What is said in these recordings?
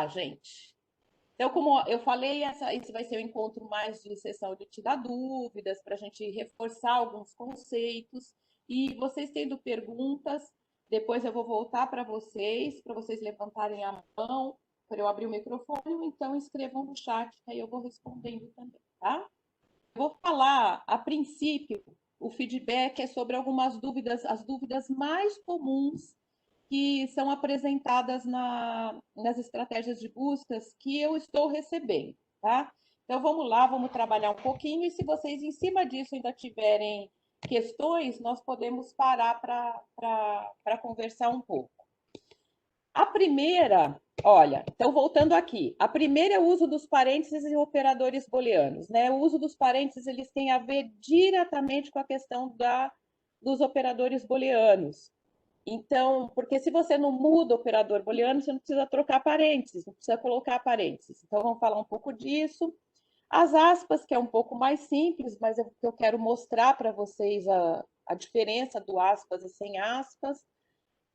lá, gente. Então, como eu falei, esse vai ser o encontro mais de sessão de tirar dúvidas, para a gente reforçar alguns conceitos. E vocês tendo perguntas, depois eu vou voltar para vocês levantarem a mão, para eu abrir o microfone, ou então escrevam no chat, que aí eu vou respondendo também, tá? Eu vou falar, a princípio, o feedback é sobre algumas dúvidas, as dúvidas mais comuns que são apresentadas nas estratégias de buscas que eu estou recebendo, tá? Então, vamos lá, vamos trabalhar um pouquinho, e se vocês, em cima disso, ainda tiverem questões, nós podemos parar para conversar um pouco. A primeira, olha, então voltando aqui, a primeira é o uso dos parênteses e operadores booleanos, né? O uso dos parênteses, eles têm a ver diretamente com a questão dos operadores booleanos. Então, porque se você não muda o operador booleano, você não precisa trocar parênteses, não precisa colocar parênteses. Então, vamos falar um pouco disso. As aspas, que é um pouco mais simples, mas eu quero mostrar para vocês a diferença do aspas e sem aspas.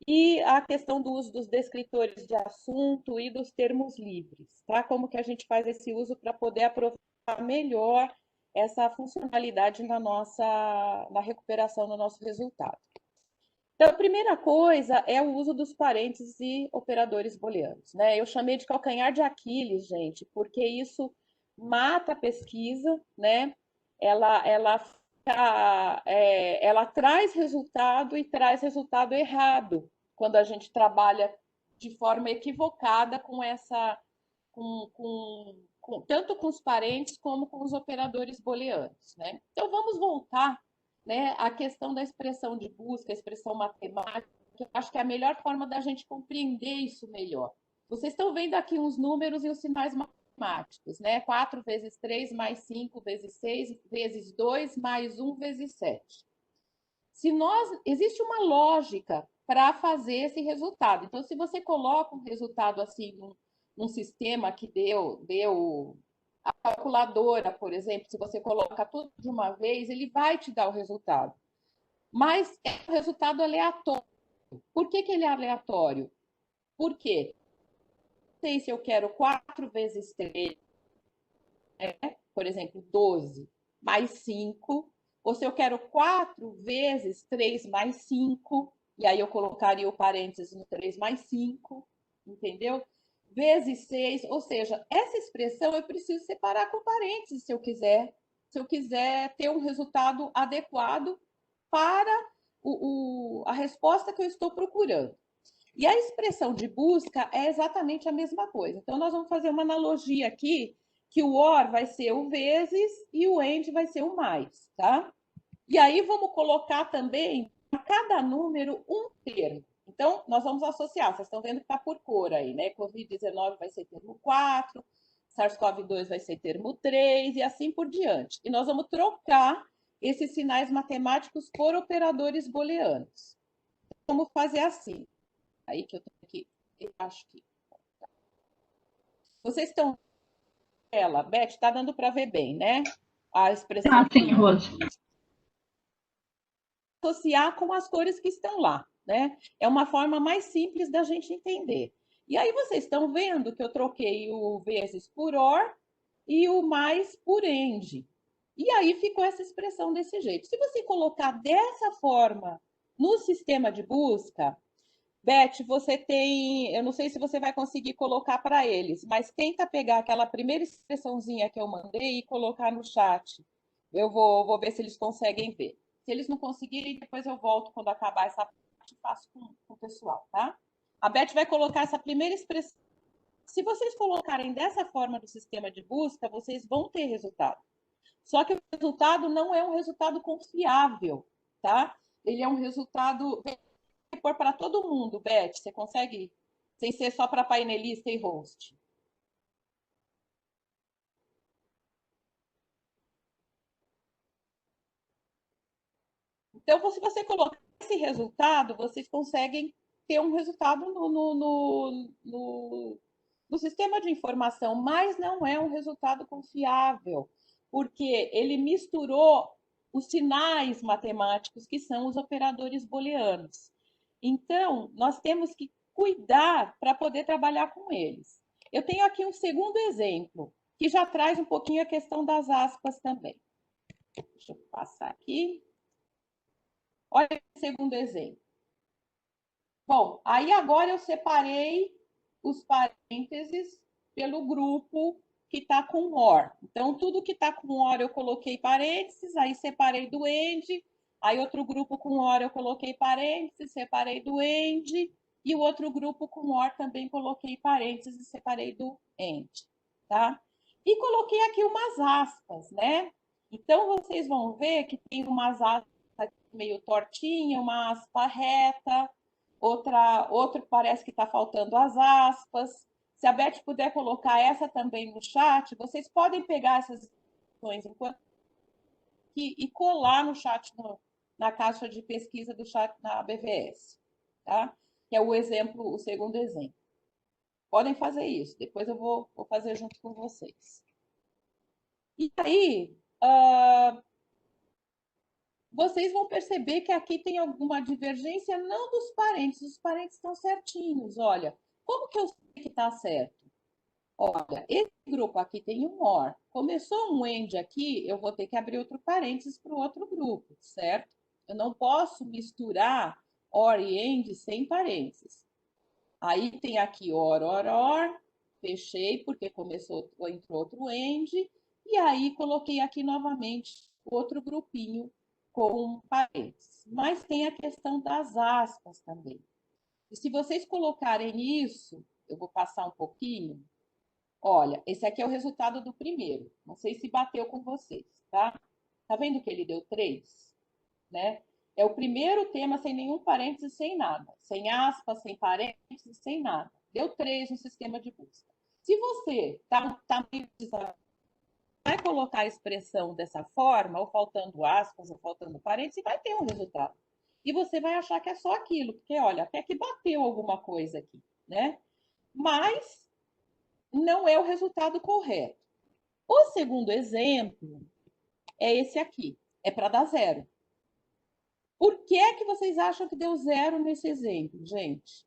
E a questão do uso dos descritores de assunto e dos termos livres, tá? Como que a gente faz esse uso para poder aproveitar melhor essa funcionalidade na recuperação do nosso resultado. Então, a primeira coisa é o uso dos parênteses e operadores booleanos, né? Eu chamei de calcanhar de Aquiles, gente, porque isso mata a pesquisa, né? Ela traz resultado e traz resultado errado quando a gente trabalha de forma equivocada com essa, tanto com os parentes como com os operadores booleanos, né? Então, vamos voltar, né, a questão da expressão de busca, a expressão matemática, que eu acho que é a melhor forma da gente compreender isso melhor. Vocês estão vendo aqui uns números e os sinais matemáticos, né? 4 vezes 3 mais 5 vezes 6 vezes 2 mais 1 vezes 7. Existe uma lógica para fazer esse resultado. Então, se você coloca um resultado assim num sistema que deu a calculadora, por exemplo, se você coloca tudo de uma vez, ele vai te dar o resultado. Mas é um resultado aleatório. Por que ele é aleatório? Por quê? Não sei se eu quero 4 vezes 3, né? Por exemplo, 12 mais 5, ou se eu quero 4 vezes 3 mais 5, e aí eu colocaria o parênteses no 3 mais 5, entendeu? Vezes 6, ou seja, essa expressão eu preciso separar com parênteses se eu quiser ter um resultado adequado para a resposta que eu estou procurando. E a expressão de busca é exatamente a mesma coisa. Então, nós vamos fazer uma analogia aqui, que o OR vai ser o vezes e o AND vai ser o mais, tá? E aí vamos colocar também a cada número um termo. Então, nós vamos associar, vocês estão vendo que está por cor aí, né? Covid-19 vai ser termo 4, SARS-CoV-2 vai ser termo 3 e assim por diante. E nós vamos trocar esses sinais matemáticos por operadores booleanos. Vamos fazer assim. Aí que eu tenho aqui, eu acho que. Vocês estão. Ela, Beth, está dando para ver bem, né? A expressão. Ah, sim, Rose. Associar com as cores que estão lá, né? É uma forma mais simples da gente entender. E aí vocês estão vendo que eu troquei o vezes por OR e o mais por AND. E aí ficou essa expressão desse jeito. Se você colocar dessa forma no sistema de busca, Beth, você tem, eu não sei se você vai conseguir colocar para eles, mas tenta pegar aquela primeira expressãozinha que eu mandei e colocar no chat. Eu vou ver se eles conseguem ver. Se eles não conseguirem, depois eu volto quando acabar essa parte e faço com o pessoal, tá? A Beth vai colocar essa primeira expressão. Se vocês colocarem dessa forma no sistema de busca, vocês vão ter resultado. Só que o resultado não é um resultado confiável, tá? Ele é um resultado pôr para todo mundo, Beth, você consegue? Sem ser só para painelista e host. Então, se você colocar esse resultado, vocês conseguem ter um resultado no sistema de informação, mas não é um resultado confiável, porque ele misturou os sinais matemáticos, que são os operadores booleanos. Então, nós temos que cuidar para poder trabalhar com eles. Eu tenho aqui um segundo exemplo, que já traz um pouquinho a questão das aspas também. Deixa eu passar aqui. Olha o segundo exemplo. Bom, aí agora eu separei os parênteses pelo grupo que está com OR. Então, tudo que está com OR eu coloquei parênteses, aí separei do END, aí outro grupo com OR eu coloquei parênteses, separei do END, e o outro grupo com OR também coloquei parênteses e separei do END, tá? E coloquei aqui umas aspas, né? Então, vocês vão ver que tem umas aspas meio tortinha, uma aspa reta, outro parece que está faltando as aspas. Se a Beth puder colocar essa também no chat, vocês podem pegar essas informações enquanto e colar no chat, na caixa de pesquisa do chat na BVS, tá? Que é o exemplo, o segundo exemplo. Podem fazer isso, depois eu vou fazer junto com vocês. E aí, vocês vão perceber que aqui tem alguma divergência, não dos parênteses, os parênteses estão certinhos, olha. Como que eu sei que está certo? Olha, esse grupo aqui tem um OR. Começou um END aqui, eu vou ter que abrir outro parênteses para o outro grupo, certo? Eu não posso misturar OR e END sem parênteses. Aí tem aqui OR, OR, OR, fechei porque entrou outro END, e aí coloquei aqui novamente outro grupinho com parênteses. Mas tem a questão das aspas também. E se vocês colocarem isso, eu vou passar um pouquinho. Olha, esse aqui é o resultado do primeiro. Não sei se bateu com vocês, tá? Tá vendo que ele deu 3? Né? É o primeiro tema sem nenhum parênteses, sem nada. Sem aspas, sem parênteses, sem nada. Deu 3 no sistema de busca. Se você tá meio vai colocar a expressão dessa forma, ou faltando aspas, ou faltando parênteses, vai ter um resultado. E você vai achar que é só aquilo, porque, olha, até que bateu alguma coisa aqui, né? Mas não é o resultado correto. O segundo exemplo é esse aqui, é para dar 0. Por que é que vocês acham que deu 0 nesse exemplo, gente?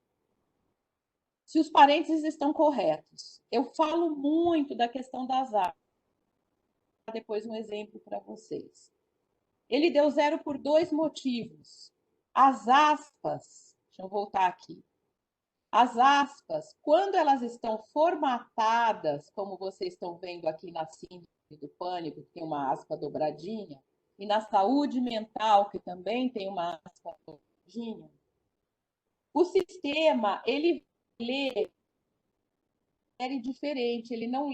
Se os parênteses estão corretos. Eu falo muito da questão das aspas. Depois um exemplo para vocês. Ele deu 0 por 2 motivos. As aspas, deixa eu voltar aqui. As aspas, quando elas estão formatadas, como vocês estão vendo aqui na síndrome do pânico, que tem uma aspa dobradinha, e na saúde mental, que também tem uma aspa dobradinha, o sistema, ele lê diferente, ele não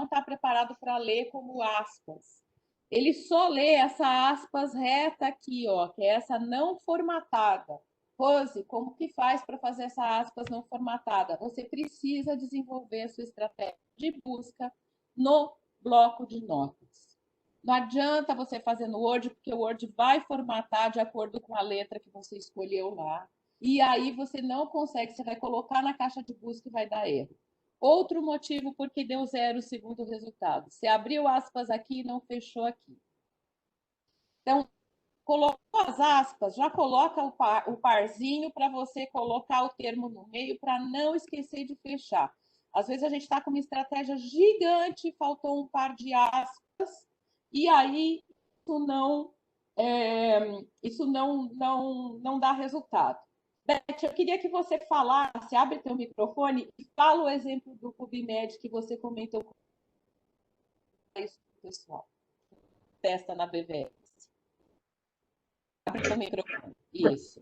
está preparado para ler como aspas. Ele só lê essa aspas reta aqui, ó, que é essa não formatada. Rose, como que faz para fazer essa aspas não formatada? Você precisa desenvolver a sua estratégia de busca no bloco de notas. Não adianta você fazer no Word, porque o Word vai formatar de acordo com a letra que você escolheu lá. E aí você não consegue, você vai colocar na caixa de busca e vai dar erro. Outro motivo porque deu 0 segundo o resultado. Você abriu aspas aqui e não fechou aqui. Então, colocou as aspas, já coloca o parzinho para você colocar o termo no meio para não esquecer de fechar. Às vezes a gente está com uma estratégia gigante, faltou um par de aspas, e aí isso não dá resultado. Beth, eu queria que você falasse, abre teu microfone e fala o exemplo do PubMed que você comentou com isso, pessoal. Testa na BVS. Abre teu microfone. Isso.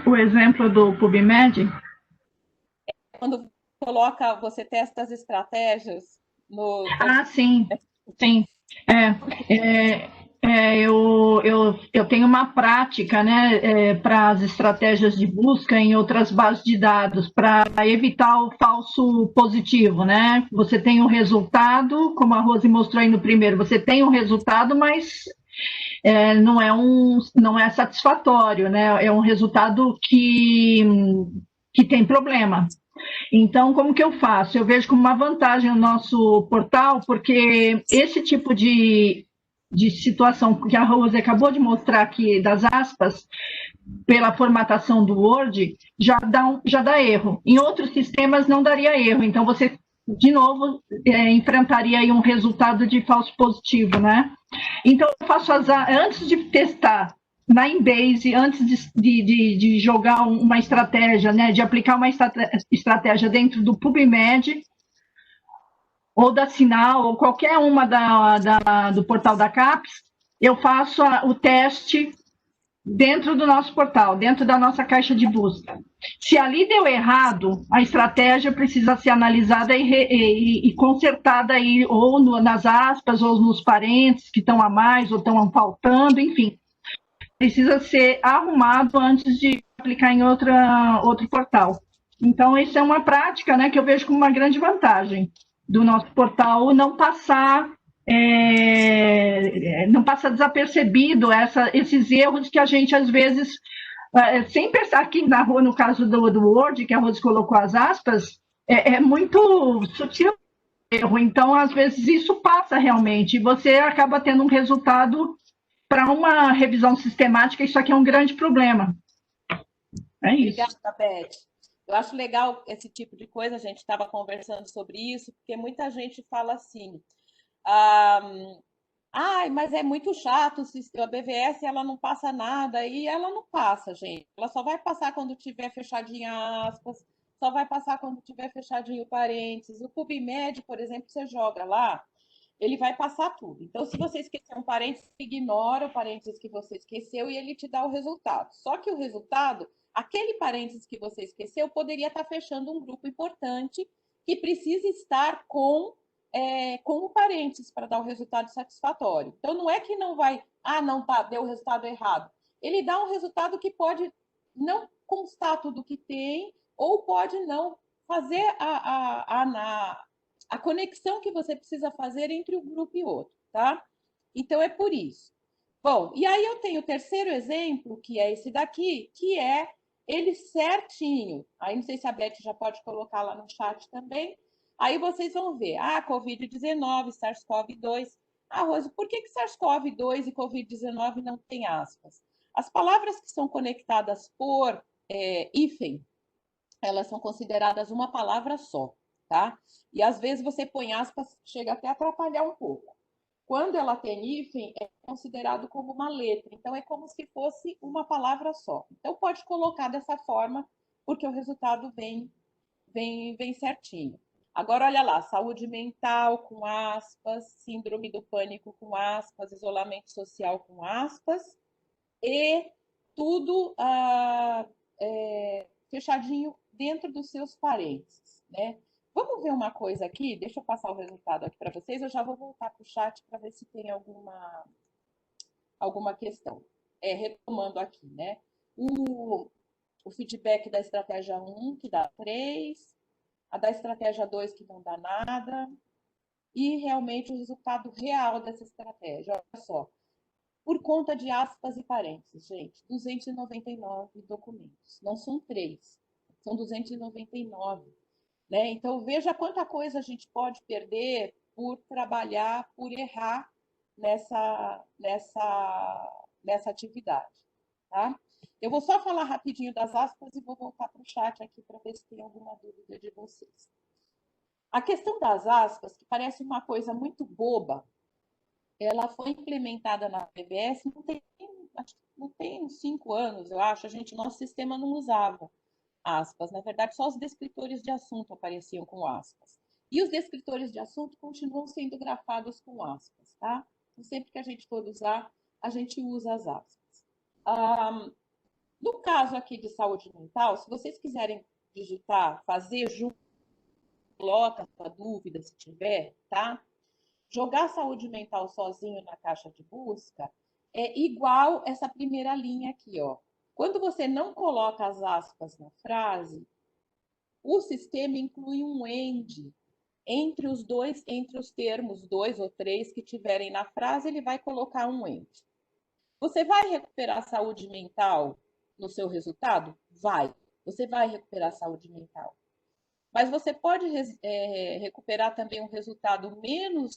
O exemplo do PubMed? Quando você testa as estratégias no... Sim. Sim. Eu tenho uma prática, né, para as estratégias de busca em outras bases de dados, para evitar o falso positivo, né? Você tem um resultado, como a Rose mostrou aí no primeiro, você tem um resultado, mas não é satisfatório, né? É um resultado que tem problema. Então, como que eu faço? Eu vejo como uma vantagem o nosso portal, porque esse tipo de situação que a Rose acabou de mostrar aqui, das aspas, pela formatação do Word, já dá erro. Em outros sistemas não daria erro. Então, você de novo, enfrentaria aí um resultado de falso positivo, né? Então, eu faço antes de testar na Embase, antes de jogar uma estratégia, né, de aplicar uma estratégia dentro do PubMed, ou da Sinal, ou qualquer uma do portal da CAPES, eu faço o teste dentro do nosso portal, dentro da nossa caixa de busca. Se ali deu errado, a estratégia precisa ser analisada e consertada aí, ou nas aspas, ou nos parênteses que estão a mais, ou estão faltando, enfim. Precisa ser arrumado antes de aplicar em outro portal. Então, isso é uma prática, né, que eu vejo como uma grande vantagem do nosso portal, não passar desapercebido esses erros que a gente, às vezes, sem pensar aqui na rua, no caso do Word, que a Rose colocou as aspas, é muito sutil o erro. Então, às vezes, isso passa realmente, e você acaba tendo um resultado para uma revisão sistemática. Isso aqui é um grande problema. É isso. Obrigada, Beth. Eu acho legal esse tipo de coisa, a gente estava conversando sobre isso, porque muita gente fala assim, mas é muito chato, a BVS ela não passa nada, e ela não passa, gente. Ela só vai passar quando tiver fechadinha aspas, só vai passar quando tiver fechadinho parênteses. O PubMed, por exemplo, você joga lá, ele vai passar tudo. Então, se você esquecer um parênteses, ignora o parênteses que você esqueceu e ele te dá o resultado. Só que o resultado, aquele parênteses que você esqueceu, poderia estar fechando um grupo importante que precisa estar com o parênteses para dar o resultado satisfatório. Então, não é que não vai, não tá, deu o resultado errado. Ele dá um resultado que pode não constar tudo que tem, ou pode não fazer a conexão que você precisa fazer entre um grupo e outro, tá? Então, é por isso. Bom, e aí eu tenho o terceiro exemplo, que é esse daqui, que é ele certinho. Aí não sei se a Beth já pode colocar lá no chat também. Aí vocês vão ver, Covid-19, SARS-CoV-2. Rose, por que SARS-CoV-2 e Covid-19 não tem aspas? As palavras que são conectadas por hífen, elas são consideradas uma palavra só, tá? E às vezes você põe aspas, chega até a atrapalhar um pouco. Quando ela tem hífen, é considerado como uma letra. Então, é como se fosse uma palavra só. Então, pode colocar dessa forma, porque o resultado vem certinho. Agora, olha lá, saúde mental com aspas, síndrome do pânico com aspas, isolamento social com aspas, e tudo fechadinho dentro dos seus parênteses, né? Vamos ver uma coisa aqui, deixa eu passar o resultado aqui para vocês, eu já vou voltar para o chat para ver se tem alguma questão. Retomando aqui, né? O feedback da estratégia 1, que dá 3, a da estratégia 2, que não dá nada, e realmente o resultado real dessa estratégia. Olha só, por conta de aspas e parênteses, gente, 299 documentos. Não são 3, são 299. Né? Então, veja quanta coisa a gente pode perder por trabalhar, por errar nessa atividade. Tá? Eu vou só falar rapidinho das aspas e vou voltar para o chat aqui para ver se tem alguma dúvida de vocês. A questão das aspas, que parece uma coisa muito boba, ela foi implementada na PBS não tem uns 5 anos, eu acho. Nosso sistema não usava aspas. Na verdade, só os descritores de assunto apareciam com aspas. E os descritores de assunto continuam sendo grafados com aspas, tá? Então, sempre que a gente for usar, a gente usa as aspas. No caso aqui de saúde mental, se vocês quiserem digitar, fazer junto, coloca a dúvida se tiver, tá? Jogar saúde mental sozinho na caixa de busca é igual essa primeira linha aqui, ó. Quando você não coloca as aspas na frase, o sistema inclui um end entre os termos 2 ou 3 que tiverem na frase, ele vai colocar um end. Você vai recuperar a saúde mental no seu resultado? Vai. Você vai recuperar a saúde mental. Mas você pode recuperar também um resultado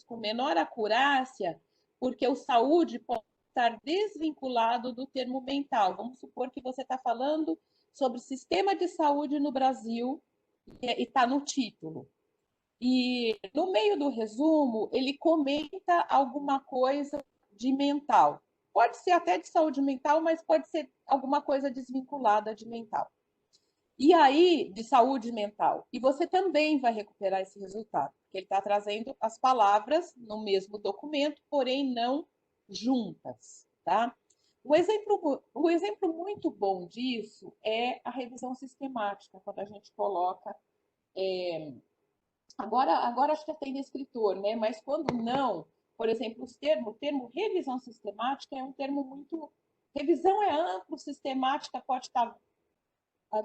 com menor acurácia, porque o saúde pode estar desvinculado do termo mental. Vamos supor que você está falando sobre sistema de saúde no Brasil e está no título. E no meio do resumo, ele comenta alguma coisa de mental. Pode ser até de saúde mental, mas pode ser alguma coisa desvinculada de mental. E aí, de saúde mental. E você também vai recuperar esse resultado, porque ele está trazendo as palavras no mesmo documento, porém não juntas, tá? Um exemplo muito bom disso é a revisão sistemática, quando a gente coloca. Agora acho que tem descritor, né? Mas quando não, por exemplo, o termo revisão sistemática é um termo muito. Revisão é amplo, sistemática pode estar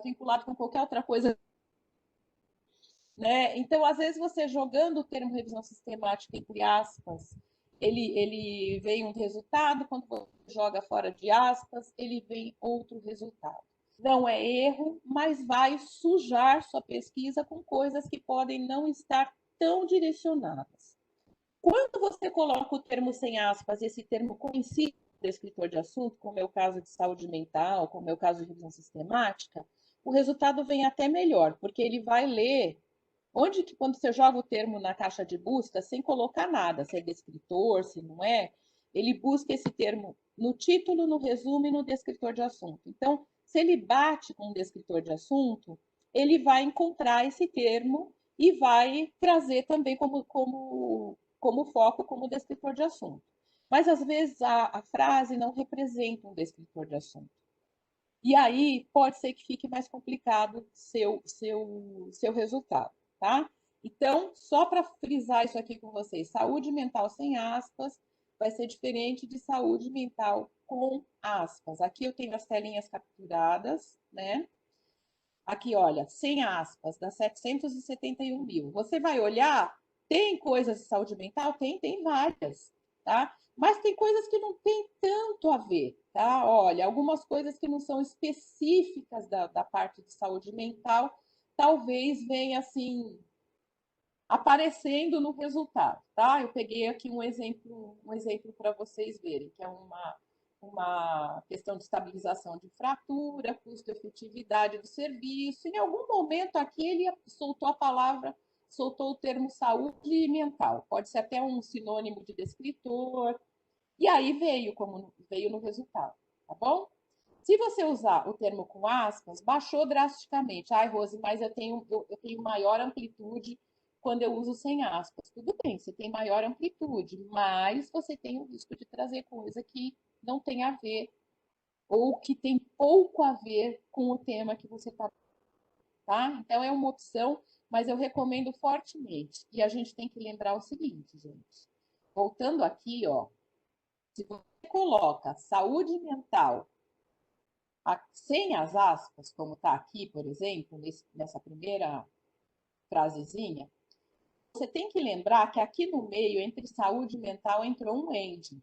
vinculado com qualquer outra coisa, né? Então, às vezes, você jogando o termo revisão sistemática entre aspas, ele vem um resultado, quando você joga fora de aspas, ele vem outro resultado. Não é erro, mas vai sujar sua pesquisa com coisas que podem não estar tão direcionadas. Quando você coloca o termo sem aspas, esse termo coincide com o descritor de assunto, como é o caso de saúde mental, como é o caso de revisão sistemática, o resultado vem até melhor, porque ele vai ler onde que quando você joga o termo na caixa de busca, sem colocar nada, se é descritor, se não é, ele busca esse termo no título, no resumo e no descritor de assunto. Então, se ele bate com o descritor de assunto, ele vai encontrar esse termo e vai trazer também como foco, como descritor de assunto. Mas, às vezes, a frase não representa um descritor de assunto. E aí pode ser que fique mais complicado seu resultado, tá? Então, só para frisar isso aqui com vocês, saúde mental sem aspas vai ser diferente de saúde mental com aspas. Aqui eu tenho as telinhas capturadas, né? Aqui, olha, sem aspas, dá 771 mil. Você vai olhar, tem coisas de saúde mental? Tem várias, tá? Mas tem coisas que não tem tanto a ver, tá? Olha, algumas coisas que não são específicas da parte de saúde mental, talvez venha assim, aparecendo no resultado, tá? Eu peguei aqui um exemplo para vocês verem, que é uma questão de estabilização de fratura, custo-efetividade do serviço. Em algum momento aqui ele soltou a palavra, soltou o termo saúde mental. Pode ser até um sinônimo de descritor. E aí veio no resultado, tá bom? Se você usar o termo com aspas, baixou drasticamente. Ai, Rose, mas eu tenho maior amplitude quando eu uso sem aspas. Tudo bem, você tem maior amplitude, mas você tem o risco de trazer coisa que não tem a ver ou que tem pouco a ver com o tema que você está, tá? Então é uma opção, mas eu recomendo fortemente. E a gente tem que lembrar o seguinte, gente. Voltando aqui, ó, se você coloca saúde mental sem as aspas, como está aqui, por exemplo, nessa primeira frasezinha, você tem que lembrar que aqui no meio, entre saúde mental, entrou um END.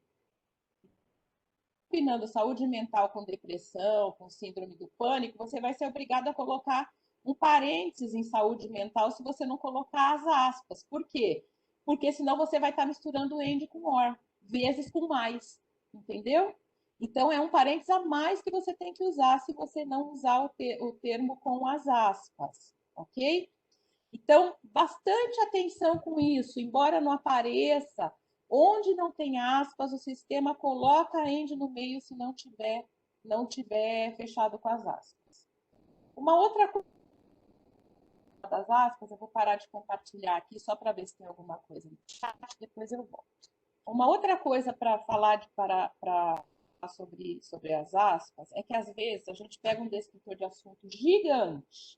Combinando saúde mental com depressão, com síndrome do pânico, você vai ser obrigado a colocar um parênteses em saúde mental se você não colocar as aspas. Por quê? Porque senão você vai estar misturando END com OR, vezes com mais, entendeu? Então, é um parênteses a mais que você tem que usar se você não usar o termo com as aspas, ok? Então, bastante atenção com isso, embora não apareça, onde não tem aspas, o sistema coloca a end no meio se não tiver fechado com as aspas. Uma outra coisa das aspas, eu vou parar de compartilhar aqui só para ver se tem alguma coisa no chat, depois eu volto. Uma outra coisa para falar sobre as aspas é que às vezes a gente pega um descritor de assunto gigante,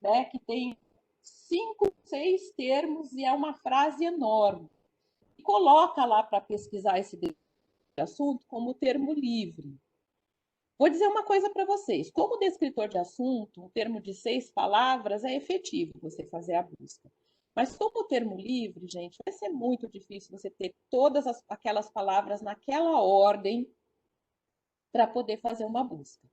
né, que tem 5, 6 termos e é uma frase enorme. E coloca lá para pesquisar esse assunto como termo livre. Vou dizer uma coisa para vocês: como descritor de assunto, um termo de 6 palavras é efetivo você fazer a busca. Mas como termo livre, gente, vai ser muito difícil você ter todas aquelas palavras naquela ordem para poder fazer uma busca.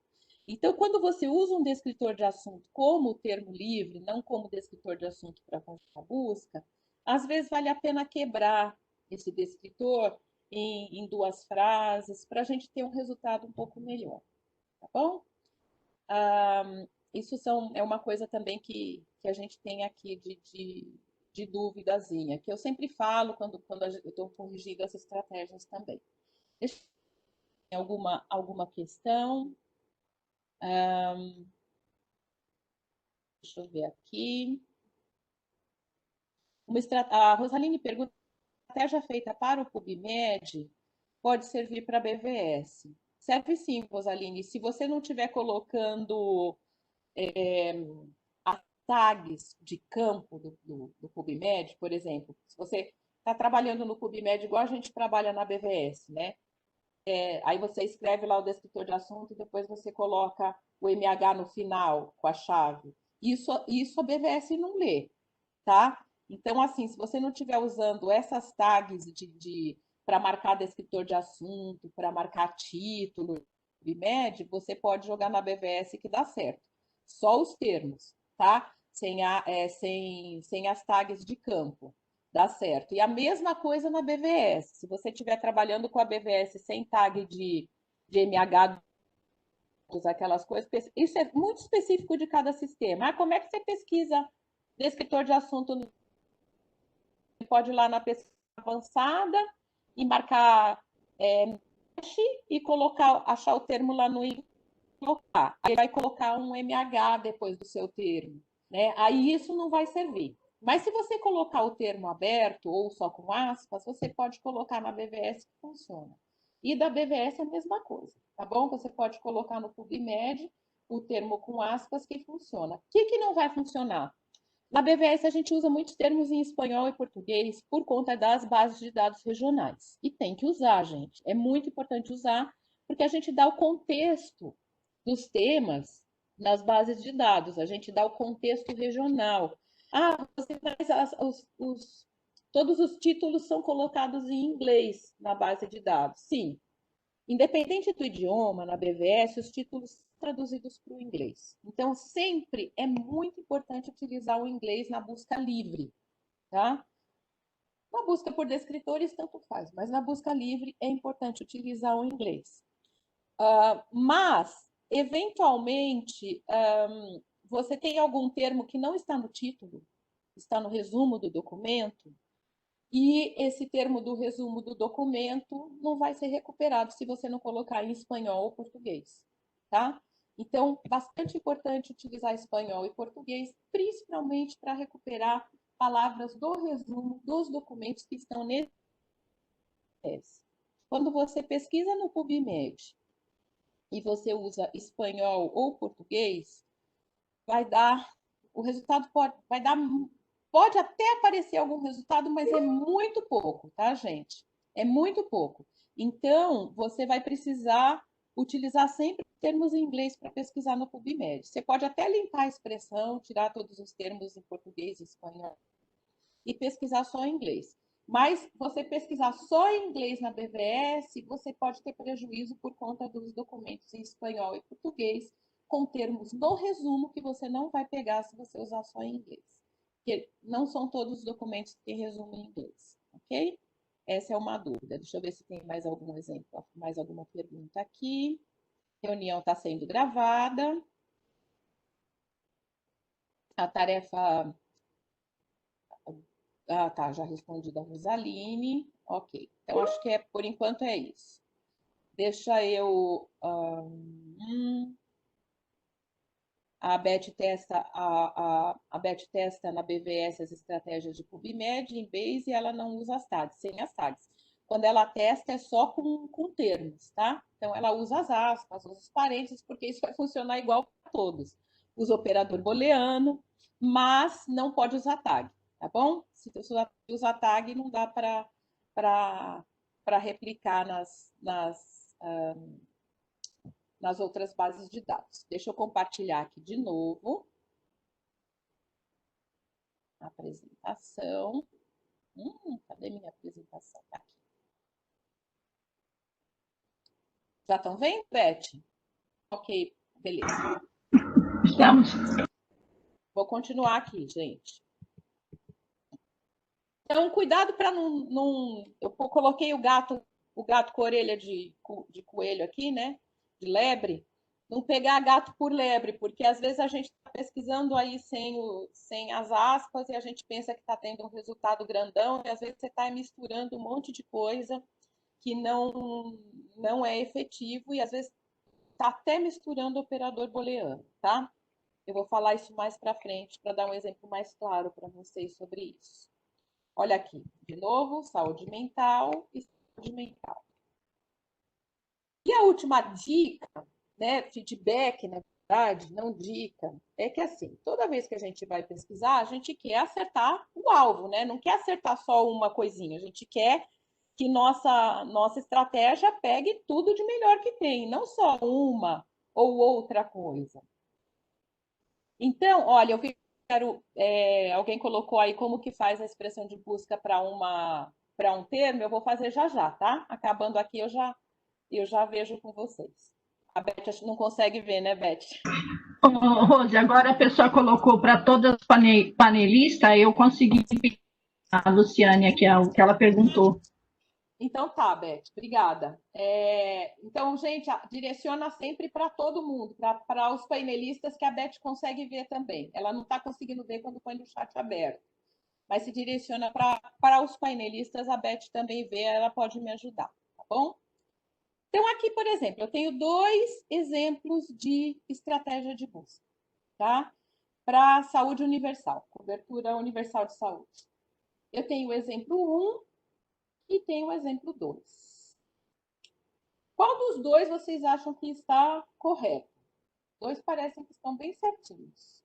Então, quando você usa um descritor de assunto como termo livre, não como descritor de assunto para fazer a busca, às vezes vale a pena quebrar esse descritor em 2 frases para a gente ter um resultado um pouco melhor, tá bom? Isso é uma coisa também que a gente tem aqui de de duvidazinha, que eu sempre falo quando eu estou corrigindo as estratégias também. Deixa eu ver alguma questão. Deixa eu ver aqui. A Rosaline pergunta: a estratégia feita para o PubMed pode servir para a BVS? Serve sim, Rosaline. Se você não estiver colocando as tags de campo do PubMed, por exemplo, se você está trabalhando no PubMed igual a gente trabalha na BVS, né? Aí você escreve lá o descritor de assunto e depois você coloca o MH no final com a chave. Isso a BVS não lê, tá? Então, assim, se você não estiver usando essas tags para marcar descritor de assunto, para marcar título, PubMed, você pode jogar na BVS que dá certo. Só os termos, tá? Sem as tags de campo. Dá certo. E a mesma coisa na BVS. Se você estiver trabalhando com a BVS sem tag de MH, aquelas coisas, isso é muito específico de cada sistema. Como é que você pesquisa descritor de assunto? Você pode ir lá na pesquisa avançada e marcar e achar o termo lá no colocar. Aí vai colocar um MH depois do seu termo, né? Aí isso não vai servir. Mas se você colocar o termo aberto ou só com aspas, você pode colocar na BVS que funciona. E da BVS é a mesma coisa, tá bom? Você pode colocar no PubMed o termo com aspas que funciona. O que não vai funcionar? Na BVS a gente usa muitos termos em espanhol e português por conta das bases de dados regionais. E tem que usar, gente. É muito importante usar, porque a gente dá o contexto dos temas nas bases de dados, a gente dá o contexto regional. Você faz todos os títulos são colocados em inglês na base de dados. Sim. Independente do idioma, na BVS, os títulos são traduzidos para o inglês. Então, sempre é muito importante utilizar o inglês na busca livre, tá? Na busca por descritores, tanto faz, mas na busca livre é importante utilizar o inglês. Mas, eventualmente, você tem algum termo que não está no título, está no resumo do documento, e esse termo do resumo do documento não vai ser recuperado se você não colocar em espanhol ou português, tá? Então, bastante importante utilizar espanhol e português, principalmente para recuperar palavras do resumo dos documentos que estão nesse. Quando você pesquisa no PubMed e você usa espanhol ou português, vai dar, o resultado pode até aparecer algum resultado, mas é muito pouco, tá, gente? É muito pouco. Então, você vai precisar utilizar sempre termos em inglês para pesquisar no PubMed. Você pode até limpar a expressão, tirar todos os termos em português e espanhol e pesquisar só em inglês. Mas você pesquisar só em inglês na BVS, você pode ter prejuízo por conta dos documentos em espanhol e português, com termos no resumo que você não vai pegar se você usar só em inglês. Porque não são todos os documentos que têm resumo em inglês, ok? Essa é uma dúvida. Deixa eu ver se tem mais algum exemplo, mais alguma pergunta aqui. Reunião está sendo gravada. A tarefa... tá, já respondi da Rosaline. Ok. Então, acho que por enquanto é isso. Deixa eu... A Beth testa na BVS as estratégias de PubMed em Base e ela não usa as tags, sem as tags. Quando ela testa é só com termos, tá? Então ela usa as aspas, usa os parênteses, porque isso vai funcionar igual para todos. Usa operador booleano, mas não pode usar tag, tá bom? Se você usar tag, não dá para replicar nas outras bases de dados. Deixa eu compartilhar aqui de novo a apresentação. Cadê minha apresentação? Tá aqui. Já estão vendo, Beth? Ok, beleza. Estamos. Vou continuar aqui, gente. Então, cuidado para não... Eu coloquei o gato com orelha de coelho aqui, né? De lebre. não pegar gato por lebre, porque às vezes a gente está pesquisando aí sem as aspas e a gente pensa que está tendo um resultado grandão, e às vezes você está misturando um monte de coisa que não é efetivo e às vezes está até misturando o operador booleano, tá? Eu vou falar isso mais para frente para dar um exemplo mais claro para vocês sobre isso. Olha aqui, de novo, saúde mental e saúde mental. E a última dica, né, feedback, na verdade, não dica, é que assim, toda vez que a gente vai pesquisar, a gente quer acertar o alvo, né? Não quer acertar só uma coisinha, a gente quer que nossa estratégia pegue tudo de melhor que tem, não só uma ou outra coisa. Então, olha, eu quero. Alguém colocou aí como que faz a expressão de busca para um termo, eu vou fazer já já, tá? Acabando aqui, eu já vejo com vocês. A Beth acho que não consegue ver, né, Beth? Rose, agora a pessoa colocou para todas as panelistas, eu consegui a Luciane, que é o que ela perguntou. Então tá, Beth, obrigada. Então, gente, direciona sempre para todo mundo, para os painelistas que a Beth consegue ver também. Ela não está conseguindo ver quando põe no chat aberto, mas se direciona para os painelistas, a Beth também vê, ela pode me ajudar, tá bom? Então, aqui, por exemplo, eu tenho 2 exemplos de estratégia de busca, tá? Para saúde universal, cobertura universal de saúde. Eu tenho o exemplo 1 e tenho o exemplo 2. Qual dos dois vocês acham que está correto? Dois parecem que estão bem certinhos.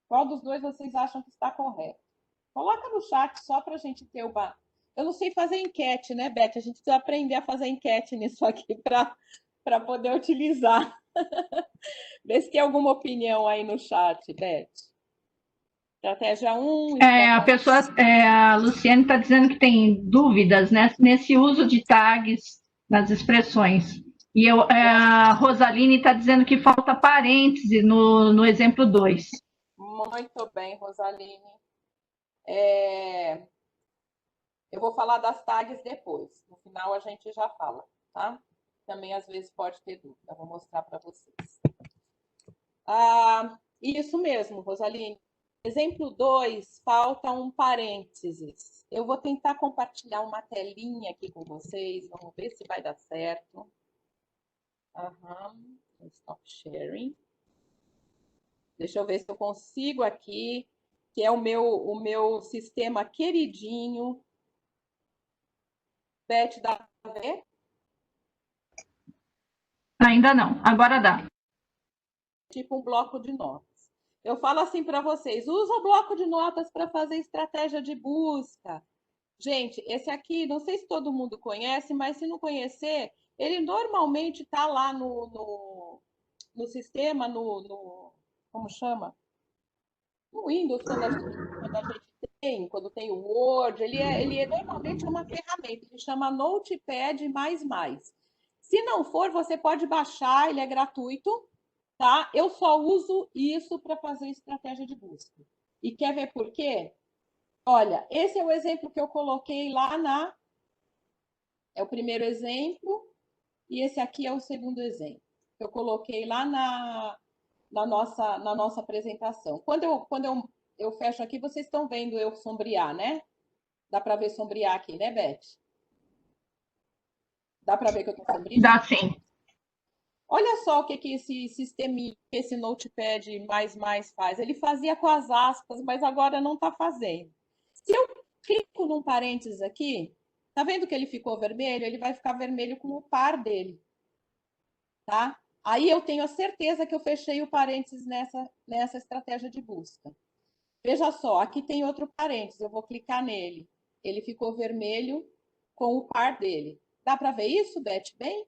Qual dos dois vocês acham que está correto? Coloca no chat só para a gente ter uma. Eu não sei fazer enquete, né, Beth? A gente precisa aprender a fazer enquete nisso aqui para poder utilizar. Vê se tem alguma opinião aí no chat, Beth. Estratégia 1. A Luciane está dizendo que tem dúvidas, né, nesse uso de tags nas expressões. E a Rosaline está dizendo que falta parêntese no exemplo 2. Muito bem, Rosaline. Eu vou falar das tags depois. No final a gente já fala, tá? Também às vezes pode ter dúvida. Vou mostrar para vocês. Isso mesmo, Rosaline. Exemplo 2, falta um parênteses. Eu vou tentar compartilhar uma telinha aqui com vocês. Vamos ver se vai dar certo. Stop sharing. Deixa eu ver se eu consigo aqui, que é o meu sistema queridinho. Beth, dá para ver? Ainda não, agora dá. Tipo um bloco de notas. Eu falo assim para vocês, usa o bloco de notas para fazer estratégia de busca. Gente, esse aqui, não sei se todo mundo conhece, mas se não conhecer, ele normalmente está lá no sistema, como chama? No Windows, quando a gente tem, quando tem o Word, ele é normalmente uma ferramenta, ele chama Notepad++. Se não for, você pode baixar, ele é gratuito, tá? Eu só uso isso para fazer estratégia de busca. E quer ver por quê? Olha, esse é o exemplo que eu coloquei lá é o primeiro exemplo, e esse aqui é o segundo exemplo. Que eu coloquei lá na nossa apresentação. Quando eu fecho aqui, vocês estão vendo eu sombrear, né? Dá para ver sombrear aqui, né, Beth? Dá para ver que eu estou sombreando? Dá sim. Olha só o que esse sisteminha, esse Notepad++ faz. Ele fazia com as aspas, mas agora não está fazendo. Se eu clico num parênteses aqui, tá vendo que ele ficou vermelho? Ele vai ficar vermelho com o par dele, tá? Aí eu tenho a certeza que eu fechei o parênteses nessa estratégia de busca. Veja só, aqui tem outro parênteses, eu vou clicar nele. Ele ficou vermelho com o par dele. Dá para ver isso, Beth, bem?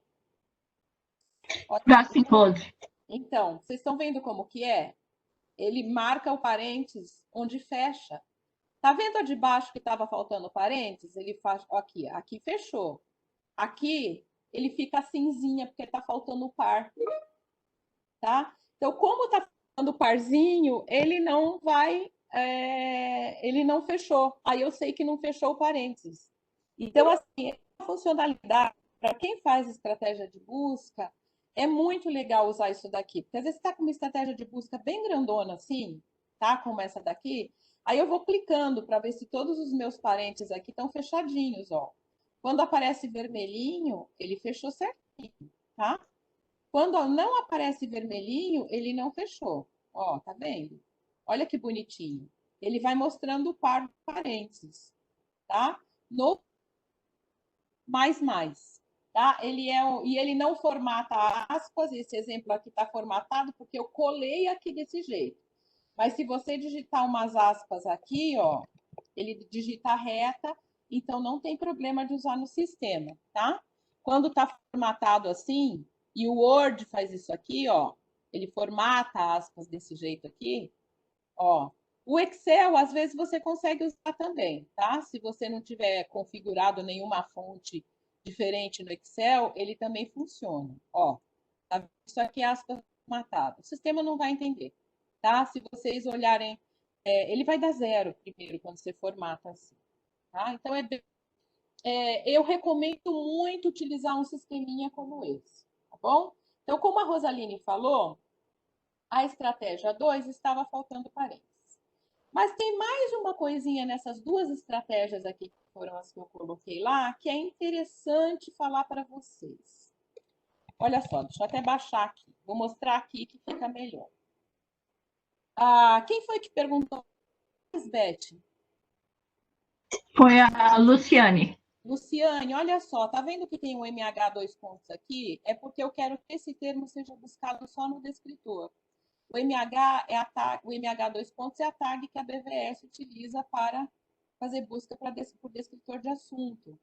Dá sim, Rose. Então, vocês estão vendo como que é? Ele marca o parênteses onde fecha. Tá vendo a de baixo que estava faltando parênteses? Ele faz aqui fechou. Aqui ele fica cinzinha porque está faltando o par, tá? Então, como está faltando o parzinho, ele não vai, ele não fechou. Aí eu sei que não fechou o parênteses. Então, assim, a funcionalidade para quem faz estratégia de busca é muito legal usar isso daqui, porque às vezes você está com uma estratégia de busca bem grandona assim, tá? Como essa daqui, aí eu vou clicando para ver se todos os meus parênteses aqui estão fechadinhos, ó. Quando aparece vermelhinho, ele fechou certinho, tá? Quando não aparece vermelhinho, ele não fechou. Ó, tá vendo? Olha que bonitinho. Ele vai mostrando o par de parênteses, tá? No mais, tá? E ele não formata aspas, esse exemplo aqui está formatado porque eu colei aqui desse jeito. Mas se você digitar umas aspas aqui, ó, ele digita reta, então não tem problema de usar no sistema, tá? Quando está formatado assim, e o Word faz isso aqui, ó, ele formata aspas desse jeito aqui, ó. O Excel, às vezes, você consegue usar também, tá? Se você não tiver configurado nenhuma fonte diferente no Excel, ele também funciona. Ó, tá? Isso aqui é aspas formatadas. O sistema não vai entender, tá? Se vocês olharem, ele vai dar 0 primeiro quando você formata assim, tá? Então, eu recomendo muito utilizar um sisteminha como esse, tá bom? Então, como a Rosaline falou, a estratégia 2 estava faltando parênteses. Mas tem mais uma coisinha nessas duas estratégias aqui, que foram as que eu coloquei lá, que é interessante falar para vocês. Olha só, deixa eu até baixar aqui. Vou mostrar aqui que fica melhor. Quem foi que perguntou, Beth? Foi a Luciane. Luciane, olha só, tá vendo que tem um MH 2 aqui? É porque eu quero que esse termo seja buscado só no descritor. O MH é a tag, o MH 2 é a tag que a BVS utiliza para fazer busca por descritor de assunto.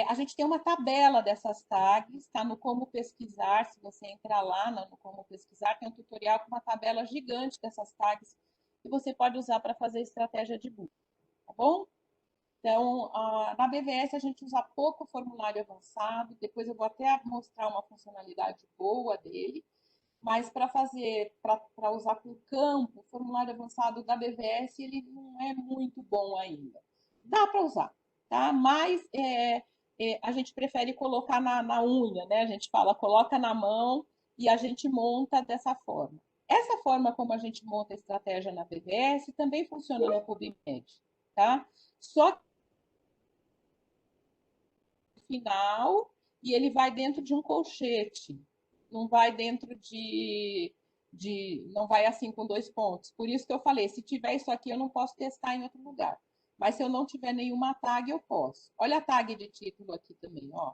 A gente tem uma tabela dessas tags, está no Como Pesquisar. Se você entrar lá no Como Pesquisar, tem um tutorial com uma tabela gigante dessas tags que você pode usar para fazer estratégia de busca, tá bom? Então, na BVS a gente usa pouco formulário avançado, depois eu vou até mostrar uma funcionalidade boa dele, mas para usar com campo, o formulário avançado da BVS, ele não é muito bom ainda. Dá para usar, tá? Mas a gente prefere colocar na unha, né? A gente fala, coloca na mão e a gente monta dessa forma. Essa forma como a gente monta a estratégia na BVS também funciona no PubMed, tá? Só que no final, e ele vai dentro de um colchete, não vai dentro não vai assim com 2 pontos. Por isso que eu falei, se tiver isso aqui, eu não posso testar em outro lugar. Mas se eu não tiver nenhuma tag, eu posso. Olha a tag de título aqui também, ó.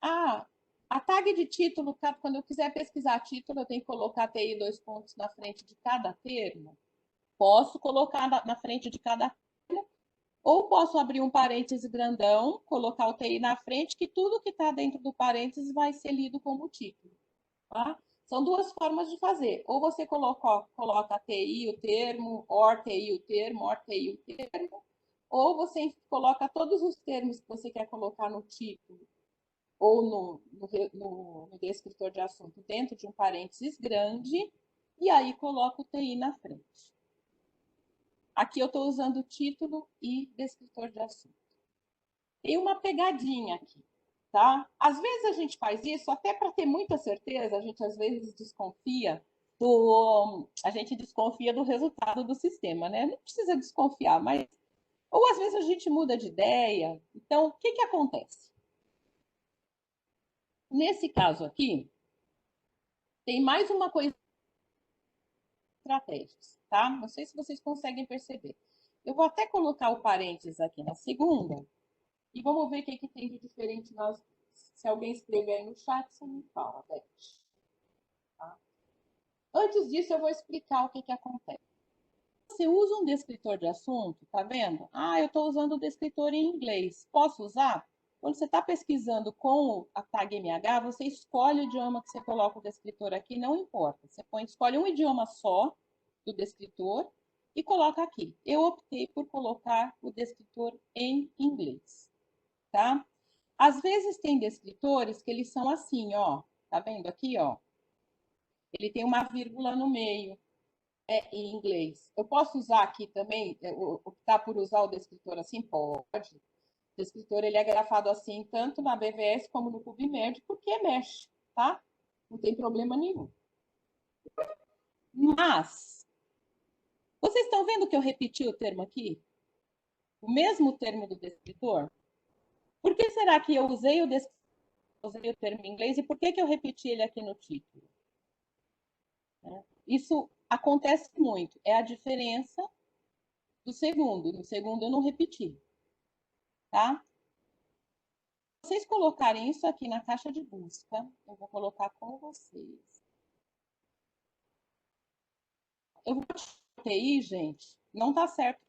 A tag de título, quando eu quiser pesquisar título, eu tenho que colocar TI 2 pontos na frente de cada termo. Posso colocar na frente de cada termo, ou posso abrir um parêntese grandão, colocar o TI na frente, que tudo que está dentro do parênteses vai ser lido como título. Tá? São duas formas de fazer. Ou você coloca TI, o termo, OR TI, o termo, OR TI, o termo, ou você coloca todos os termos que você quer colocar no título ou no descritor de assunto dentro de um parênteses grande, e aí coloca o TI na frente. Aqui eu estou usando título e descritor de assunto. Tem uma pegadinha aqui, tá? Às vezes a gente faz isso até para ter muita certeza, a gente às vezes desconfia do resultado do sistema, né? Não precisa desconfiar, mas ou às vezes a gente muda de ideia. Então, o que acontece? Nesse caso aqui, tem mais uma coisa, estratégias, tá? Não sei se vocês conseguem perceber. Eu vou até colocar o parênteses aqui na segunda e vamos ver o que tem de diferente se alguém escrever aí no chat, você me fala, Beth. Tá? Antes disso, eu vou explicar o que acontece. Você usa um descritor de assunto, tá vendo? Eu estou usando o descritor em inglês. Posso usar? Quando você está pesquisando com a tag MH, você escolhe o idioma que você coloca o descritor aqui, não importa. Você escolhe um idioma só do descritor e coloca aqui. Eu optei por colocar o descritor em inglês, tá? Às vezes tem descritores que eles são assim, ó. Tá vendo aqui, ó? Ele tem uma vírgula no meio, em inglês. Eu posso usar aqui também, optar por usar o descritor assim? Pode. O descritor ele é grafado assim, tanto na BVS como no PubMed, porque mexe, tá? Não tem problema nenhum. Mas, vocês estão vendo que eu repeti o termo aqui? O mesmo termo do descritor? Por que será que eu usei o termo em inglês e por que eu repeti ele aqui no título? Isso acontece muito. É a diferença do segundo. No segundo eu não repeti. Tá? Se vocês colocarem isso aqui na caixa de busca, eu vou colocar com vocês. Eu vou tirar o TI, gente. Não tá certo.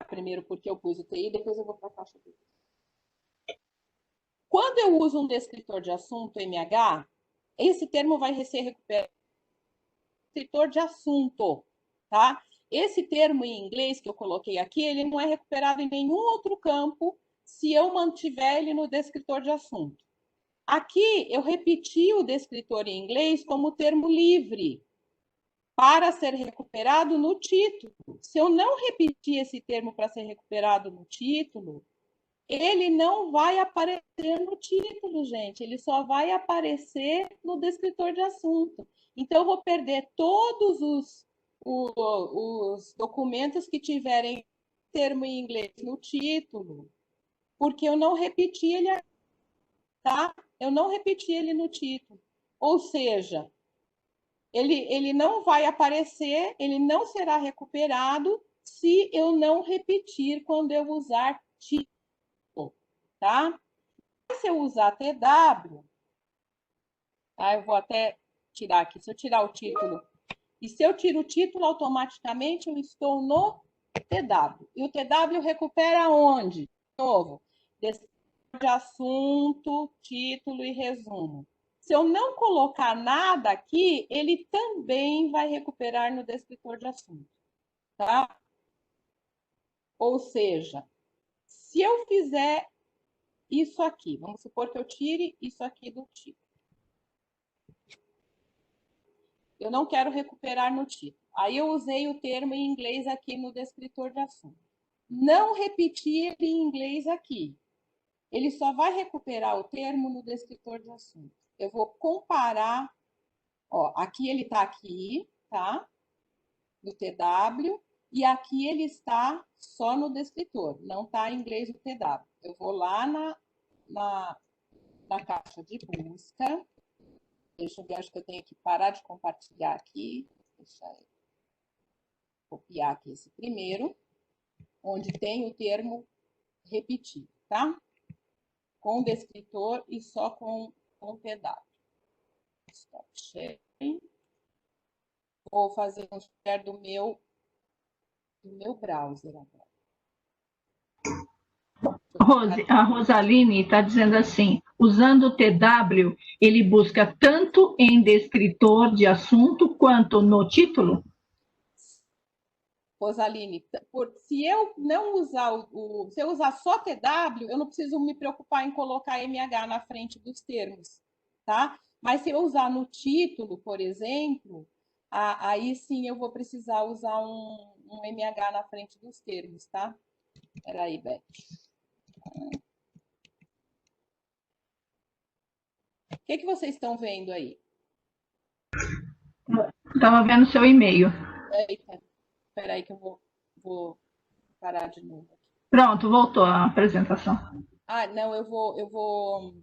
Primeiro porque eu pus o TI, depois eu vou para a caixa de busca. Quando eu uso um descritor de assunto, MH, esse termo vai ser recuperado. Descritor de assunto, tá? Esse termo em inglês que eu coloquei aqui, ele não é recuperado em nenhum outro campo se eu mantiver ele no descritor de assunto. Aqui eu repeti o descritor em inglês como termo livre para ser recuperado no título. Se eu não repetir esse termo para ser recuperado no título, ele não vai aparecer no título, gente. Ele só vai aparecer no descritor de assunto. Então, eu vou perder todos os documentos que tiverem termo em inglês no título, porque eu não repeti ele, tá? Eu não repeti ele no título. Ou seja, ele não vai aparecer, ele não será recuperado se eu não repetir quando eu usar título, tá? Se eu usar TW, tá? Eu vou até tirar aqui. Se eu tirar o título, e se eu tiro o título, automaticamente eu estou no TW. E o TW recupera onde? De novo, descrição de assunto, título e resumo. Se eu não colocar nada aqui, ele também vai recuperar no descritor de assunto, tá? Ou seja, se eu fizer isso aqui, vamos supor que eu tire isso aqui do título. Eu não quero recuperar no título. Aí eu usei o termo em inglês aqui no descritor de assunto. Não repetir ele em inglês aqui. Ele só vai recuperar o termo no descritor de assunto. Eu vou comparar, ó, aqui ele está aqui, tá? No TW, e aqui ele está só no descritor, não está em inglês o TW. Eu vou lá na caixa de busca. Deixa eu ver, acho que eu tenho que parar de compartilhar aqui. Deixa eu copiar aqui esse primeiro, onde tem o termo repetir, tá? Com o descritor e só com o TW. Stop sharing. Vou fazer um share do meu browser agora. Rose, a Rosaline está dizendo assim, usando o TW, ele busca tanto em descritor de assunto quanto no título? Rosaline, se eu não usar se eu usar só TW, eu não preciso me preocupar em colocar MH na frente dos termos, tá? Mas se eu usar no título, por exemplo, aí sim eu vou precisar usar um MH na frente dos termos, tá? Espera aí, Beth. O que vocês estão vendo aí? Estava vendo seu e-mail. Espera aí que eu vou parar de novo. Pronto, voltou a apresentação. Ah, não, eu vou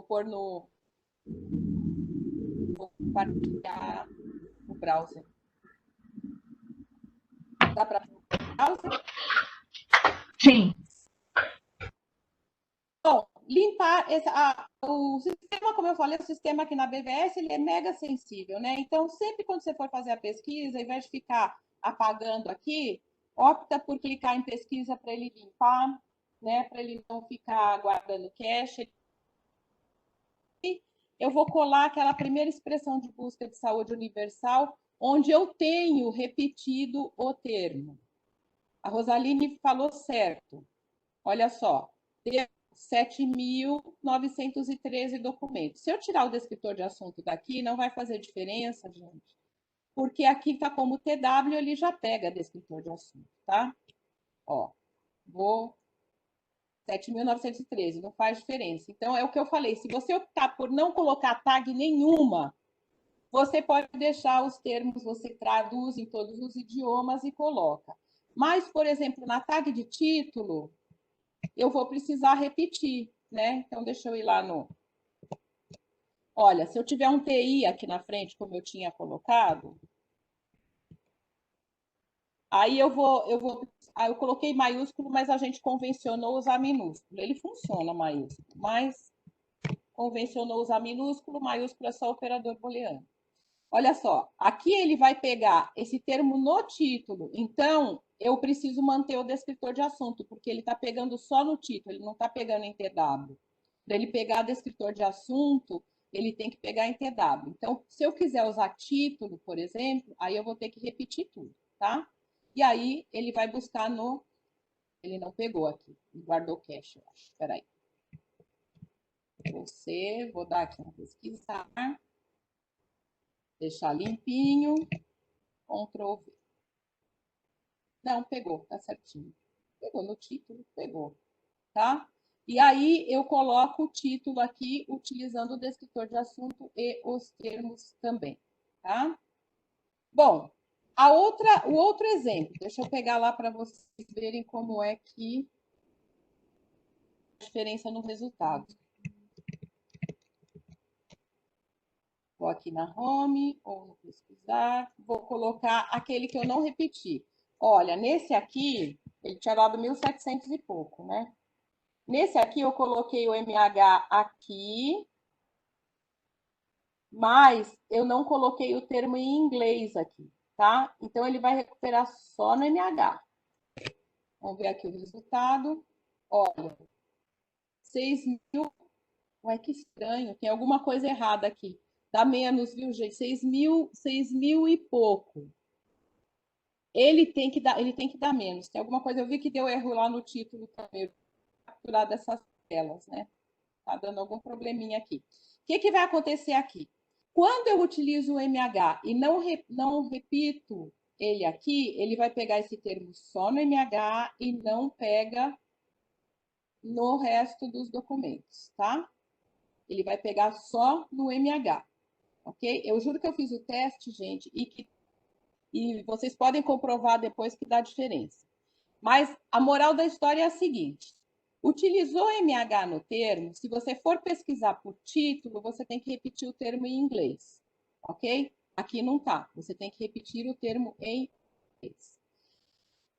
pôr no... Vou compartilhar o browser. Dá para ver o browser? Sim. Bom, limpar o sistema, como eu falei, o sistema aqui na BVS, ele é mega sensível, né? Então, sempre quando você for fazer a pesquisa, ao invés de ficar apagando aqui, opta por clicar em pesquisa para ele limpar, né? Para ele não ficar guardando cache. Eu vou colar aquela primeira expressão de busca de saúde universal, onde eu tenho repetido o termo. A Rosaline falou certo. Olha só, 7.913 documentos. Se eu tirar o descritor de assunto daqui, não vai fazer diferença, gente, porque aqui está como TW, ele já pega descritor de assunto, tá? Ó, vou 7.913, não faz diferença. Então, é o que eu falei, se você optar por não colocar tag nenhuma, você pode deixar os termos, você traduz em todos os idiomas e coloca. Mas, por exemplo, na tag de título, eu vou precisar repetir, né? Então, deixa eu ir lá no... Olha, se eu tiver um TI aqui na frente, como eu tinha colocado, aí eu coloquei maiúsculo, mas a gente convencionou usar minúsculo. Ele funciona maiúsculo, mas convencionou usar minúsculo, maiúsculo é só operador booleano. Olha só, aqui ele vai pegar esse termo no título, então eu preciso manter o descritor de assunto, porque ele está pegando só no título, ele não está pegando em TW. Para ele pegar descritor de assunto, ele tem que pegar em TW. Então, se eu quiser usar título, por exemplo, aí eu vou ter que repetir tudo, tá? E aí ele vai buscar no... Ele não pegou aqui, guardou cache, eu acho. Espera aí. Vou dar aqui uma pesquisar, deixar limpinho, Ctrl V. Não, pegou, tá certinho. Pegou no título, pegou, tá? E aí eu coloco o título aqui utilizando o descritor de assunto e os termos também, tá? Bom, o outro exemplo, deixa eu pegar lá para vocês verem como é que a diferença no resultado. Vou aqui na home ou no pesquisar, vou colocar aquele que eu não repeti. Olha, nesse aqui, ele tinha dado 1.700 e pouco, né? Nesse aqui, eu coloquei o MH aqui, mas eu não coloquei o termo em inglês aqui, tá? Então, ele vai recuperar só no MH. Vamos ver aqui o resultado. Olha, 6.000. Ué, que estranho, tem alguma coisa errada aqui. Dá menos, viu, gente? 6.000 e pouco. Ele tem que dar menos. Tem alguma coisa, eu vi que deu erro lá no título também, capturar dessas telas, né? Tá dando algum probleminha aqui. O que vai acontecer aqui? Quando eu utilizo o MH e não repito ele aqui, ele vai pegar esse termo só no MH e não pega no resto dos documentos, tá? Ele vai pegar só no MH, ok? Eu juro que eu fiz o teste, gente, e vocês podem comprovar depois que dá diferença. Mas a moral da história é a seguinte: utilizou MH no termo, se você for pesquisar por título, você tem que repetir o termo em inglês, ok? Aqui não tá, você tem que repetir o termo em inglês.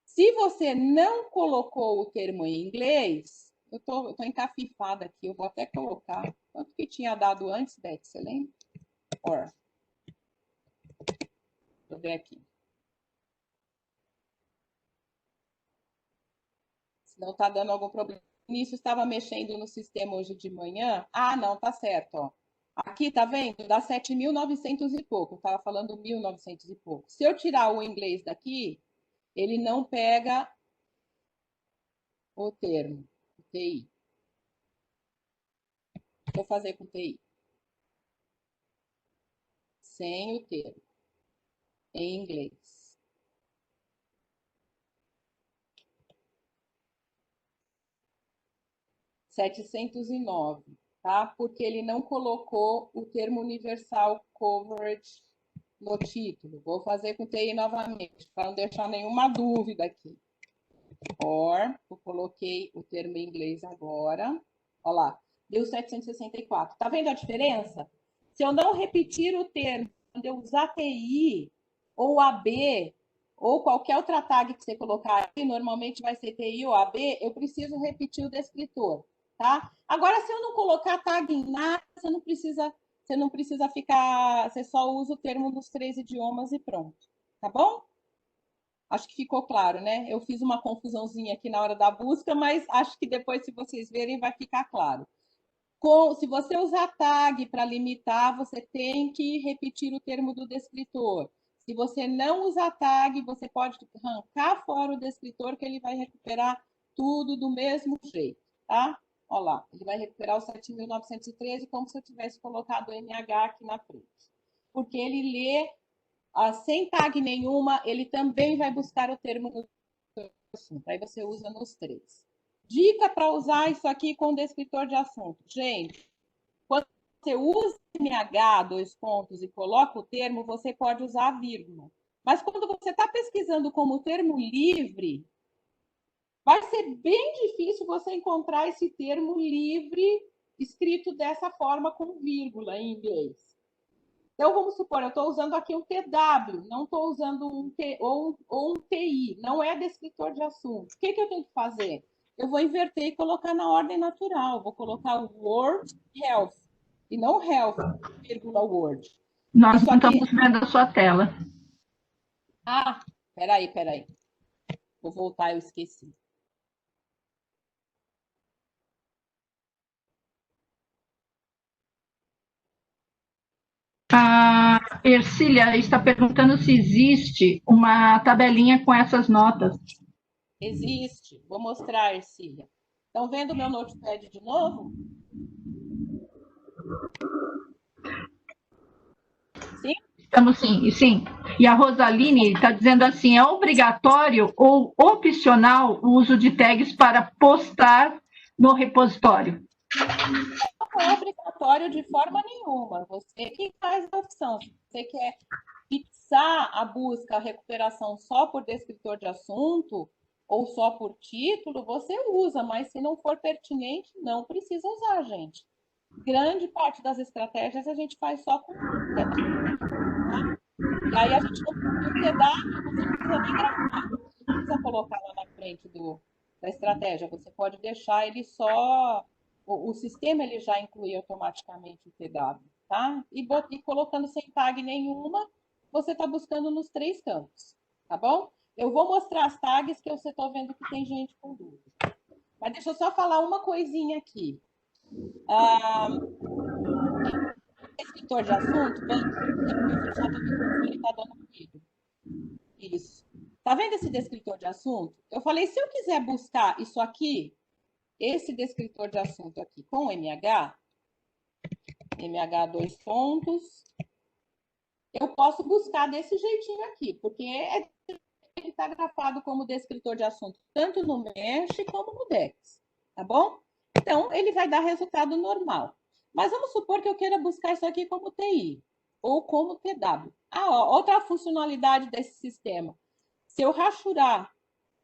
Se você não colocou o termo em inglês, eu tô encafifada aqui, eu vou até colocar. Quanto que tinha dado antes, Beth, você lembra? Or. Deixa eu ver aqui. Se não tá dando algum problema. Nisso, estava mexendo no sistema hoje de manhã. Ah, não, tá certo, ó. Aqui, tá vendo? Dá 7.900 e pouco. Eu estava falando 1.900 e pouco. Se eu tirar o inglês daqui, ele não pega o termo, o TI. Vou fazer com TI. Sem o termo. Em inglês. R$ 709, tá? Porque ele não colocou o termo universal coverage no título. Vou fazer com TI novamente, para não deixar nenhuma dúvida aqui. Eu coloquei o termo em inglês agora. Olha lá, deu 764. Tá vendo a diferença? Se eu não repetir o termo, quando eu usar TI ou AB, ou qualquer outra tag que você colocar aí, normalmente vai ser TI ou AB, eu preciso repetir o descritor, tá? Agora, se eu não colocar tag em nada, você não precisa ficar, você só usa o termo dos 3 idiomas e pronto, tá bom? Acho que ficou claro, né? Eu fiz uma confusãozinha aqui na hora da busca, mas acho que depois, se vocês verem, vai ficar claro. Se você usar tag para limitar, você tem que repetir o termo do descritor. Se você não usar tag, você pode arrancar fora o descritor, que ele vai recuperar tudo do mesmo jeito, tá? Olha lá, ele vai recuperar o 7.913 como se eu tivesse colocado o NH aqui na frente. Porque ele lê sem tag nenhuma, ele também vai buscar o termo no assunto. Aí você usa nos 3. Dica para usar isso aqui com descritor de assunto. Gente, quando você usa MH, dois pontos, e coloca o termo, você pode usar a vírgula. Mas quando você está pesquisando como termo livre, vai ser bem difícil você encontrar esse termo livre escrito dessa forma com vírgula em inglês. Então, vamos supor, eu estou usando aqui um TW, não estou usando um T ou um TI, não é descritor de assunto. O que eu tenho que fazer? Eu vou inverter e colocar na ordem natural. Vou colocar o Word Health, e não Health, vírgula Word. Nós Isso não aqui... estamos vendo a sua tela. Ah, peraí. Vou voltar, eu esqueci. A Ercília está perguntando se existe uma tabelinha com essas notas. Existe. Vou mostrar, Ercília. Estão vendo o meu notepad de novo? Sim? Estamos sim, sim. E a Rosaline está dizendo assim: é obrigatório ou opcional o uso de tags para postar no repositório? Não é obrigatório de forma nenhuma. Você que faz a opção. Se você quer fixar a busca, a recuperação só por descritor de assunto ou só por título, você usa, mas se não for pertinente, não precisa usar, gente. Grande parte das estratégias a gente faz só com TW, tá? E aí a gente não tem um TW, você não precisa nem gravar, não precisa colocar lá na frente da estratégia, você pode deixar ele só, o sistema ele já inclui automaticamente o TW, tá? E colocando sem tag nenhuma, você está buscando nos três campos, tá bom? Eu vou mostrar as tags que eu estou vendo que tem gente com dúvida. Mas deixa eu só falar uma coisinha aqui. Escritor de assunto, bem, eu fechar meu microfone, está dando ruído. Isso. Tá vendo esse descritor de assunto? Eu falei, se eu quiser buscar isso aqui, esse descritor de assunto aqui com MH dois pontos, eu posso buscar desse jeitinho aqui, porque ele está grafado como descritor de assunto, tanto no Mesh como no Dex, tá bom? Então, ele vai dar resultado normal. Mas vamos supor que eu queira buscar isso aqui como TI ou como TW. Outra funcionalidade desse sistema. Se eu rachurar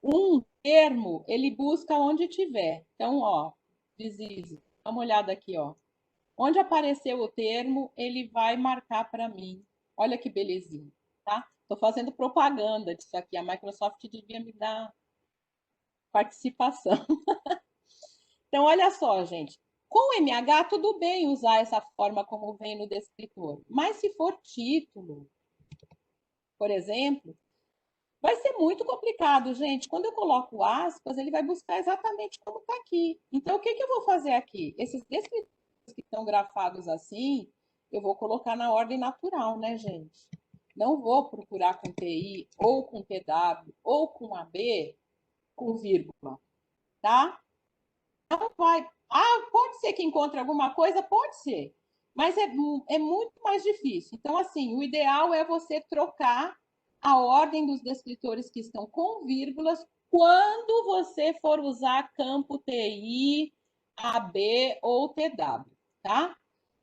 um termo, ele busca onde tiver. Então, ó, disease, dá uma olhada aqui, ó. Onde apareceu o termo, ele vai marcar para mim. Olha que belezinha, tá? Estou fazendo propaganda disso aqui. A Microsoft devia me dar participação. Então, olha só, gente. Com o MH, tudo bem usar essa forma como vem no descritor. Mas se for título, por exemplo, vai ser muito complicado, gente. Quando eu coloco aspas, ele vai buscar exatamente como está aqui. Então, o que eu vou fazer aqui? Esses descritores que estão grafados assim, eu vou colocar na ordem natural, né, gente? Não vou procurar com TI, ou com TW, ou com AB, com vírgula, tá? Não vai. Ah, pode ser que encontre alguma coisa? Pode ser. Mas é muito mais difícil. Então, assim, o ideal é você trocar a ordem dos descritores que estão com vírgulas quando você for usar campo TI, AB ou TW, tá?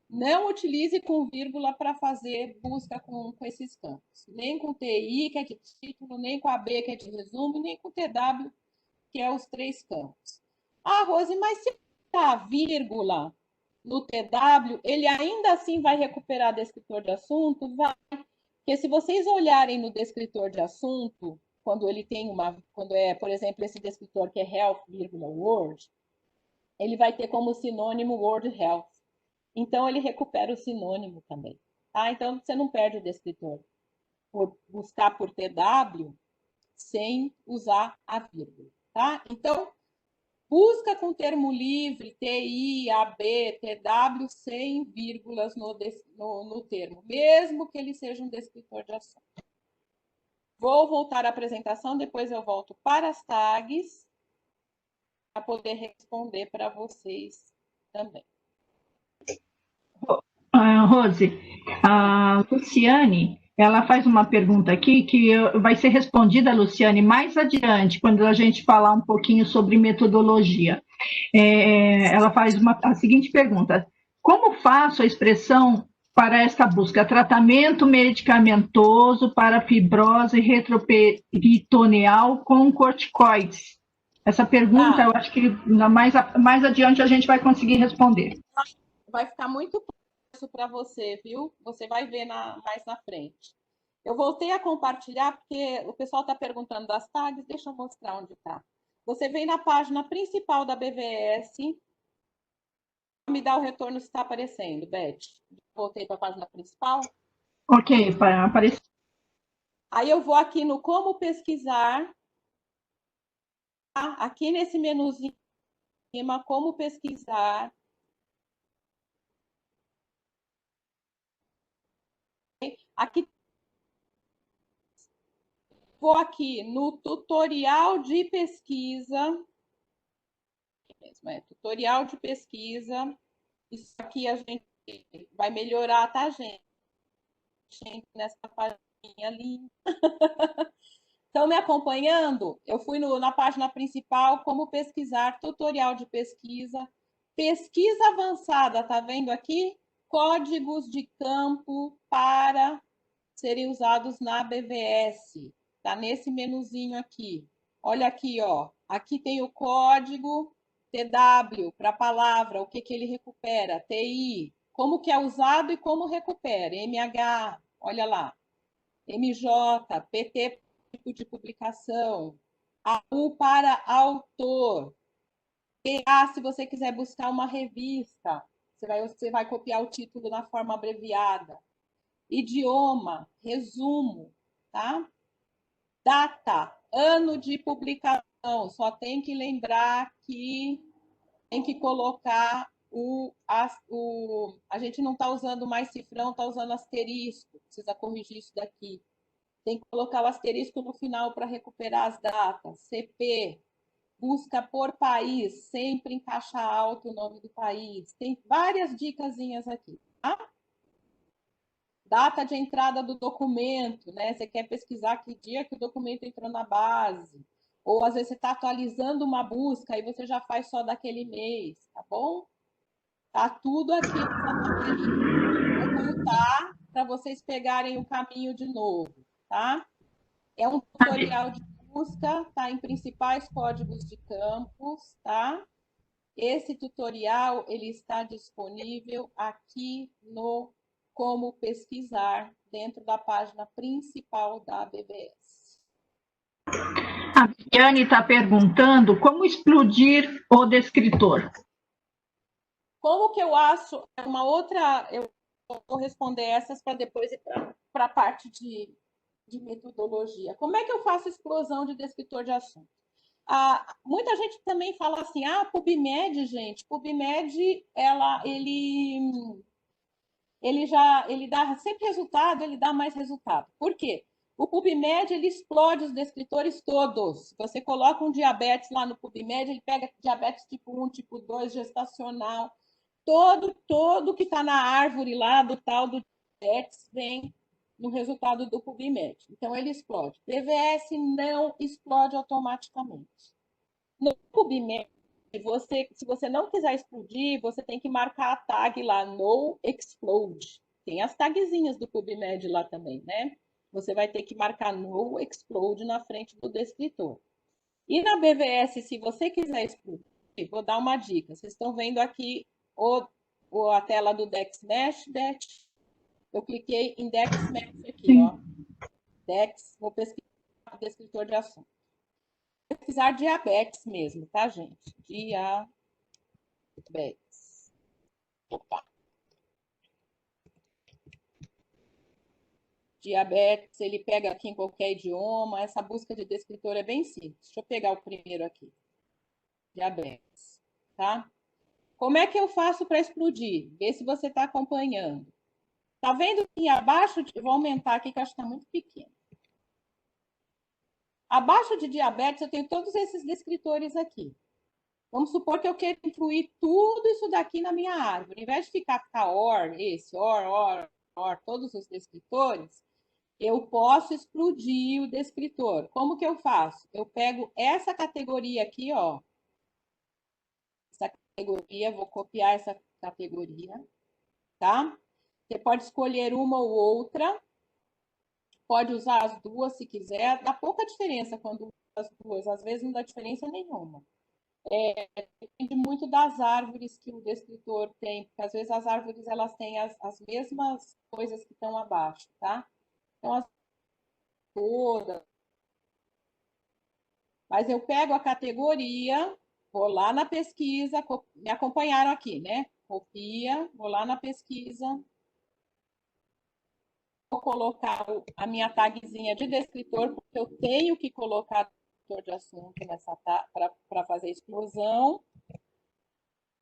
Não utilize com vírgula para fazer busca com esses campos. Nem com TI, que é de título, nem com AB, que é de resumo, nem com TW, que é os três campos. Ah, Rose, mas se tá vírgula no TW, ele ainda assim vai recuperar descritor de assunto? Vai. Porque se vocês olharem no descritor de assunto, quando ele tem quando é, por exemplo, esse descritor que é health, word, ele vai ter como sinônimo word health. Então, ele recupera o sinônimo também. Tá? Então, você não perde o descritor por buscar por TW sem usar a vírgula. Tá? Então, busca com termo livre, TI, AB, TW, sem vírgulas no termo, mesmo que ele seja um descritor de assunto. Vou voltar à apresentação, depois eu volto para as tags, para poder responder para vocês também. Rose, a Luciane, Ela faz uma pergunta aqui que vai ser respondida, Luciane, mais adiante, quando a gente falar um pouquinho sobre metodologia. Ela faz a seguinte pergunta: como faço a expressão para esta busca? Tratamento medicamentoso para fibrose retroperitoneal com corticoides. Essa pergunta, eu acho que mais adiante a gente vai conseguir responder. Vai ficar muito claro para você, viu? Você vai ver mais na frente. Eu voltei a compartilhar porque o pessoal está perguntando das tags. Deixa eu mostrar onde está. Você vem na página principal da BVS. Me dá o retorno se está aparecendo, Beth. Voltei para a página principal. Ok, para aparecer. Aí eu vou aqui no Como Pesquisar. Aqui nesse menuzinho, Como Pesquisar. Aqui vou aqui no tutorial de pesquisa. Tutorial de pesquisa. Isso aqui a gente vai melhorar, tá, gente? Nessa página ali. Estão me acompanhando? Eu fui na página principal, como pesquisar, tutorial de pesquisa, pesquisa avançada, tá vendo aqui? Códigos de campo para serem usados na BVS. Tá nesse menuzinho aqui. Olha aqui, ó. Aqui tem o código TW para palavra, o que ele recupera, TI, como que é usado e como recupera, MH, olha lá, MJ, PT tipo de publicação, AU para autor, PA se você quiser buscar uma revista, você vai copiar o título na forma abreviada, idioma, resumo, tá? Data, ano de publicação, só tem que lembrar que tem que colocar a gente não está usando mais cifrão, está usando asterisco, precisa corrigir isso daqui. Tem que colocar o asterisco no final para recuperar as datas. CP, busca por país, sempre em caixa alta o nome do país. Tem várias dicasinhas aqui, tá? Data de entrada do documento, né? Você quer pesquisar que dia que o documento entrou na base. Ou às vezes você está atualizando uma busca e você já faz só daquele mês, tá bom? Tá tudo aqui nessa tabelinha. Vou voltar para vocês pegarem o caminho de novo, tá? É um tutorial de busca, tá? Em principais códigos de campos, tá? Esse tutorial ele está disponível aqui no Como Pesquisar, dentro da página principal da BBS. A Viviane está perguntando como explodir o descritor. Como que eu acho uma outra, eu vou responder essas para depois ir para a parte de metodologia. Como é que eu faço explosão de descritor de assunto? Muita gente também fala assim, PubMed, gente, PubMed, ele dá sempre resultado, ele dá mais resultado. Por quê? O PubMed, ele explode os descritores todos. Se você coloca um diabetes lá no PubMed, ele pega diabetes tipo 1, tipo 2, gestacional, todo que está na árvore lá do tal do diabetes vem no resultado do PubMed. Então, ele explode. BVS não explode automaticamente. No PubMed, se você não quiser explodir, você tem que marcar a tag lá, no explode. Tem as tagzinhas do PubMed lá também, né? Você vai ter que marcar no explode na frente do descritor. E na BVS, se você quiser explodir, vou dar uma dica. Vocês estão vendo aqui a tela do DexMesh, eu cliquei em DexMesh aqui, ó. Dex, vou pesquisar o descritor de assunto. Vou pesquisar diabetes mesmo, tá, gente? Diabetes. Opa. Diabetes, ele pega aqui em qualquer idioma. Essa busca de descritor é bem simples. Deixa eu pegar o primeiro aqui. Diabetes, tá? Como é que eu faço para explodir? Vê se você está acompanhando. Tá vendo que abaixo, vou aumentar aqui que eu acho que está muito pequeno. Abaixo de diabetes, eu tenho todos esses descritores aqui. Vamos supor que eu quero incluir tudo isso daqui na minha árvore. Ao invés de ficar OR, todos os descritores, eu posso explodir o descritor. Como que eu faço? Eu pego essa categoria aqui, ó. Essa categoria, vou copiar essa categoria, tá? Você pode escolher uma ou outra, pode usar as duas se quiser, dá pouca diferença quando usa as duas, às vezes não dá diferença nenhuma. Depende muito das árvores que o descritor tem, porque às vezes as árvores elas têm as mesmas coisas que estão abaixo, tá? Então, as todas. Mas eu pego a categoria, vou lá na pesquisa, me acompanharam aqui, né? Copia, vou lá na pesquisa, vou colocar a minha tagzinha de descritor, porque eu tenho que colocar descritor de assunto nessa para fazer explosão.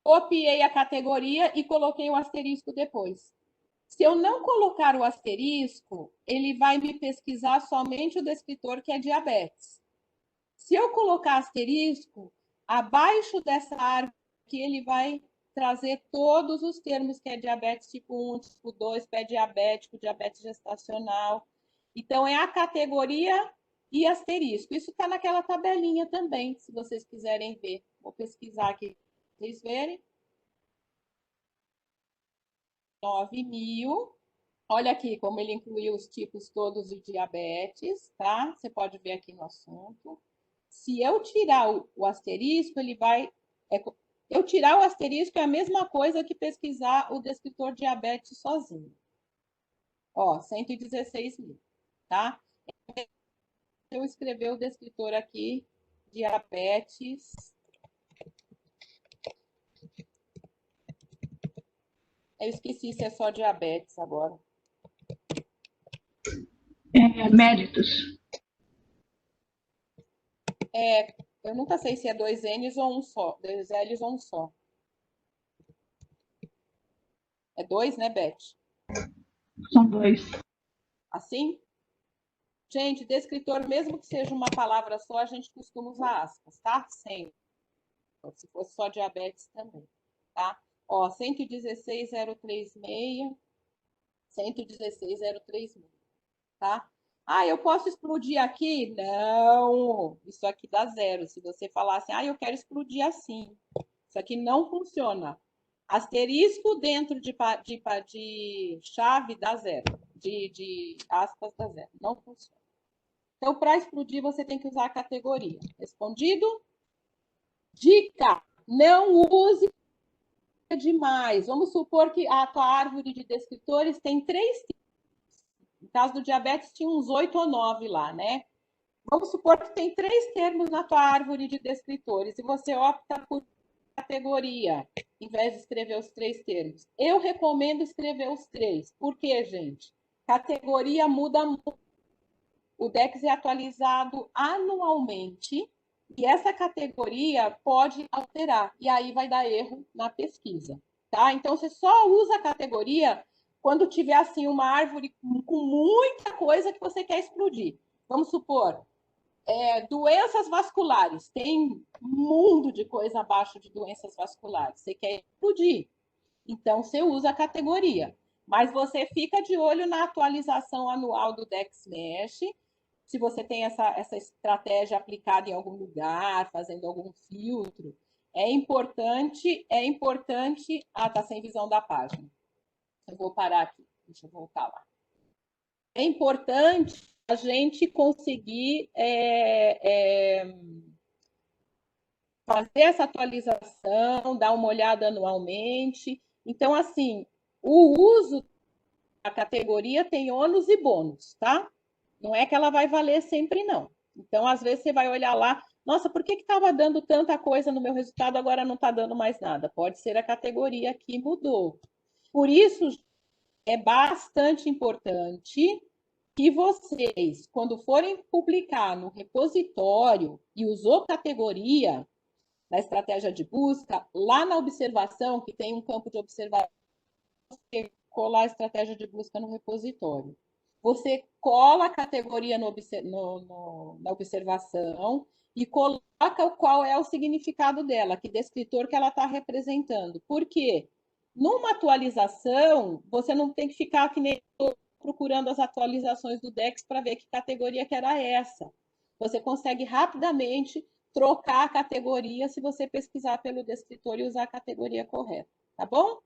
Copiei a categoria e coloquei o asterisco depois. Se eu não colocar o asterisco, ele vai me pesquisar somente o descritor que é diabetes. Se eu colocar asterisco, abaixo dessa árvore aqui, ele vai trazer todos os termos que é diabetes tipo 1, tipo 2, pré-diabético, diabetes gestacional. Então, é a categoria e asterisco. Isso está naquela tabelinha também, se vocês quiserem ver. Vou pesquisar aqui para vocês verem. 9.000. Olha aqui como ele incluiu os tipos todos de diabetes, tá? Você pode ver aqui no assunto. Se eu tirar o asterisco, ele vai... eu tirar o asterisco é a mesma coisa que pesquisar o descritor diabetes sozinho. Ó, 116.000, tá? Eu escrever o descritor aqui, diabetes... Eu esqueci se é só diabetes agora. Méritos. Eu nunca sei se é 2 N's ou um só, 2 L's ou um só. É 2, né, Beth? São 2. Assim? Gente, descritor, mesmo que seja uma palavra só, a gente costuma usar aspas, tá? Sempre. Se fosse só diabetes também, tá? Ó, 116.036, 116.036, tá? Ah, eu posso explodir aqui? Não, isso aqui dá zero. Se você falar assim, eu quero explodir assim, isso aqui não funciona. Asterisco dentro de chave dá zero, de aspas dá zero, não funciona. Então, para explodir, você tem que usar a categoria. Respondido? Dica: não use demais. Vamos supor que a tua árvore de descritores tem 3 tipos. No caso do diabetes, tinha uns 8 ou 9 lá, né? Vamos supor que tem 3 termos na tua árvore de descritores e você opta por categoria, em vez de escrever os 3 termos. Eu recomendo escrever os 3. Por quê, gente? Categoria muda muito. O DEX é atualizado anualmente e essa categoria pode alterar. E aí vai dar erro na pesquisa, tá? Então, você só usa a categoria quando tiver, assim, uma árvore com muita coisa que você quer explodir. Vamos supor, doenças vasculares. Tem um mundo de coisa abaixo de doenças vasculares. Você quer explodir. Então, você usa a categoria. Mas você fica de olho na atualização anual do DexMesh. Se você tem essa estratégia aplicada em algum lugar, fazendo algum filtro, é importante... Ah, está sem visão da página. Eu vou parar aqui. Deixa eu voltar lá. É importante a gente conseguir fazer essa atualização, dar uma olhada anualmente. Então, assim, o uso da categoria tem ônus e bônus, tá? Não é que ela vai valer sempre, não. Então, às vezes, você vai olhar lá, nossa, por que estava dando tanta coisa no meu resultado, agora não está dando mais nada? Pode ser a categoria que mudou. Por isso, é bastante importante que vocês, quando forem publicar no repositório e usou categoria na estratégia de busca, lá na observação, que tem um campo de observação, você colar a estratégia de busca no repositório. Você cola a categoria na observação e coloca qual é o significado dela, que descritor que ela está representando. Por quê? Numa atualização, você não tem que ficar que nem procurando as atualizações do DEX para ver que categoria que era essa. Você consegue rapidamente trocar a categoria se você pesquisar pelo descritor e usar a categoria correta, tá bom?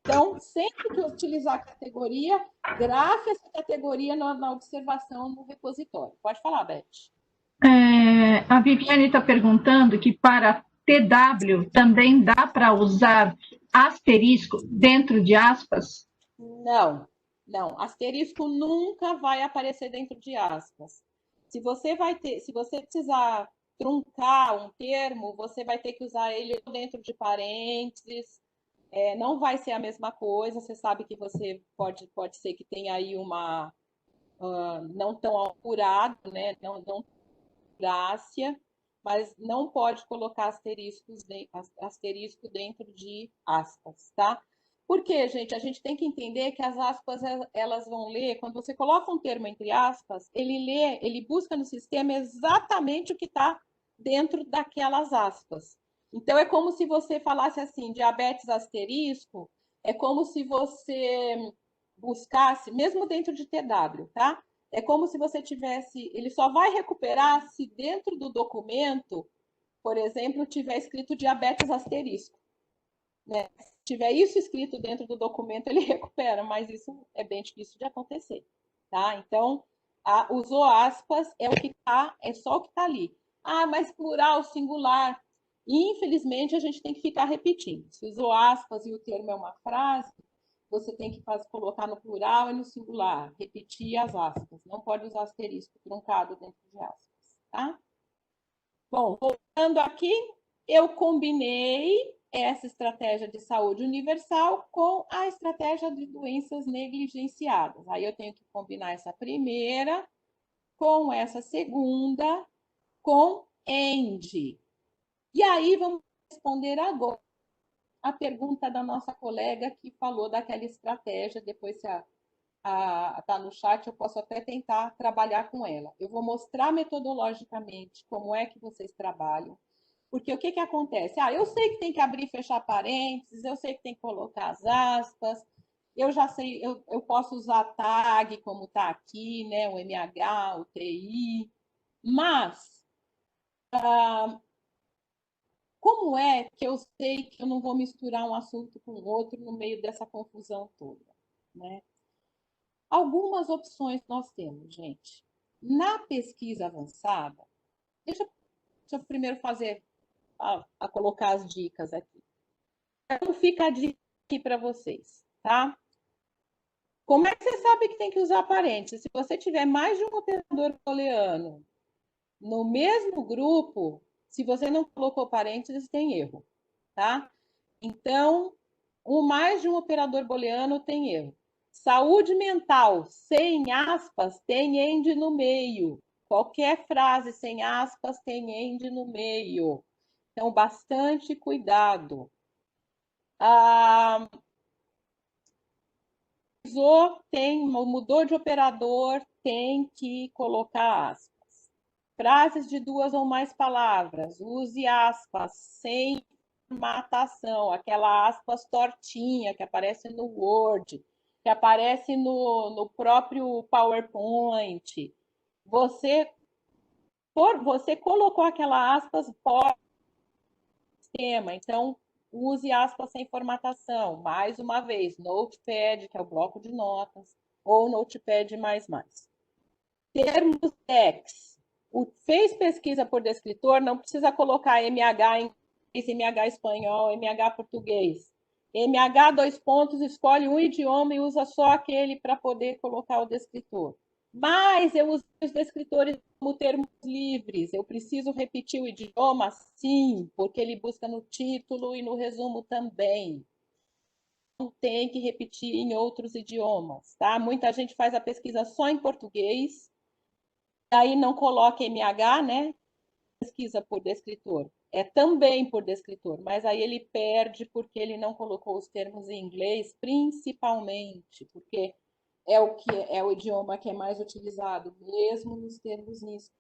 Então, sempre que utilizar a categoria, grafe essa categoria na observação no repositório. Pode falar, Beth. A Viviane está perguntando que para TW também dá para usar asterisco dentro de aspas? Não, não. Asterisco nunca vai aparecer dentro de aspas. Se você precisar truncar um termo, você vai ter que usar ele dentro de parênteses. Não vai ser a mesma coisa. Você sabe que você pode ser que tenha aí uma não tão apurado, né? Não Grácia, mas não pode colocar asterisco dentro de aspas, tá? Porque, gente, a gente tem que entender que as aspas, elas vão ler, quando você coloca um termo entre aspas, ele busca no sistema exatamente o que está dentro daquelas aspas. Então, é como se você falasse assim, diabetes asterisco, é como se você buscasse, mesmo dentro de TW, tá? É como se você tivesse. Ele só vai recuperar se dentro do documento, por exemplo, tiver escrito diabetes asterisco. Né? Se tiver isso escrito dentro do documento, ele recupera, mas isso é bem difícil de acontecer. Tá? Então, usou aspas, é só o que está ali. Ah, mas plural, singular. Infelizmente, a gente tem que ficar repetindo. Se usou aspas e o termo é uma frase, você tem que colocar no plural e no singular, repetir as aspas. Não pode usar asterisco truncado dentro de aspas, tá? Bom, voltando aqui, eu combinei essa estratégia de saúde universal com a estratégia de doenças negligenciadas. Aí eu tenho que combinar essa primeira com essa segunda, com END. E aí vamos responder agora a pergunta da nossa colega que falou daquela estratégia, depois se está no chat, eu posso até tentar trabalhar com ela. Eu vou mostrar metodologicamente como é que vocês trabalham, porque o que, que acontece? Eu sei que tem que abrir e fechar parênteses, eu sei que tem que colocar as aspas, eu já sei, eu posso usar tag, como está aqui, né, o MH, o TI, mas como é que eu sei que eu não vou misturar um assunto com outro no meio dessa confusão toda, né? Algumas opções nós temos, gente. Na pesquisa avançada, deixa eu primeiro fazer colocar as dicas aqui. Então, fica a dica aqui para vocês, tá? Como é que você sabe que tem que usar parênteses? Se você tiver mais de um operador booleano no mesmo grupo, se você não colocou parênteses, tem erro, tá? Então, mais de um operador booleano tem erro. Saúde mental, sem aspas, tem end no meio. Qualquer frase sem aspas tem end no meio. Então, bastante cuidado. Mudou de operador, tem que colocar aspas. Frases de 2 ou mais palavras, use aspas sem formatação, aquela aspas tortinha que aparece no Word, que aparece no próprio PowerPoint. Você colocou aquela aspas por sistema, então use aspas sem formatação. Mais uma vez, Notepad, que é o bloco de notas, ou Notepad++. Termos X. Fez pesquisa por descritor, não precisa colocar MH em inglês, MH espanhol, MH português. MH, 2 pontos, escolhe um idioma e usa só aquele para poder colocar o descritor. Mas eu uso os descritores como termos livres. Eu preciso repetir o idioma? Sim, porque ele busca no título e no resumo também. Não tem que repetir em outros idiomas, tá? Muita gente faz a pesquisa só em português, aí não coloca MH, né? Pesquisa por descritor. É também por descritor, mas aí ele perde porque ele não colocou os termos em inglês, principalmente, porque é o idioma que é mais utilizado, mesmo nos termos NISP,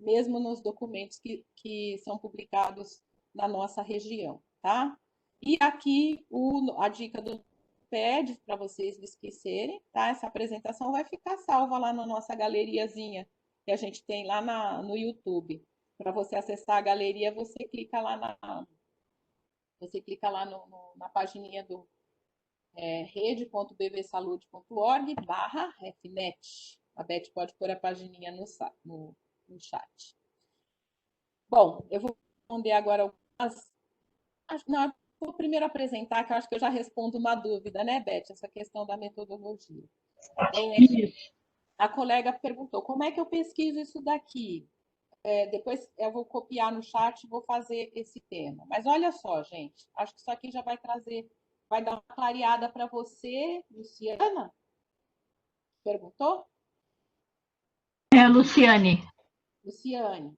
mesmo nos documentos que são publicados na nossa região, tá? E aqui a dica do pede para vocês esquecerem, tá? Essa apresentação vai ficar salva lá na nossa galeriazinha que a gente tem lá no YouTube. Para você acessar a galeria, você clica lá na pagininha do rede.bvsalude.org/refnet. A Beth pode pôr a pagininha no chat. Bom, eu vou responder agora algumas... Não, vou primeiro apresentar, que eu acho que eu já respondo uma dúvida, né, Beth? Essa questão da metodologia. A colega perguntou, como é que eu pesquiso isso daqui? Depois eu vou copiar no chat e vou fazer esse tema. Mas olha só, gente, acho que isso aqui já vai dar uma clareada para você, Luciana? Perguntou? Luciane. Luciane,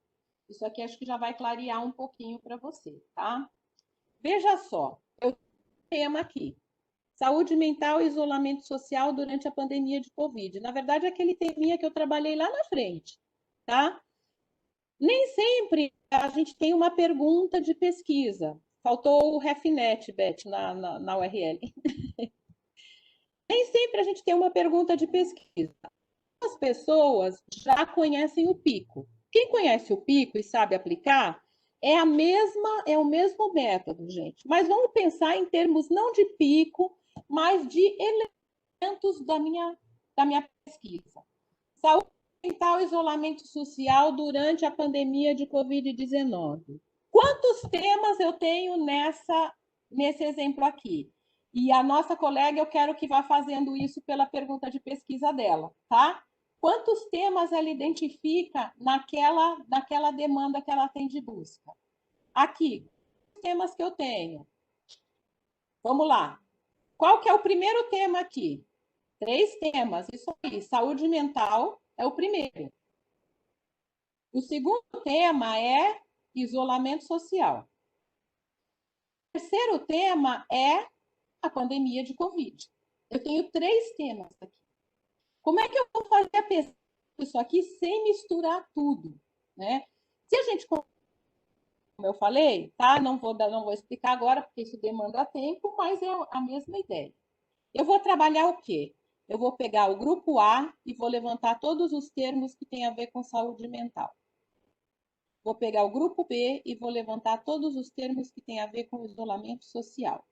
isso aqui acho que já vai clarear um pouquinho para você, tá? Veja só, eu tenho um tema aqui. Saúde mental e isolamento social durante a pandemia de Covid. Na verdade, é aquele teminha que eu trabalhei lá na frente, tá? Nem sempre a gente tem uma pergunta de pesquisa. Faltou o RefNet, Beth, na URL. Nem sempre a gente tem uma pergunta de pesquisa. As pessoas já conhecem o pico. Quem conhece o pico e sabe aplicar, é o mesmo método, gente. Mas vamos pensar em termos não de pico, mas de elementos da minha pesquisa. Saúde mental e isolamento social durante a pandemia de Covid-19. Quantos temas eu tenho nesse exemplo aqui? E a nossa colega, eu quero que vá fazendo isso pela pergunta de pesquisa dela, tá? Quantos temas ela identifica naquela demanda que ela tem de busca? Aqui, os temas que eu tenho. Vamos lá. Qual que é o primeiro tema aqui? 3 temas, isso aí. Saúde mental é o primeiro. O segundo tema é isolamento social. O terceiro tema é a pandemia de Covid. Eu tenho 3 temas aqui. Como é que eu vou fazer a pesquisa disso aqui sem misturar tudo, né? Se a gente, como eu falei, tá? Não vou explicar agora, porque isso demanda tempo, mas é a mesma ideia. Eu vou trabalhar o quê? Eu vou pegar o grupo A e vou levantar todos os termos que têm a ver com saúde mental. Vou pegar o grupo B e vou levantar todos os termos que têm a ver com isolamento social.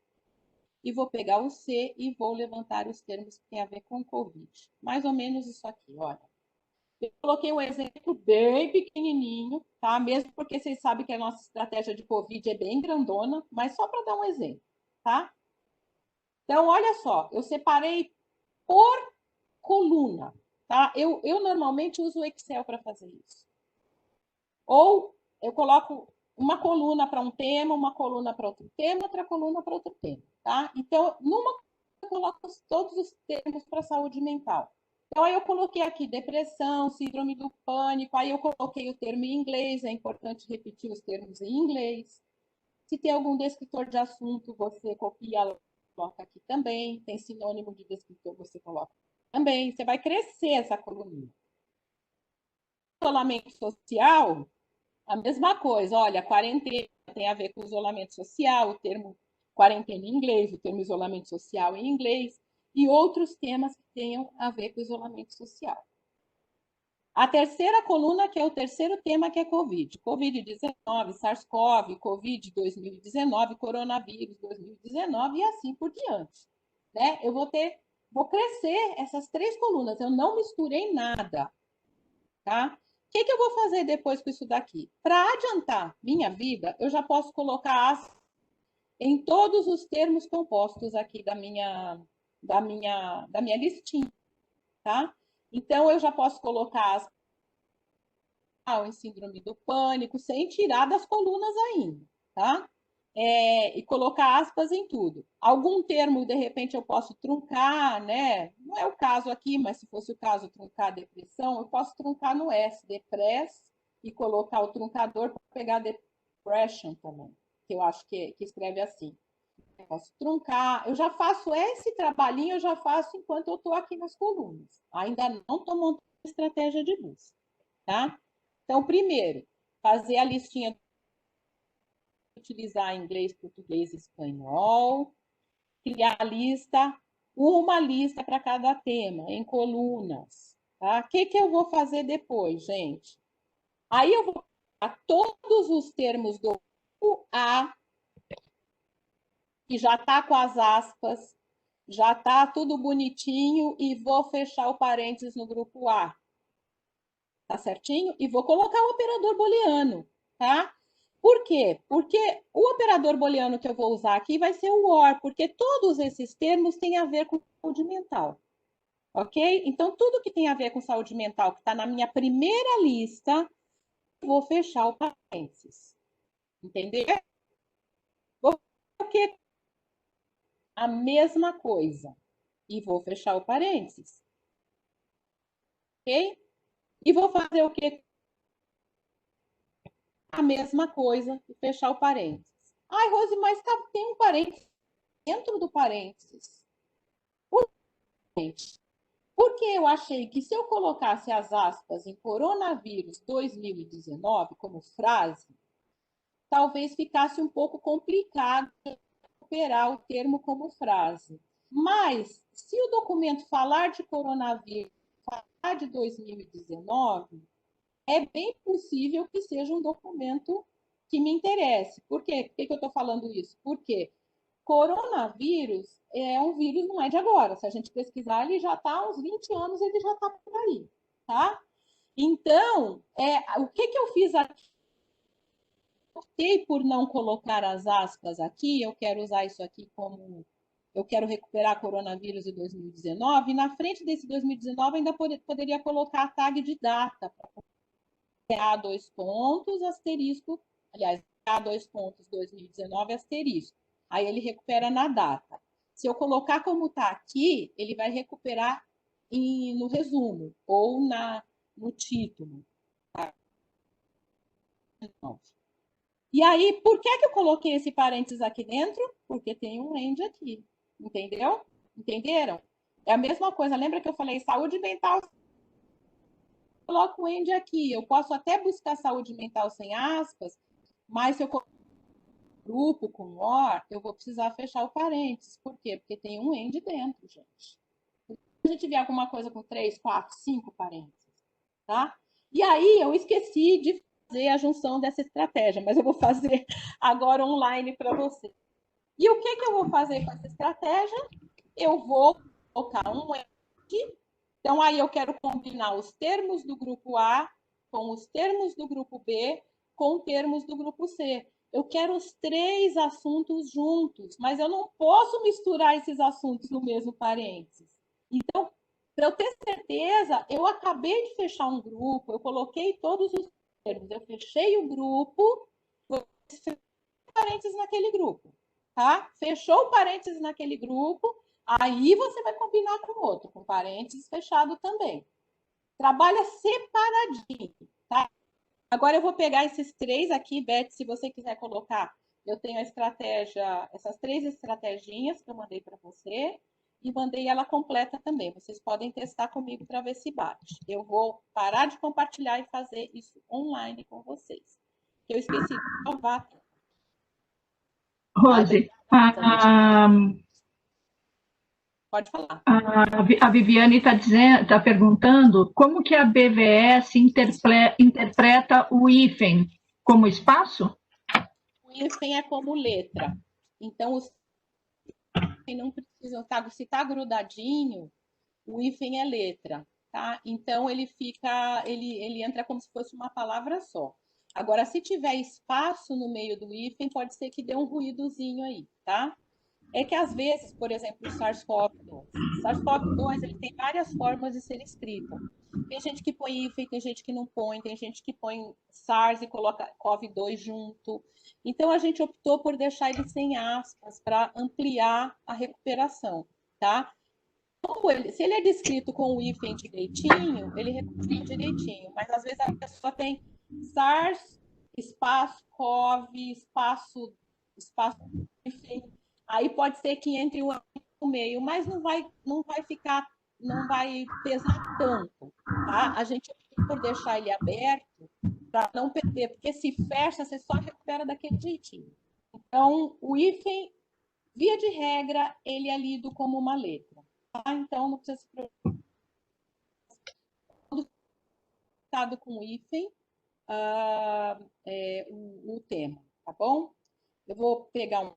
E vou pegar o C e vou levantar os termos que têm a ver com Covid. Mais ou menos isso aqui, olha. Eu coloquei um exemplo bem pequenininho, tá? Mesmo porque vocês sabem que a nossa estratégia de Covid é bem grandona, mas só para dar um exemplo, tá? Então, olha só, eu separei por coluna, tá? Eu normalmente uso o Excel para fazer isso. Ou eu coloco uma coluna para um tema, uma coluna para outro tema, outra coluna para outro tema, tá? Então, numa eu coloco todos os termos para saúde mental. Então, aí eu coloquei aqui depressão, síndrome do pânico, aí eu coloquei o termo em inglês, é importante repetir os termos em inglês. Se tem algum descritor de assunto, você copia, coloca aqui também. Tem sinônimo de descritor, você coloca também. Você vai crescer essa coluna. Isolamento social, a mesma coisa. Olha, quarentena tem a ver com isolamento social, o termo quarentena em inglês, o termo isolamento social em inglês, e outros temas que tenham a ver com isolamento social. A terceira coluna, que é o terceiro tema, que é Covid. Covid-19, SARS-CoV, Covid 2019, coronavírus 2019 e assim por diante. Né? Eu vou crescer essas 3 colunas, eu não misturei nada. Tá? O que eu vou fazer depois com isso daqui? Para adiantar minha vida, eu já posso colocar em todos os termos compostos aqui da minha listinha. Tá? Então, eu já posso colocar em síndrome do pânico, sem tirar das colunas ainda, tá? E colocar aspas em tudo. Algum termo, de repente, eu posso truncar, né? Não é o caso aqui, mas se fosse o caso truncar depressão, eu posso truncar no S, depress, e colocar o truncador para pegar depression também, que eu acho que escreve assim. Eu posso truncar, eu já faço esse trabalhinho, eu já faço enquanto eu estou aqui nas colunas. Ainda não estou montando estratégia de busca, tá? Então, primeiro, fazer a listinha, utilizar inglês, português e espanhol, criar a lista, uma lista para cada tema, em colunas. Tá? O que eu vou fazer depois, gente? Aí eu vou pegar todos os termos do grupo A, que já está com as aspas, já está tudo bonitinho, e vou fechar o parênteses no grupo A. Tá certinho? E vou colocar o operador booleano, tá? Por quê? Porque o operador booleano que eu vou usar aqui vai ser o OR, porque todos esses termos têm a ver com saúde mental, ok? Então, tudo que tem a ver com saúde mental, que está na minha primeira lista, eu vou fechar o parênteses. Entendeu? Vou fazer a mesma coisa e vou fechar o parênteses. Ok? E vou fazer o quê? A mesma coisa e fechar o parênteses. Ai, Rose, mas tem um parênteses dentro do parênteses. Porque eu achei que se eu colocasse as aspas em coronavírus 2019 como frase, talvez ficasse um pouco complicado recuperar o termo como frase. Mas, se o documento falar de coronavírus, falar de 2019, é bem possível que seja um documento que me interesse. Por quê? Por que eu estou falando isso? Porque coronavírus é um vírus, não é de agora. Se a gente pesquisar, ele já está há uns 20 anos, ele já está por aí, tá? Então, o que eu fiz aqui? Optei por não colocar as aspas aqui, eu quero usar isso aqui como... Eu quero recuperar coronavírus de 2019, e na frente desse 2019 ainda poderia colocar a tag de data, para dois pontos, asterisco, aliás, dois pontos 2019, asterisco. Aí ele recupera na data. Se eu colocar como está aqui, ele vai recuperar no resumo ou no título. E aí, por que eu coloquei esse parênteses aqui dentro? Porque tem um end aqui. Entendeu? Entenderam? É a mesma coisa. Lembra que eu falei saúde mental? Coloco o end aqui. Eu posso até buscar saúde mental sem aspas, mas se eu colocar grupo com OR, eu vou precisar fechar o parênteses. Por quê? Porque tem um end dentro, gente. Se a gente tiver alguma coisa com 3, 4, 5 parênteses, tá? E aí eu esqueci de fazer a junção dessa estratégia, mas eu vou fazer agora online para você. E o que eu vou fazer com essa estratégia? Eu vou colocar um end. Então, aí eu quero combinar os termos do grupo A com os termos do grupo B com termos do grupo C. Eu quero os 3 assuntos juntos, mas eu não posso misturar esses assuntos no mesmo parênteses. Então, para eu ter certeza, eu acabei de fechar um grupo, eu coloquei todos os termos, eu fechei o grupo, fechei parênteses naquele grupo, tá? Fechou o parênteses naquele grupo, aí você vai combinar com o outro, com parênteses fechado também. Trabalha separadinho, tá? Agora eu vou pegar esses 3 aqui, Beth, se você quiser colocar. Eu tenho a estratégia, essas 3 estratégias que eu mandei para você, e mandei ela completa também. Vocês podem testar comigo para ver se bate. Eu vou parar de compartilhar e fazer isso online com vocês. Eu esqueci de salvar. Rose, pode falar. A Viviane está perguntando como que a BVS interpreta o hífen como espaço? O hífen é como letra. Então, os não precisam estar, se está grudadinho, o hífen é letra, tá? Então ele entra como se fosse uma palavra só. Agora, se tiver espaço no meio do hífen, pode ser que dê um ruídozinho aí, tá? É que às vezes, por exemplo, o SARS-CoV-2 ele tem várias formas de ser escrito. Tem gente que põe hífen, tem gente que não põe, tem gente que põe SARS e coloca CoV-2 junto. Então a gente optou por deixar ele sem aspas para ampliar a recuperação, tá? Se ele é descrito com o hífen direitinho, ele recupera direitinho, mas às vezes a pessoa tem SARS, espaço, CoV, espaço, hífen. Aí pode ser que entre o no meio, mas não vai pesar tanto, tá? A gente optou por deixar ele aberto para não perder, porque se fecha, você só recupera daquele jeitinho. Então, o hífen, via de regra, ele é lido como uma letra. Então, não precisa se preocupar. Com hífen o tema, tá bom? Eu vou pegar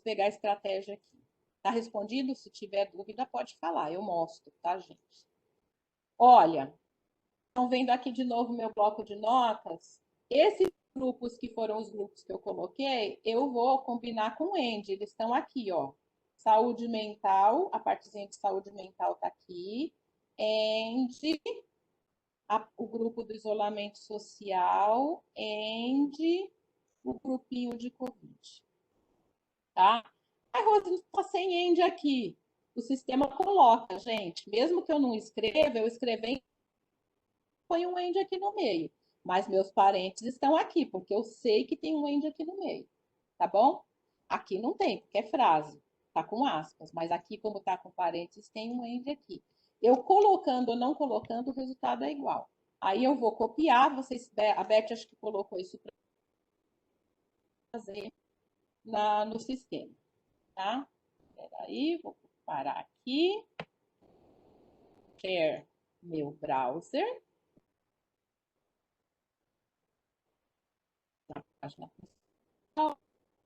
pegar a estratégia aqui. Tá respondido? Se tiver dúvida, pode falar, eu mostro, tá, gente? Olha, estão vendo aqui de novo meu bloco de notas? Esses grupos que foram os grupos que eu coloquei, eu vou combinar com o Andy, eles estão aqui, ó. Saúde mental, a partezinha de saúde mental tá aqui. Andy, o grupo do isolamento social, Andy, o grupinho de Covid. Tá? A Rose está sem Andy aqui. O sistema coloca, gente. Mesmo que eu não escreva, eu escrevendo, põe um Andy aqui no meio. Mas meus parentes estão aqui, porque eu sei que tem um Andy aqui no meio. Tá bom? Aqui não tem, porque é frase. Tá com aspas. Mas aqui, como tá com parênteses, tem um Andy aqui. Eu colocando ou não colocando, o resultado é igual. Aí eu vou copiar. Vocês, a Beth acho que colocou isso para fazer no sistema. Tá? Peraí, vou parar aqui. Share meu browser. Na página principal,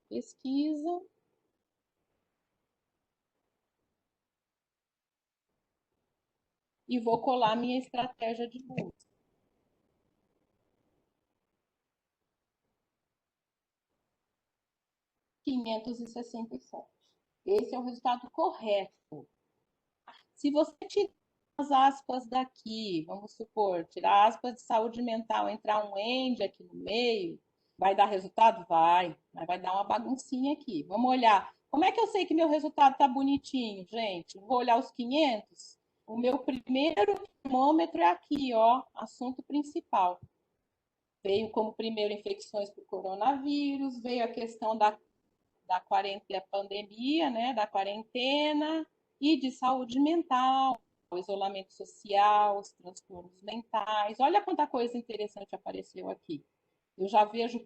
pesquisa. E vou colar minha estratégia de busca. $567. Esse é o resultado correto. Se você tirar as aspas daqui, vamos supor, tirar aspas de saúde mental, entrar um end aqui no meio, vai dar resultado? Vai, mas vai dar uma baguncinha aqui. Vamos olhar. Como é que eu sei que meu resultado está bonitinho, gente? Vou olhar os 500. O meu primeiro termômetro é aqui, ó, assunto principal. Veio como primeiro infecções por coronavírus, veio a questão da quarentena, pandemia, né, da quarentena e de saúde mental, o isolamento social, os transtornos mentais. Olha quanta coisa interessante apareceu aqui. Eu já vejo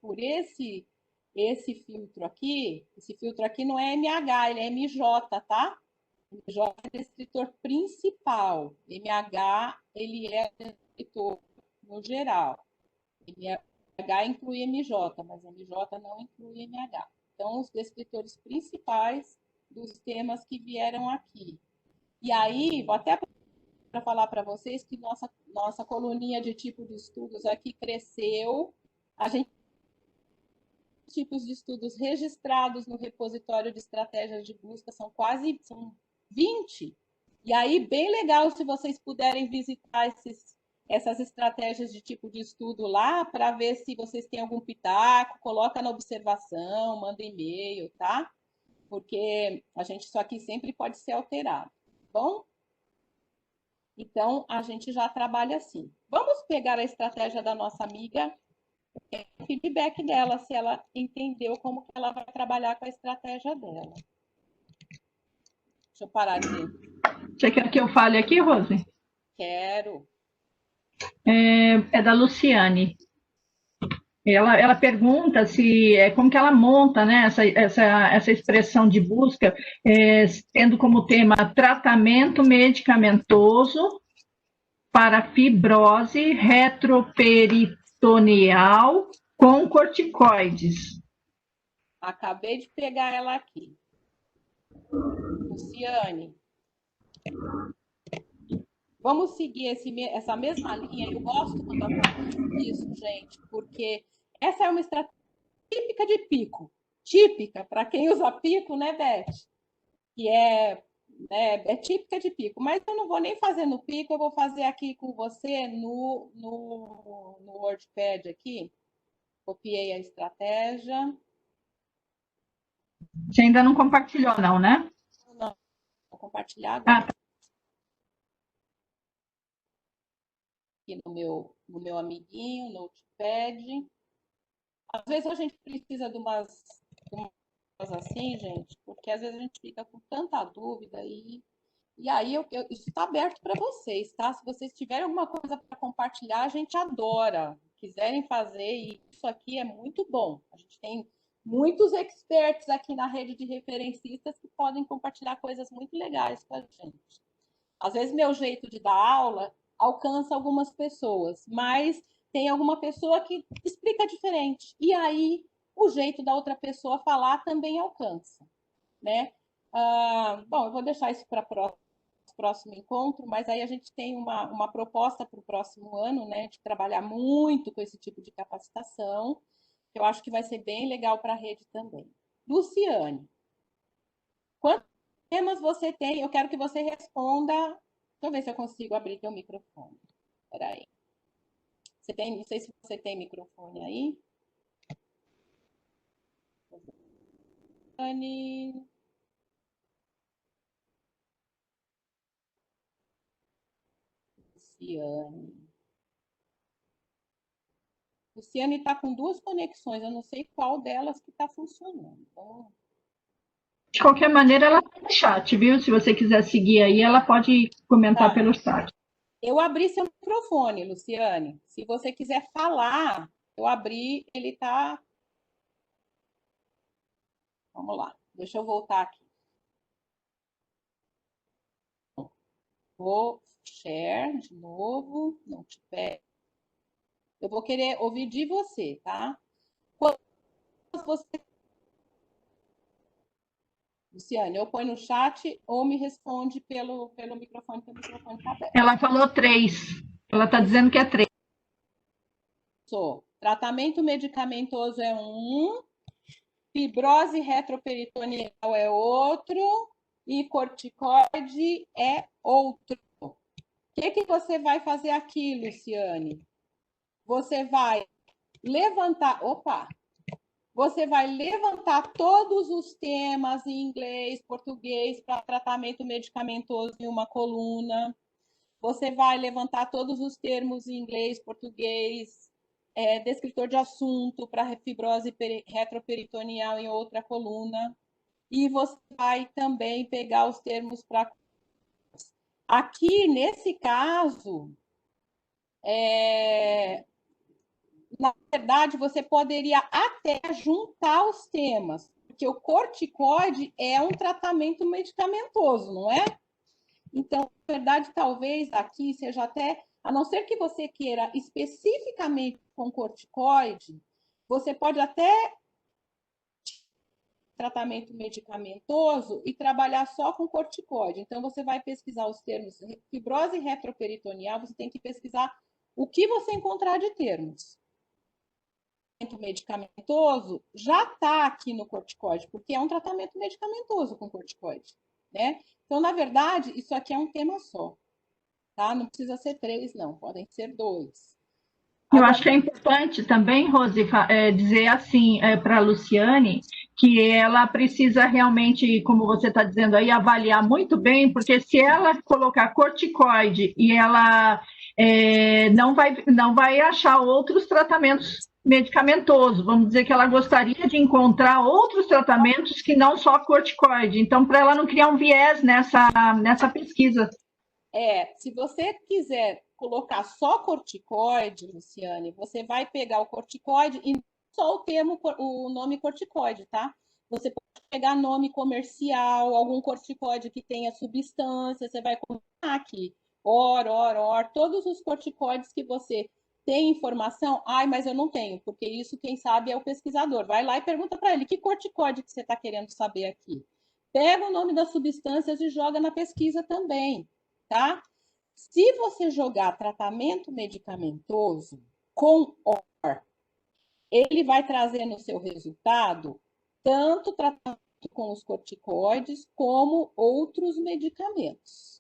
por esse filtro aqui. Esse filtro aqui não é MH, ele é MJ, tá? MJ é descritor principal. MH, ele é descritor no geral. MH inclui MJ, mas MJ não inclui MH. Então, os descritores principais dos temas que vieram aqui. E aí, vou até para falar para vocês que nossa coluninha de tipo de estudos aqui cresceu. A gente tem tipos de estudos registrados no repositório de estratégias de busca, são 20. E aí, bem legal se vocês puderem visitar essas estratégias de tipo de estudo lá, para ver se vocês têm algum pitaco, coloca na observação, manda e-mail, tá? Porque isso aqui sempre pode ser alterado, bom? Então, a gente já trabalha assim. Vamos pegar a estratégia da nossa amiga, o feedback dela, se ela entendeu como que ela vai trabalhar com a estratégia dela. Deixa eu parar de... Você quer que eu fale aqui, Rose? Quero. É da Luciane. Ela pergunta como que ela monta, né, essa expressão de busca, tendo como tema tratamento medicamentoso para fibrose retroperitoneal com corticoides. Acabei de pegar ela aqui. Luciane. Vamos seguir essa mesma linha. Eu gosto quando acontece isso, gente, porque essa é uma estratégia típica de pico. Típica, para quem usa pico, né, Beth? Que é típica de pico. Mas eu não vou nem fazer no pico, eu vou fazer aqui com você no WordPad aqui. Copiei a estratégia. Você ainda não compartilhou, não, né? Não, vou compartilhar agora. Aqui no meu amiguinho, Notepad. Às vezes a gente precisa de umas assim, gente, porque às vezes a gente fica com tanta dúvida e aí isso está aberto para vocês, tá? Se vocês tiverem alguma coisa para compartilhar, a gente adora. Quiserem fazer, e isso aqui é muito bom. A gente tem muitos experts aqui na rede de referencistas que podem compartilhar coisas muito legais com a gente. Às vezes, meu jeito de dar aula alcança algumas pessoas, mas tem alguma pessoa que explica diferente. E aí, o jeito da outra pessoa falar também alcança, né? Bom, eu vou deixar isso para o próximo encontro, mas aí a gente tem uma proposta para o próximo ano, né, de trabalhar muito com esse tipo de capacitação, que eu acho que vai ser bem legal para a rede também. Luciane, quantos temas você tem? Eu quero que você responda. Deixa eu ver se eu consigo abrir teu microfone. Espera aí. Você tem, não sei se você tem microfone aí. Luciane. Luciane. Luciane está com duas conexões, eu não sei qual delas que está funcionando. Então, De qualquer maneira, ela está no chat, viu? Se você quiser seguir aí, ela pode comentar pelo chat. Eu abri seu microfone, Luciane. Se você quiser falar, eu abri, ele está. Vamos lá, deixa eu voltar aqui. Vou share de novo, não te pego. Eu vou querer ouvir de você, tá? Quantas você. Luciane, ou põe no chat ou me responde pelo microfone, que o microfone está aberto. Ela falou 3. Ela está dizendo que é 3. Tratamento medicamentoso é um, fibrose retroperitoneal é outro e corticoide é outro. O que você vai fazer aqui, Luciane? Você vai levantar. Opa! Você vai levantar todos os temas em inglês, português, para tratamento medicamentoso em uma coluna. Você vai levantar todos os termos em inglês, português, descritor de assunto para fibrose retroperitoneal em outra coluna. E você vai também pegar os termos para. Aqui, nesse caso, na verdade, você poderia até juntar os temas, porque o corticoide é um tratamento medicamentoso, não é? Então, na verdade, talvez aqui seja até, a não ser que você queira especificamente com corticoide, você pode até tratamento medicamentoso e trabalhar só com corticoide. Então, você vai pesquisar os termos fibrose retroperitoneal, você tem que pesquisar o que você encontrar de termos. Medicamentoso já está aqui no corticoide, porque é um tratamento medicamentoso com corticoide, né? Então, na verdade, isso aqui é um tema só, tá? Não precisa ser 3, não, podem ser 2. Eu acho que é importante também, Rose, dizer assim para a Luciane que ela precisa realmente, como você está dizendo aí, avaliar muito bem, porque se ela colocar corticoide e ela não vai achar outros tratamentos medicamentosos, vamos dizer que ela gostaria de encontrar outros tratamentos que não só corticoide. Então, para ela não criar um viés nessa pesquisa. Se você quiser colocar só corticoide, Luciane, você vai pegar o corticoide e só o nome corticoide, tá? Você pode pegar nome comercial, algum corticoide que tenha substância, você vai colocar aqui, todos os corticoides que você tem informação, mas eu não tenho, porque isso quem sabe é o pesquisador. Vai lá e pergunta para ele, que corticoide que você está querendo saber aqui? Pega o nome das substâncias e joga na pesquisa também, tá? Se você jogar tratamento medicamentoso com OR, ele vai trazer no seu resultado tanto tratamento com os corticoides como outros medicamentos.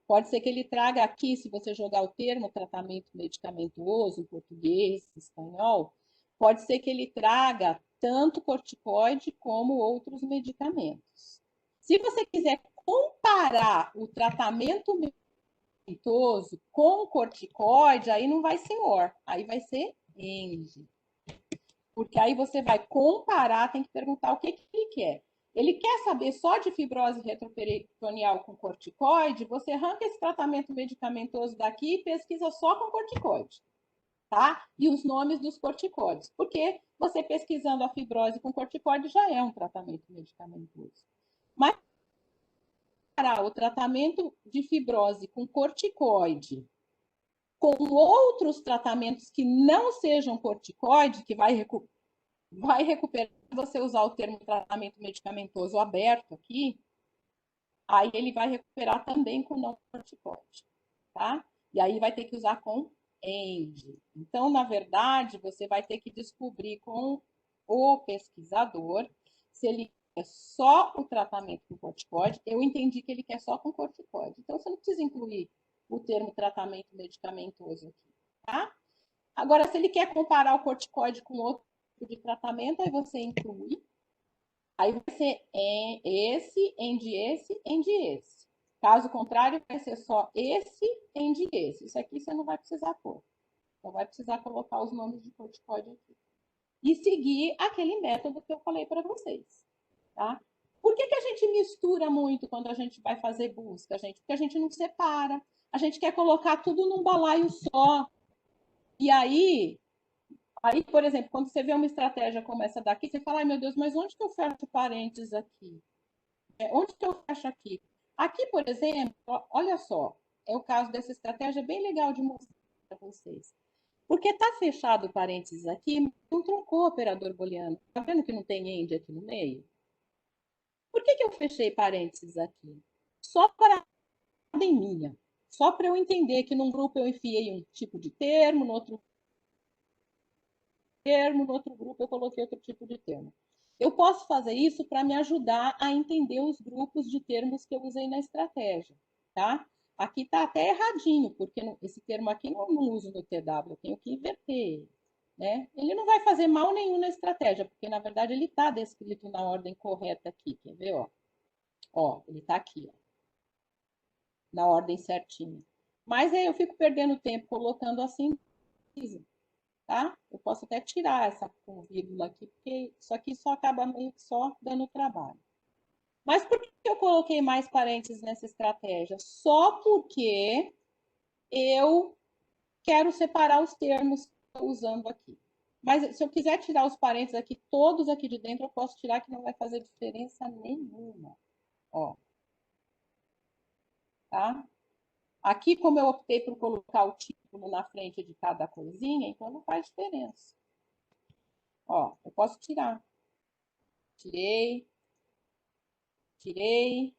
Pode ser que ele traga aqui, se você jogar o termo tratamento medicamentoso em português, em espanhol, pode ser que ele traga tanto corticoide como outros medicamentos. Se você quiser comparar o tratamento medicamentoso com corticoide, aí não vai ser OR, aí vai ser ENGE. Porque aí você vai comparar, tem que perguntar o que ele quer. Ele quer saber só de fibrose retroperitoneal com corticoide, você arranca esse tratamento medicamentoso daqui e pesquisa só com corticoide. tá? E os nomes dos corticoides, porque você pesquisando a fibrose com corticoide já é um tratamento medicamentoso. Mas para o tratamento de fibrose com corticoide, com outros tratamentos que não sejam corticoide, que vai recuperar, você usar o termo tratamento medicamentoso aberto aqui, aí ele vai recuperar também com não corticoide, tá? E aí vai ter que usar com END. Então, na verdade, você vai ter que descobrir com o pesquisador se ele quer só o tratamento com corticoide. Eu entendi que ele quer só com corticoide. Então, você não precisa incluir o termo tratamento medicamentoso aqui, tá? Agora, se ele quer comparar o corticoide com outro tipo de tratamento, aí você inclui. Aí vai ser esse, end esse. Caso contrário, vai ser só esse, end esse. Isso aqui você não vai precisar pôr. Então, vai precisar colocar os nomes de corticoide aqui. E seguir aquele método que eu falei para vocês, tá? Por que a gente mistura muito quando a gente vai fazer busca, gente? Porque a gente não separa. A gente quer colocar tudo num balaio só. E aí, por exemplo, quando você vê uma estratégia como essa daqui, você fala, ai meu Deus, mas onde que eu fecho parênteses aqui? Onde que eu fecho aqui? Aqui, por exemplo, olha só, é o caso dessa estratégia bem legal de mostrar para vocês. Porque está fechado o parênteses aqui, não trocou o operador booleano. Está vendo que não tem end aqui no meio? Por que eu fechei parênteses aqui? Só para ordem minha. Só para eu entender que num grupo eu enfiei um tipo de termo, no outro grupo eu coloquei outro tipo de termo. Eu posso fazer isso para me ajudar a entender os grupos de termos que eu usei na estratégia, tá? Aqui está até erradinho, porque esse termo aqui não uso no TW, eu tenho que inverter, né? Ele não vai fazer mal nenhum na estratégia, porque na verdade ele está descrito na ordem correta aqui, quer ver, ó? Ó, ele está aqui, ó, na ordem certinha. Mas aí eu fico perdendo tempo colocando assim, tá? Eu posso até tirar essa vírgula aqui, porque isso aqui só acaba meio que só dando trabalho. Mas por que eu coloquei mais parênteses nessa estratégia? Só porque eu quero separar os termos que eu estou usando aqui. Mas se eu quiser tirar os parênteses aqui, todos aqui de dentro, eu posso tirar que não vai fazer diferença nenhuma. Ó. Tá? Aqui, como eu optei por colocar o título na frente de cada coisinha, então não faz diferença. Ó, eu posso tirar. Tirei. Tirei.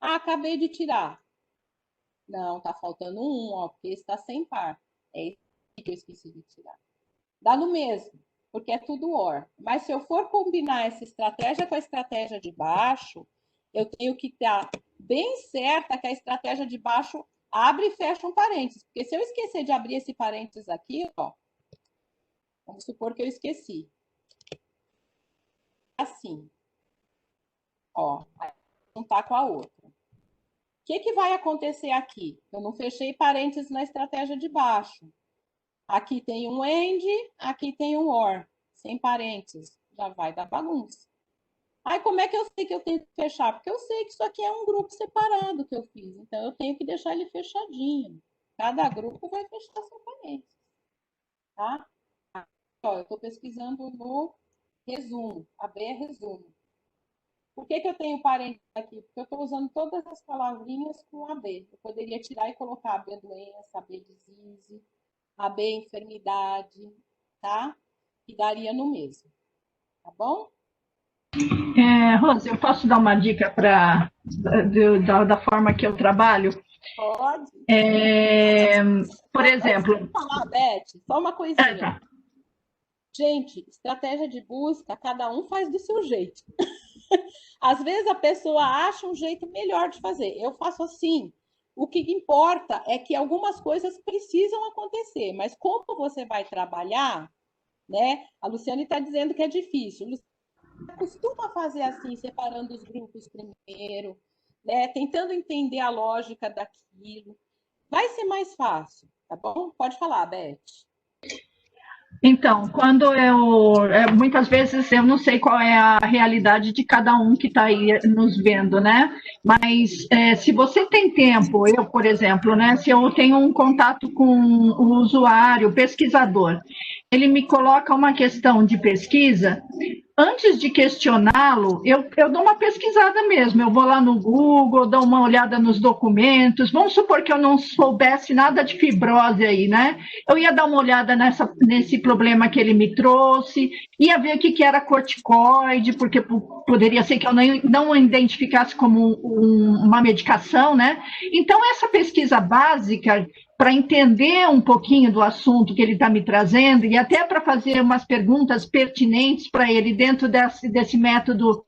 Ah, acabei de tirar. Não, tá faltando um, ó, porque está sem par. É esse que eu esqueci de tirar. Dá no mesmo, porque é tudo OR. Mas se eu for combinar essa estratégia com a estratégia de baixo, eu tenho que estar bem certa que a estratégia de baixo abre e fecha um parênteses. Porque se eu esquecer de abrir esse parênteses aqui, ó, vamos supor que eu esqueci. Assim. Ó, não tá com a outra. O que vai acontecer aqui? Eu não fechei parênteses na estratégia de baixo. Aqui tem um AND, aqui tem um OR, sem parênteses. Já vai dar bagunça. Aí, como é que eu sei que eu tenho que fechar? Porque eu sei que isso aqui é um grupo separado que eu fiz. Então, eu tenho que deixar ele fechadinho. Cada grupo vai fechar seu parênteses. Tá? Ó, eu estou pesquisando no resumo. AB é resumo. Por que eu tenho parênteses aqui? Porque eu estou usando todas as palavrinhas com AB. Eu poderia tirar e colocar AB doença, AB disease, AB enfermidade, tá? E daria no mesmo. Tá bom? Rose, eu posso dar uma dica da forma que eu trabalho? Pode. Por exemplo... Antes de falar, Beth, só uma coisinha. Tá. Gente, estratégia de busca, cada um faz do seu jeito. Às vezes a pessoa acha um jeito melhor de fazer. Eu faço assim. O que importa é que algumas coisas precisam acontecer, mas como você vai trabalhar, né? A Luciane está dizendo que é difícil. Luciane costuma fazer assim, separando os grupos primeiro, né? Tentando entender a lógica daquilo. Vai ser mais fácil, tá bom? Pode falar, Beth. Então, muitas vezes eu não sei qual é a realidade de cada um que está aí nos vendo, né? Mas se você tem tempo, eu, por exemplo, né? Se eu tenho um contato com o usuário, o pesquisador, ele me coloca uma questão de pesquisa, antes de questioná-lo, eu dou uma pesquisada mesmo. Eu vou lá no Google, dou uma olhada nos documentos. Vamos supor que eu não soubesse nada de fibrose aí, né? Eu ia dar uma olhada nesse problema que ele me trouxe, ia ver o que era corticoide, porque poderia ser que eu não identificasse como uma medicação, né? Então, essa pesquisa básica para entender um pouquinho do assunto que ele está me trazendo e até para fazer umas perguntas pertinentes para ele dentro desse método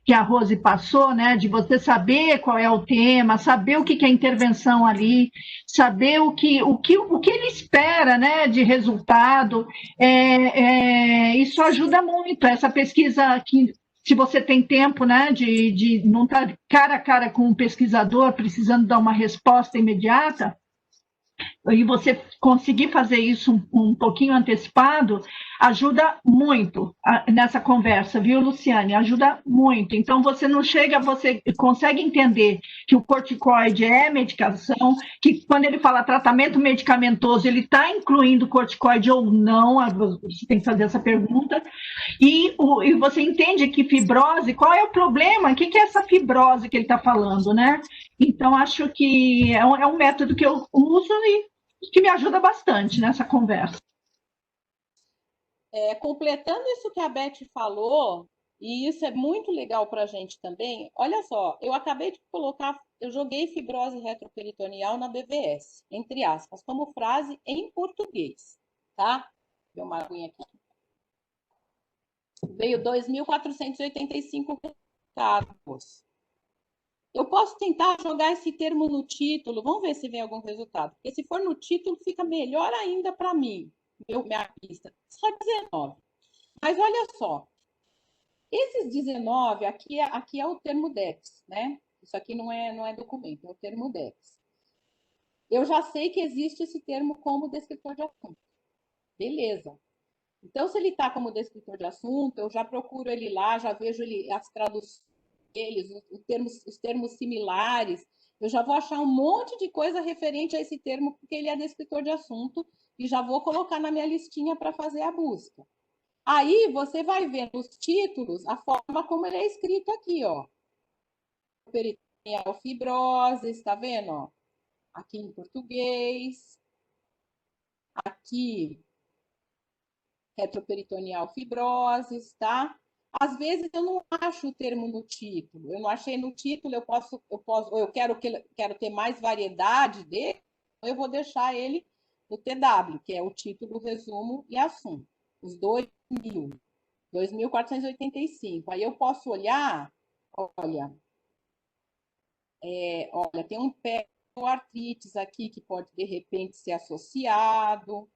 que a Rose passou, né, de você saber qual é o tema, saber o que é a intervenção ali, saber o que ele espera, né, de resultado, isso ajuda muito. Essa pesquisa que, se você tem tempo, né, de não estar cara a cara com o pesquisador, precisando dar uma resposta imediata, e você conseguir fazer isso um pouquinho antecipado, ajuda muito nessa conversa, viu, Luciane? Ajuda muito. Então, você não chega, você consegue entender que o corticoide é medicação, que quando ele fala tratamento medicamentoso, ele está incluindo corticoide ou não, você tem que fazer essa pergunta, e você entende que fibrose, qual é o problema? O que é essa fibrose que ele está falando, né? Então, acho que é um método que eu uso e que me ajuda bastante nessa conversa. Completando isso que a Beth falou, e isso é muito legal para a gente também, olha só, eu acabei de colocar, eu joguei fibrose retroperitoneal na BVS, entre aspas, como frase em português, tá? Deu uma aguinha aqui. Veio 2.485 resultados. Eu posso tentar jogar esse termo no título, vamos ver se vem algum resultado. Porque se for no título, fica melhor ainda para mim, minha pista. Só 19. Mas olha só, esses 19, aqui é o termo DEX, né? Isso aqui não é documento, é o termo DEX. Eu já sei que existe esse termo como descritor de assunto. Beleza. Então, se ele está como descritor de assunto, eu já procuro ele lá, já vejo as traduções deles, os termos similares. Eu já vou achar um monte de coisa referente a esse termo, porque ele é descritor de assunto, e já vou colocar na minha listinha para fazer a busca. Aí você vai ver nos títulos a forma como ele é escrito aqui, ó. Peritoneal fibrose, está vendo? Ó? Aqui em português. Aqui, retroperitoneal fibrose, tá? Às vezes eu não acho o termo no título. Eu não achei no título, ou eu quero ter mais variedade dele, eu vou deixar ele no TW, que é o título, resumo e assunto. Os 2.485. Aí eu posso olhar, olha, tem um pé artrites aqui que pode de repente ser associado,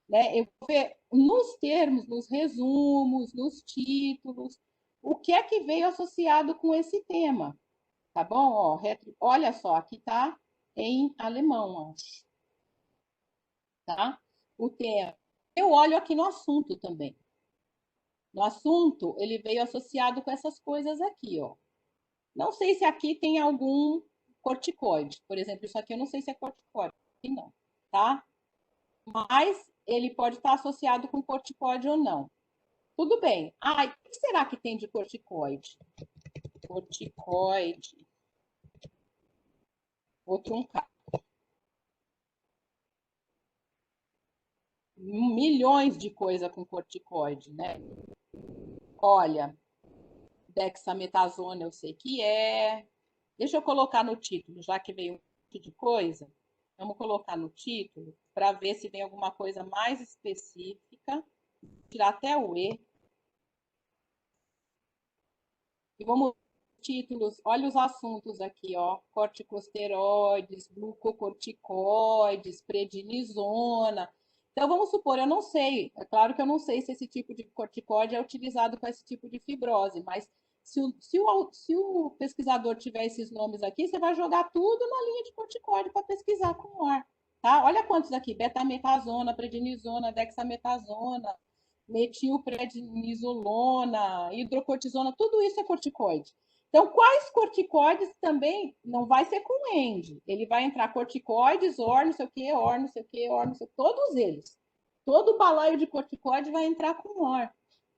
né? Eu vou ver nos termos, nos resumos, nos títulos, o que é que veio associado com esse tema, tá bom? Ó, olha só, aqui tá em alemão, acho, tá? O tema. Eu olho aqui no assunto também. No assunto, ele veio associado com essas coisas aqui, ó. Não sei se aqui tem algum corticoide. Por exemplo, isso aqui eu não sei se é corticoide. Aqui não, tá? Mas ele pode estar associado com corticoide ou não. Tudo bem. Ah, o que será que tem de corticoide? Corticoide. Vou truncar. Milhões de coisas com corticoide, né? Olha, dexametasona eu sei que é. Deixa eu colocar no título, já que veio um monte de coisa. Vamos colocar no título para ver se vem alguma coisa mais específica. Tirar até o E. E vamos títulos, olha os assuntos aqui, ó, corticosteroides, glucocorticoides, prednisona. Então, vamos supor, eu não sei, é claro que eu não sei se esse tipo de corticoide é utilizado para esse tipo de fibrose, mas se o pesquisador tiver esses nomes aqui, você vai jogar tudo na linha de corticoide para pesquisar com o ar. tá? Olha quantos aqui: betametasona, prednisona, dexametasona, metilprednisolona, hidrocortisona, tudo isso é corticoide. Então, quais corticoides também não vai ser com END? Ele vai entrar corticoides, OR, não sei o quê, OR, não sei o quê, OR, não sei o quê, todos eles. Todo o balaio de corticoide vai entrar com OR,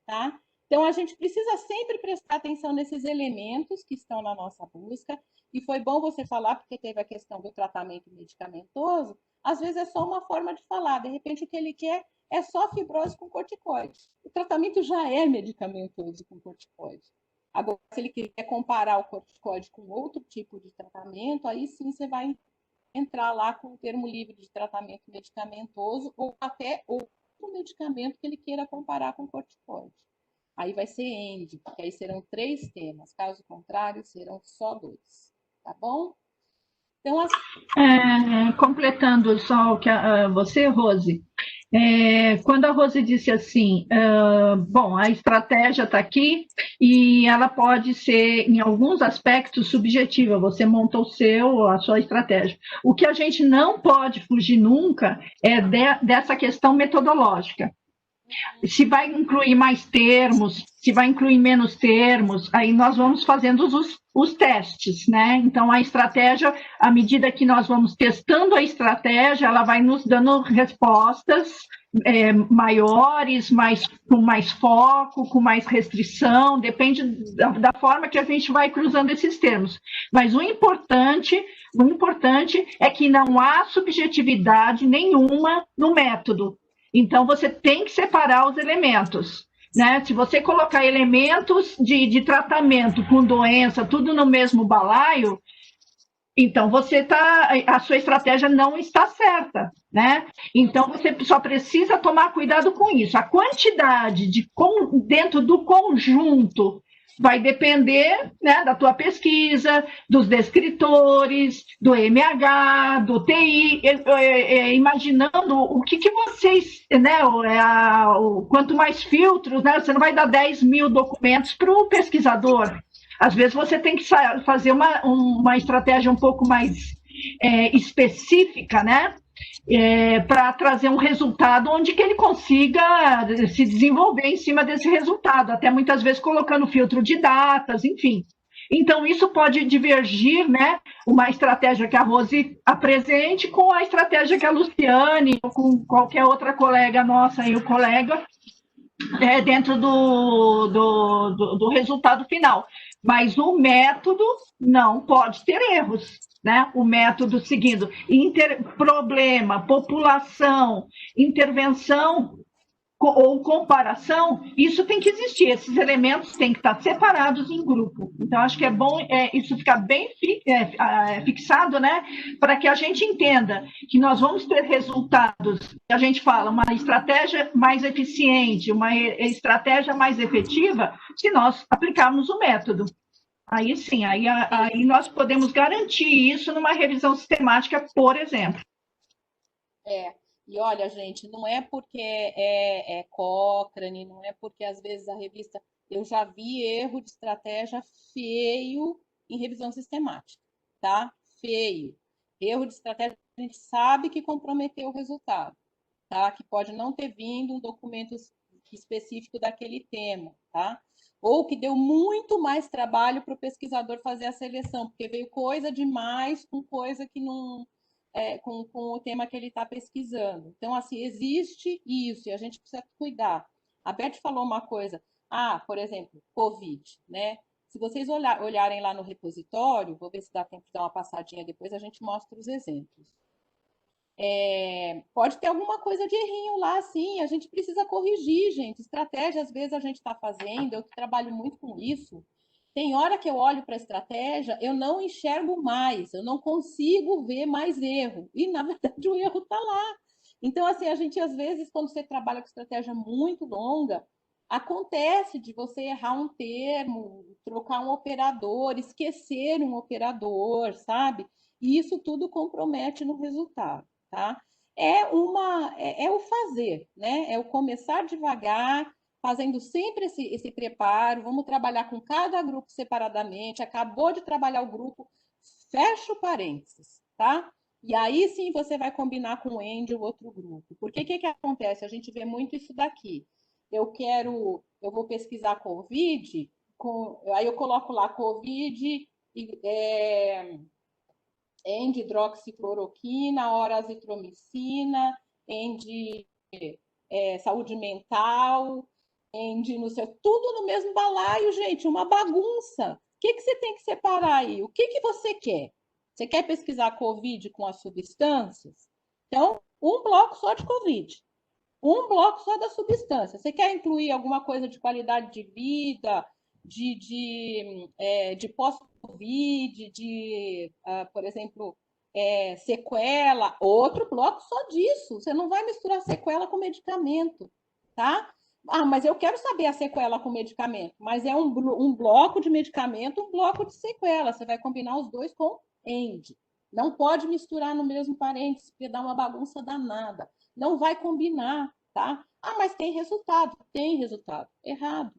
tá? Então, a gente precisa sempre prestar atenção nesses elementos que estão na nossa busca. E foi bom você falar, porque teve a questão do tratamento medicamentoso. Às vezes é só uma forma de falar. De repente, o que ele quer é só fibrose com corticoide. O tratamento já é medicamentoso com corticoide. Agora, se ele quer comparar o corticoide com outro tipo de tratamento, aí sim você vai entrar lá com o termo livre de tratamento medicamentoso ou até outro medicamento que ele queira comparar com corticoide. Aí vai ser END, porque aí serão 3 temas. Caso contrário, serão só 2. Tá bom? Então, completando só o que você, Rose, quando a Rose disse assim, bom, a estratégia está aqui e ela pode ser, em alguns aspectos, subjetiva, você montou a sua estratégia. O que a gente não pode fugir nunca é dessa questão metodológica. Se vai incluir mais termos, se vai incluir menos termos, aí nós vamos fazendo os testes, né? Então, a estratégia, à medida que nós vamos testando a estratégia, ela vai nos dando respostas maiores, com mais foco, com mais restrição, depende da forma que a gente vai cruzando esses termos. Mas o importante é que não há subjetividade nenhuma no método. Então, você tem que separar os elementos. Né? Se você colocar elementos de tratamento com doença, tudo no mesmo balaio, então a sua estratégia não está certa. Né? Então, você só precisa tomar cuidado com isso. A quantidade dentro do conjunto vai depender, né, da tua pesquisa, dos descritores, do MH, do TI, imaginando o que vocês, né, quanto mais filtros, né, você não vai dar 10 mil documentos para o pesquisador. Às vezes você tem que fazer uma estratégia um pouco mais específica, né? Para trazer um resultado onde que ele consiga se desenvolver em cima desse resultado, até muitas vezes colocando filtro de datas, enfim. Então, isso pode divergir, né? Uma estratégia que a Rose apresente com a estratégia que a Luciane, ou com qualquer outra colega nossa e o colega, dentro do resultado final. Mas o método não pode ter erros. Né? O método seguindo problema, população, intervenção ou comparação, isso tem que existir, esses elementos têm que estar separados em grupo. Então, acho que é bom isso ficar bem fixado, né? Para que a gente entenda que nós vamos ter resultados, a gente fala, uma estratégia mais eficiente, uma estratégia mais efetiva, se nós aplicarmos o método. Aí sim, aí nós podemos garantir isso numa revisão sistemática, por exemplo. E olha, gente, não é porque é Cochrane, não é porque às vezes a revista. Eu já vi erro de estratégia feio em revisão sistemática, tá? Feio. Erro de estratégia, a gente sabe que comprometeu o resultado, tá? Que pode não ter vindo um documento específico daquele tema, tá? Ou que deu muito mais trabalho para o pesquisador fazer a seleção, porque veio coisa demais com coisa que não. Com o tema que ele está pesquisando. Então, assim, existe isso e a gente precisa cuidar. A Beth falou uma coisa, por exemplo, Covid, né? Se vocês olharem lá no repositório, vou ver se dá tempo de dar uma passadinha depois, a gente mostra os exemplos. Pode ter alguma coisa de errinho lá, sim, a gente precisa corrigir, gente. Estratégia, às vezes, a gente está fazendo, eu que trabalho muito com isso. Tem hora que eu olho para a estratégia, eu não enxergo mais, eu não consigo ver mais erro. E, na verdade, o erro está lá. Então, assim, a gente, às vezes, quando você trabalha com estratégia muito longa, acontece de você errar um termo, trocar um operador, esquecer um operador, sabe? E isso tudo compromete no resultado, tá? É o fazer, né? É o começar devagar, fazendo sempre esse preparo, vamos trabalhar com cada grupo separadamente, acabou de trabalhar o grupo, fecha o parênteses, tá? E aí sim você vai combinar com o END o outro grupo. Porque o que acontece? A gente vê muito isso daqui. Eu vou pesquisar COVID, aí eu coloco lá COVID, endhidroxicloroquina, orazitromicina, saúde mental, no sei, tudo no mesmo balaio, gente, uma bagunça. O que você tem que separar aí? O que você quer? Você quer pesquisar COVID com as substâncias? Então, um bloco só de COVID, um bloco só da substância. Você quer incluir alguma coisa de qualidade de vida, de pós-Covid, por exemplo, sequela, outro bloco só disso. Você não vai misturar sequela com medicamento, tá? Ah, mas eu quero saber a sequela com medicamento. Mas é um bloco de medicamento, um bloco de sequela. Você vai combinar os dois com END. Não pode misturar no mesmo parênteses, porque dá uma bagunça danada. Não vai combinar, tá? Ah, mas tem resultado. Tem resultado. Errado.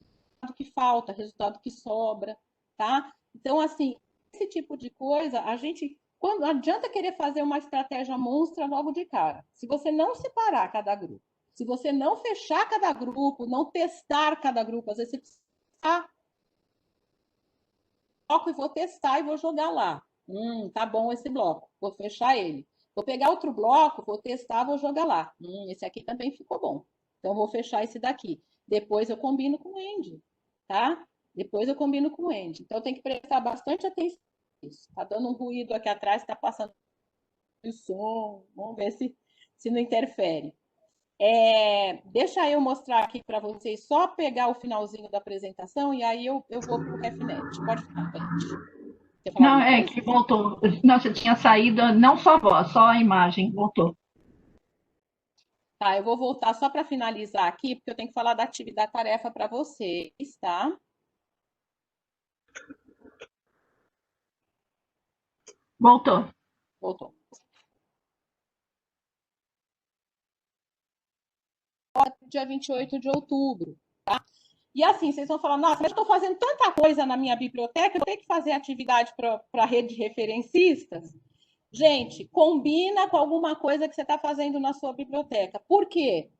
Resultado que falta, resultado que sobra, tá? Então, assim, esse tipo de coisa, quando não adianta querer fazer uma estratégia monstra logo de cara. Se você não separar cada grupo, se você não fechar cada grupo, não testar cada grupo, às vezes você precisa bloco e vou testar e vou jogar lá. Tá bom esse bloco, vou fechar ele. Vou pegar outro bloco, vou testar, vou jogar lá. Esse aqui também ficou bom. Então, vou fechar esse daqui. Depois eu combino com o End, tá? Depois eu combino com o End. Então, tem que prestar bastante atenção nisso. Tá dando um ruído aqui atrás, tá passando o som. Vamos ver se não interfere. Deixa eu mostrar aqui para vocês, só pegar o finalzinho da apresentação e aí eu vou para o RefNet. Pode ficar, Beth. Quer falar Não, alguma é coisa? que voltou. Nossa, tinha saído, não só a voz, só a imagem, voltou. Tá, eu vou voltar só para finalizar aqui, porque eu tenho que falar da atividade tarefa para vocês, tá? Voltou. Voltou. Dia 28 de outubro, tá? E assim, vocês vão falar, nossa, mas eu estou fazendo tanta coisa na minha biblioteca, eu tenho que fazer atividade para a rede de referencistas. Gente, combina com alguma coisa que você está fazendo na sua biblioteca. Por quê?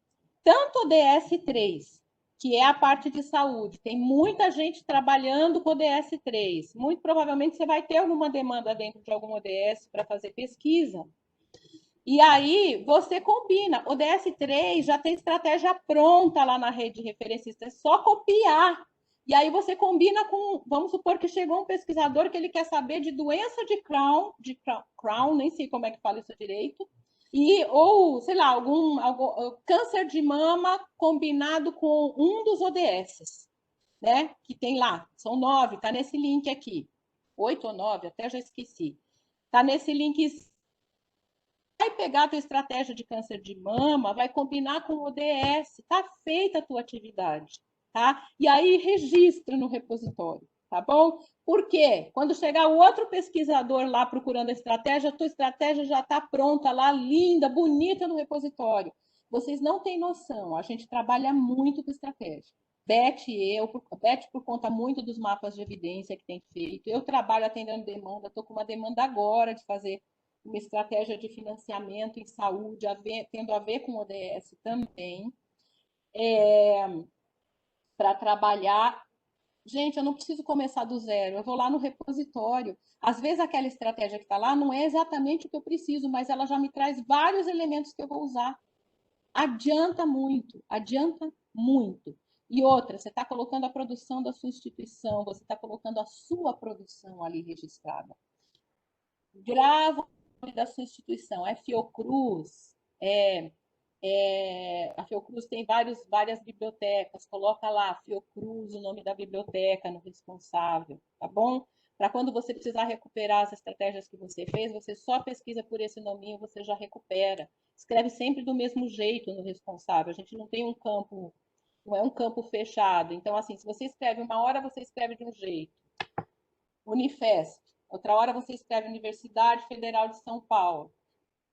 Tanto o DS3, que é a parte de saúde, tem muita gente trabalhando com o DS3. Muito provavelmente você vai ter alguma demanda dentro de algum ODS para fazer pesquisa. E aí você combina. O DS3 já tem estratégia pronta lá na rede de referencista, é só copiar. E aí você combina com, vamos supor que chegou um pesquisador que ele quer saber de doença de Crohn, nem sei como é que fala isso direito, ou, sei lá, algum câncer de mama combinado com um dos ODS, né? Que tem lá, são 9, tá nesse link aqui. 8 ou 9, até já esqueci. Tá nesse link, vai pegar a tua estratégia de câncer de mama, vai combinar com o ODS, tá feita a tua atividade, tá? E aí registra no repositório, tá bom? Por quê? Quando chegar o outro pesquisador lá procurando a estratégia, a tua estratégia já está pronta lá, linda, bonita no repositório. Vocês não têm noção, a gente trabalha muito com estratégia. Beth por conta muito dos mapas de evidência que tem feito. Eu trabalho atendendo demanda, estou com uma demanda agora de fazer uma estratégia de financiamento em saúde, tendo a ver com o ODS também, para trabalhar. Gente, eu não preciso começar do zero, eu vou lá no repositório. Às vezes aquela estratégia que está lá não é exatamente o que eu preciso, mas ela já me traz vários elementos que eu vou usar. Adianta muito, adianta muito. E outra, você está colocando a produção da sua instituição, você está colocando a sua produção ali registrada. Grava o nome da sua instituição, é Fiocruz, a Fiocruz tem várias bibliotecas, coloca lá Fiocruz, o nome da biblioteca no responsável, tá bom? Para quando você precisar recuperar as estratégias que você fez, você só pesquisa por esse nominho, você já recupera. Escreve sempre do mesmo jeito no responsável. A gente não tem um campo, não é um campo fechado. Então, assim, se você escreve uma hora, você escreve de um jeito. Unifesp. Outra hora você escreve Universidade Federal de São Paulo.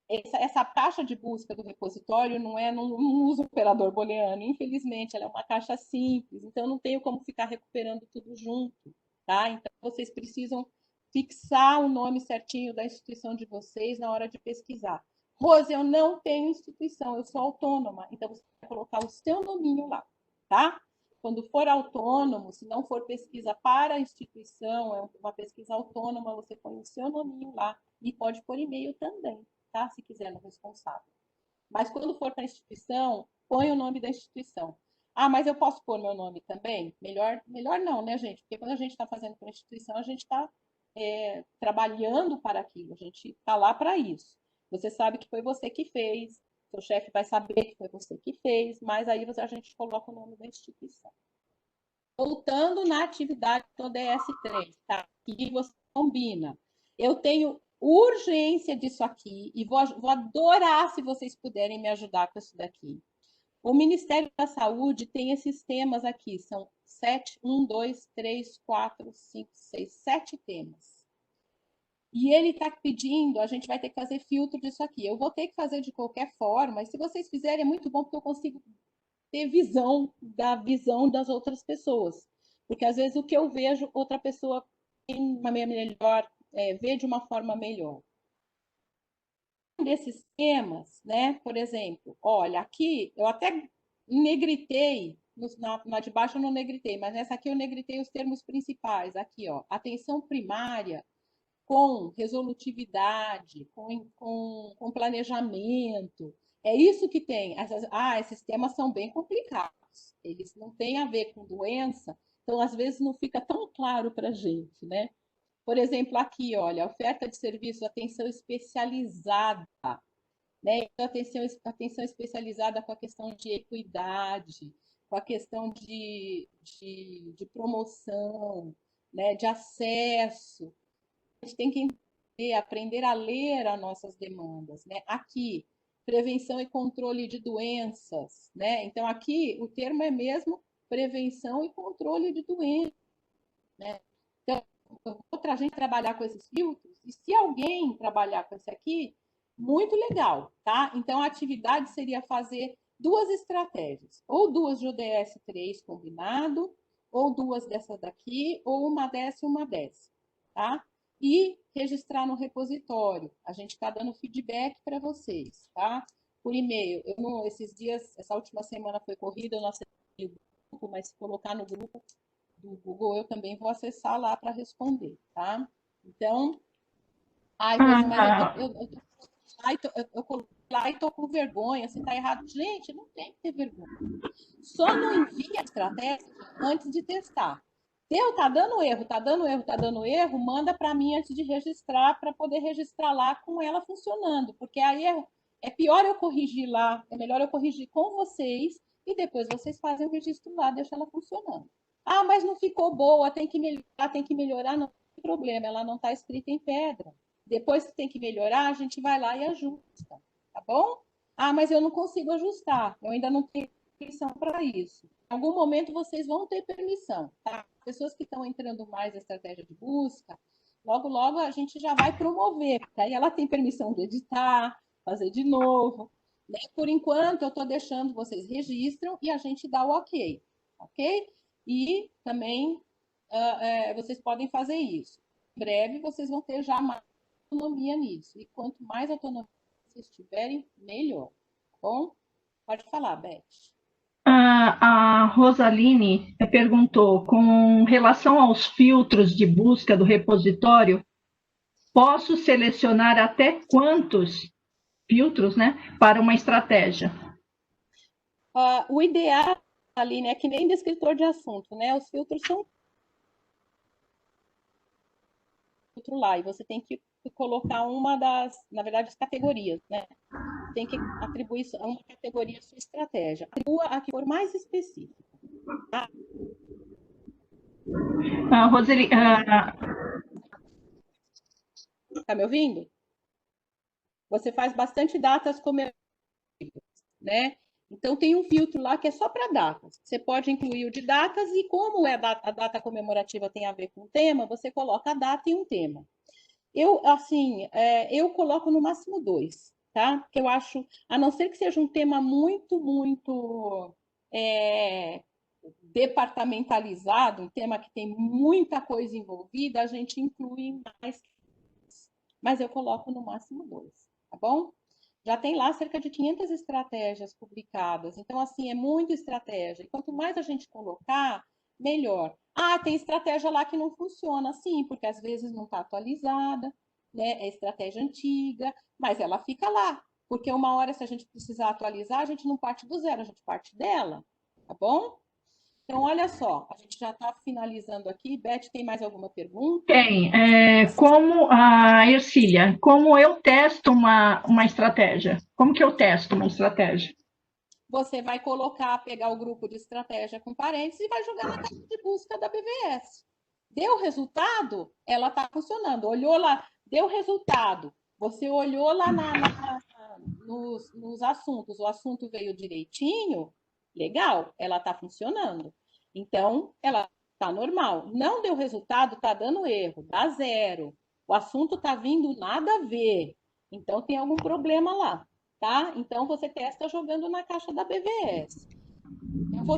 Essa caixa de busca do repositório não usa o operador booleano, infelizmente, ela é uma caixa simples, então não tenho como ficar recuperando tudo junto, tá? Então vocês precisam fixar o nome certinho da instituição de vocês na hora de pesquisar. Rose, eu não tenho instituição, eu sou autônoma, então você vai colocar o seu nominho lá, tá? Quando for autônomo, se não for pesquisa para a instituição, é uma pesquisa autônoma, você põe o seu nominho lá e pode pôr e-mail também, tá? Se quiser, no responsável. Mas quando for para a instituição, põe o nome da instituição. Ah, mas eu posso pôr meu nome também? Melhor não, né, gente? Porque quando a gente está fazendo para a instituição, a gente está trabalhando para aquilo, a gente está lá para isso. Você sabe que foi você que fez, seu chefe vai saber que foi você que fez, mas aí a gente coloca o nome da instituição. Voltando na atividade do DS3, tá? E você combina. Eu tenho urgência disso aqui e vou adorar se vocês puderem me ajudar com isso daqui. O Ministério da Saúde tem esses temas aqui, são 7, 1, 2, 3, 4, 5, 6, 7 temas. E ele está pedindo, a gente vai ter que fazer filtro disso aqui. Eu vou ter que fazer de qualquer forma, e se vocês fizerem é muito bom, porque eu consigo ter visão das outras pessoas. Porque às vezes o que eu vejo, outra pessoa tem uma melhor, vê de uma forma melhor. Desses temas, né? Por exemplo, olha, aqui eu até negritei, na de baixo eu não negritei, mas nessa aqui eu negritei os termos principais. Aqui, ó, atenção primária com resolutividade, com planejamento. É isso que tem. Esses temas são bem complicados. Eles não têm a ver com doença, então às vezes não fica tão claro para a gente, né? Por exemplo, aqui, olha, oferta de serviço, atenção especializada, né? Atenção especializada com a questão de equidade, com a questão de promoção, né? De acesso. A gente tem que aprender a ler as nossas demandas, né? Aqui, prevenção e controle de doenças, né? Então, aqui, o termo é mesmo prevenção e controle de doenças, né? Então, outra gente trabalhar com esses filtros, e se alguém trabalhar com esse aqui, muito legal, tá? Então, a atividade seria fazer 2 estratégias, ou 2 de ODS 3 combinado, ou 2 dessa daqui, ou uma dessa e uma dessa, tá? E registrar no repositório. A gente está dando feedback para vocês, tá? Por e-mail. Esses dias, essa última semana foi corrida, eu não acessei o grupo, mas se colocar no grupo do Google, eu também vou acessar lá para responder, tá? Então, Rose, mas eu coloquei lá e estou com vergonha, você está errado. Gente, não tem que ter vergonha. Só não envia a estratégia antes de testar. Tá dando erro, manda para mim antes de registrar, para poder registrar lá com ela funcionando, porque aí é pior eu corrigir lá, é melhor eu corrigir com vocês e depois vocês fazem o registro lá, deixa ela funcionando. Ah, mas não ficou boa, tem que melhorar, não tem problema, ela não está escrita em pedra. Depois que tem que melhorar, a gente vai lá e ajusta, tá bom? Ah, mas eu não consigo ajustar, eu ainda não tenho permissão para isso. Em algum momento vocês vão ter permissão, tá? Pessoas que estão entrando mais na estratégia de busca, logo, logo a gente já vai promover, porque aí ela tem permissão de editar, fazer de novo. Né? Por enquanto, eu estou deixando, vocês registram e a gente dá o ok, ok? E também vocês podem fazer isso. Em breve, vocês vão ter já mais autonomia nisso. E quanto mais autonomia vocês tiverem, melhor. Tá bom? Pode falar, Beth. A Rosaline perguntou, com relação aos filtros de busca do repositório, posso selecionar até quantos filtros, né, para uma estratégia? O ideal, Aline, é que nem descritor de assunto, né? Os filtros são filtro lá, e você tem que colocar uma das, na verdade, as categorias, né? Tem que atribuir a uma categoria a sua estratégia. Atribua a que for mais específica. Tá? Roseli, Tá me ouvindo? Você faz bastante datas comemorativas, né? Então, tem um filtro lá que é só para datas. Você pode incluir o de datas e como a data comemorativa tem a ver com o tema, você coloca a data e um tema. Eu coloco no máximo 2, tá? Porque eu acho, a não ser que seja um tema muito departamentalizado, um tema que tem muita coisa envolvida, a gente inclui mais, mas eu coloco no máximo 2, tá bom? Já tem lá cerca de 500 estratégias publicadas, então, assim, é muita estratégia. E quanto mais a gente colocar, melhor. Ah, tem estratégia lá que não funciona, sim, porque às vezes não está atualizada, né? É estratégia antiga, mas ela fica lá, porque uma hora, se a gente precisar atualizar, a gente não parte do zero, a gente parte dela, tá bom? Então, olha só, a gente já está finalizando aqui. Beth, tem mais alguma pergunta? Tem. Como a Ercília, como eu testo uma estratégia? Como que eu testo uma estratégia? Você vai colocar, pegar o grupo de estratégia com parênteses e vai jogar na caixa de busca da BVS. Deu resultado? Ela está funcionando. Olhou lá, deu resultado. Você olhou lá nos assuntos, o assunto veio direitinho, legal, ela está funcionando. Então, ela está normal. Não deu resultado, está dando erro, dá 0. O assunto está vindo nada a ver. Então, tem algum problema lá, tá? Então, você testa jogando na caixa da BVS. Eu vou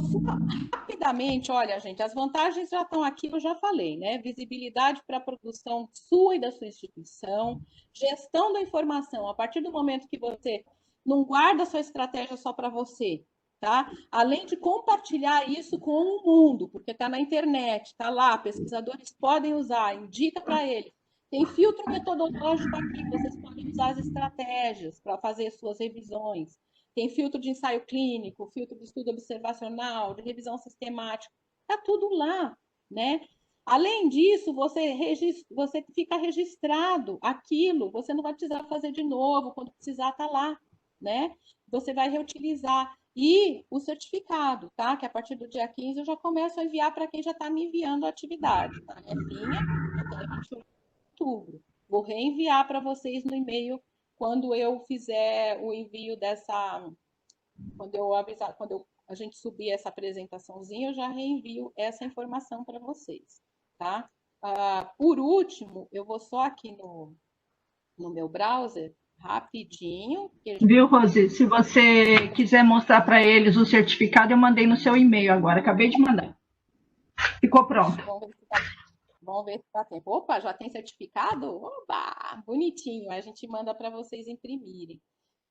rapidamente, olha, gente, as vantagens já estão aqui, eu já falei, né? Visibilidade para a produção sua e da sua instituição, gestão da informação, a partir do momento que você não guarda a sua estratégia só para você, tá? Além de compartilhar isso com o mundo, porque está na internet, está lá, pesquisadores podem usar, indica para eles. Tem filtro metodológico aqui, vocês podem usar as estratégias para fazer suas revisões. Tem filtro de ensaio clínico, filtro de estudo observacional, de revisão sistemática, está tudo lá, né? Além disso, você fica registrado aquilo, você não vai precisar fazer de novo, quando precisar, está lá, né? Você vai reutilizar. E o certificado, tá? Que a partir do dia 15 eu já começo a enviar para quem já está me enviando a atividade, tá? Até 28 de outubro. Vou reenviar para vocês no e-mail quando eu fizer o envio dessa, quando a gente subir essa apresentaçãozinha, eu já reenvio essa informação para vocês, tá? Por último, eu vou só aqui no meu browser, rapidinho. Viu, Rose? Se você quiser mostrar para eles o certificado, eu mandei no seu e-mail agora, acabei de mandar. Ficou pronto. Vamos ver se dá tempo. Opa, já tem certificado? Oba, bonitinho. A gente manda para vocês imprimirem.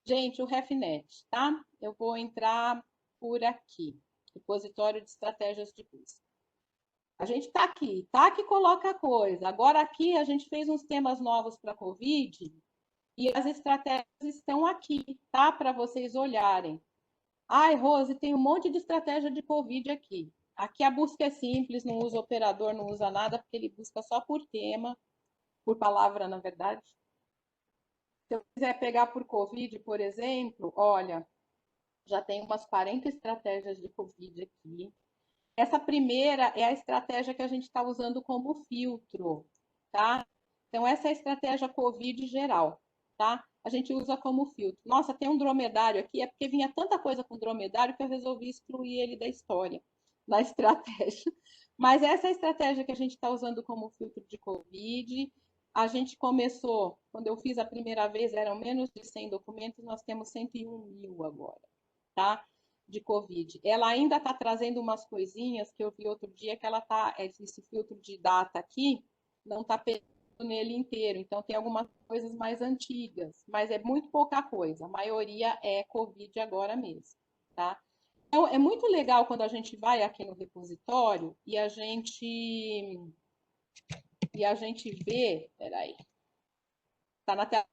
Gente, o RefNet, tá? Eu vou entrar por aqui. Repositório de estratégias de busca. A gente está aqui, tá? Que coloca a coisa. Agora aqui a gente fez uns temas novos para a Covid e as estratégias estão aqui, tá? Para vocês olharem. Ai, Rose, tem um monte de estratégia de Covid aqui. Aqui a busca é simples, não usa operador, não usa nada, porque ele busca só por tema, por palavra, na verdade. Se eu quiser pegar por Covid, por exemplo, olha, já tem umas 40 estratégias de Covid aqui. Essa primeira é a estratégia que a gente está usando como filtro, tá? Então, essa é a estratégia Covid geral, tá? A gente usa como filtro. Nossa, tem um dromedário aqui, é porque vinha tanta coisa com dromedário que eu resolvi excluir ele da história, da estratégia. Mas essa é a estratégia que a gente está usando como filtro de Covid. A gente começou, quando eu fiz a primeira vez, eram menos de 100 documentos, nós temos 101.000 agora, tá? De Covid. Ela ainda está trazendo umas coisinhas que eu vi outro dia que ela tá, esse filtro de data aqui, não está pegando nele inteiro. Então, tem algumas coisas mais antigas, mas é muito pouca coisa. A maioria é Covid agora mesmo, tá? Então, é muito legal quando a gente vai aqui no repositório e a gente vê, peraí, tá na tela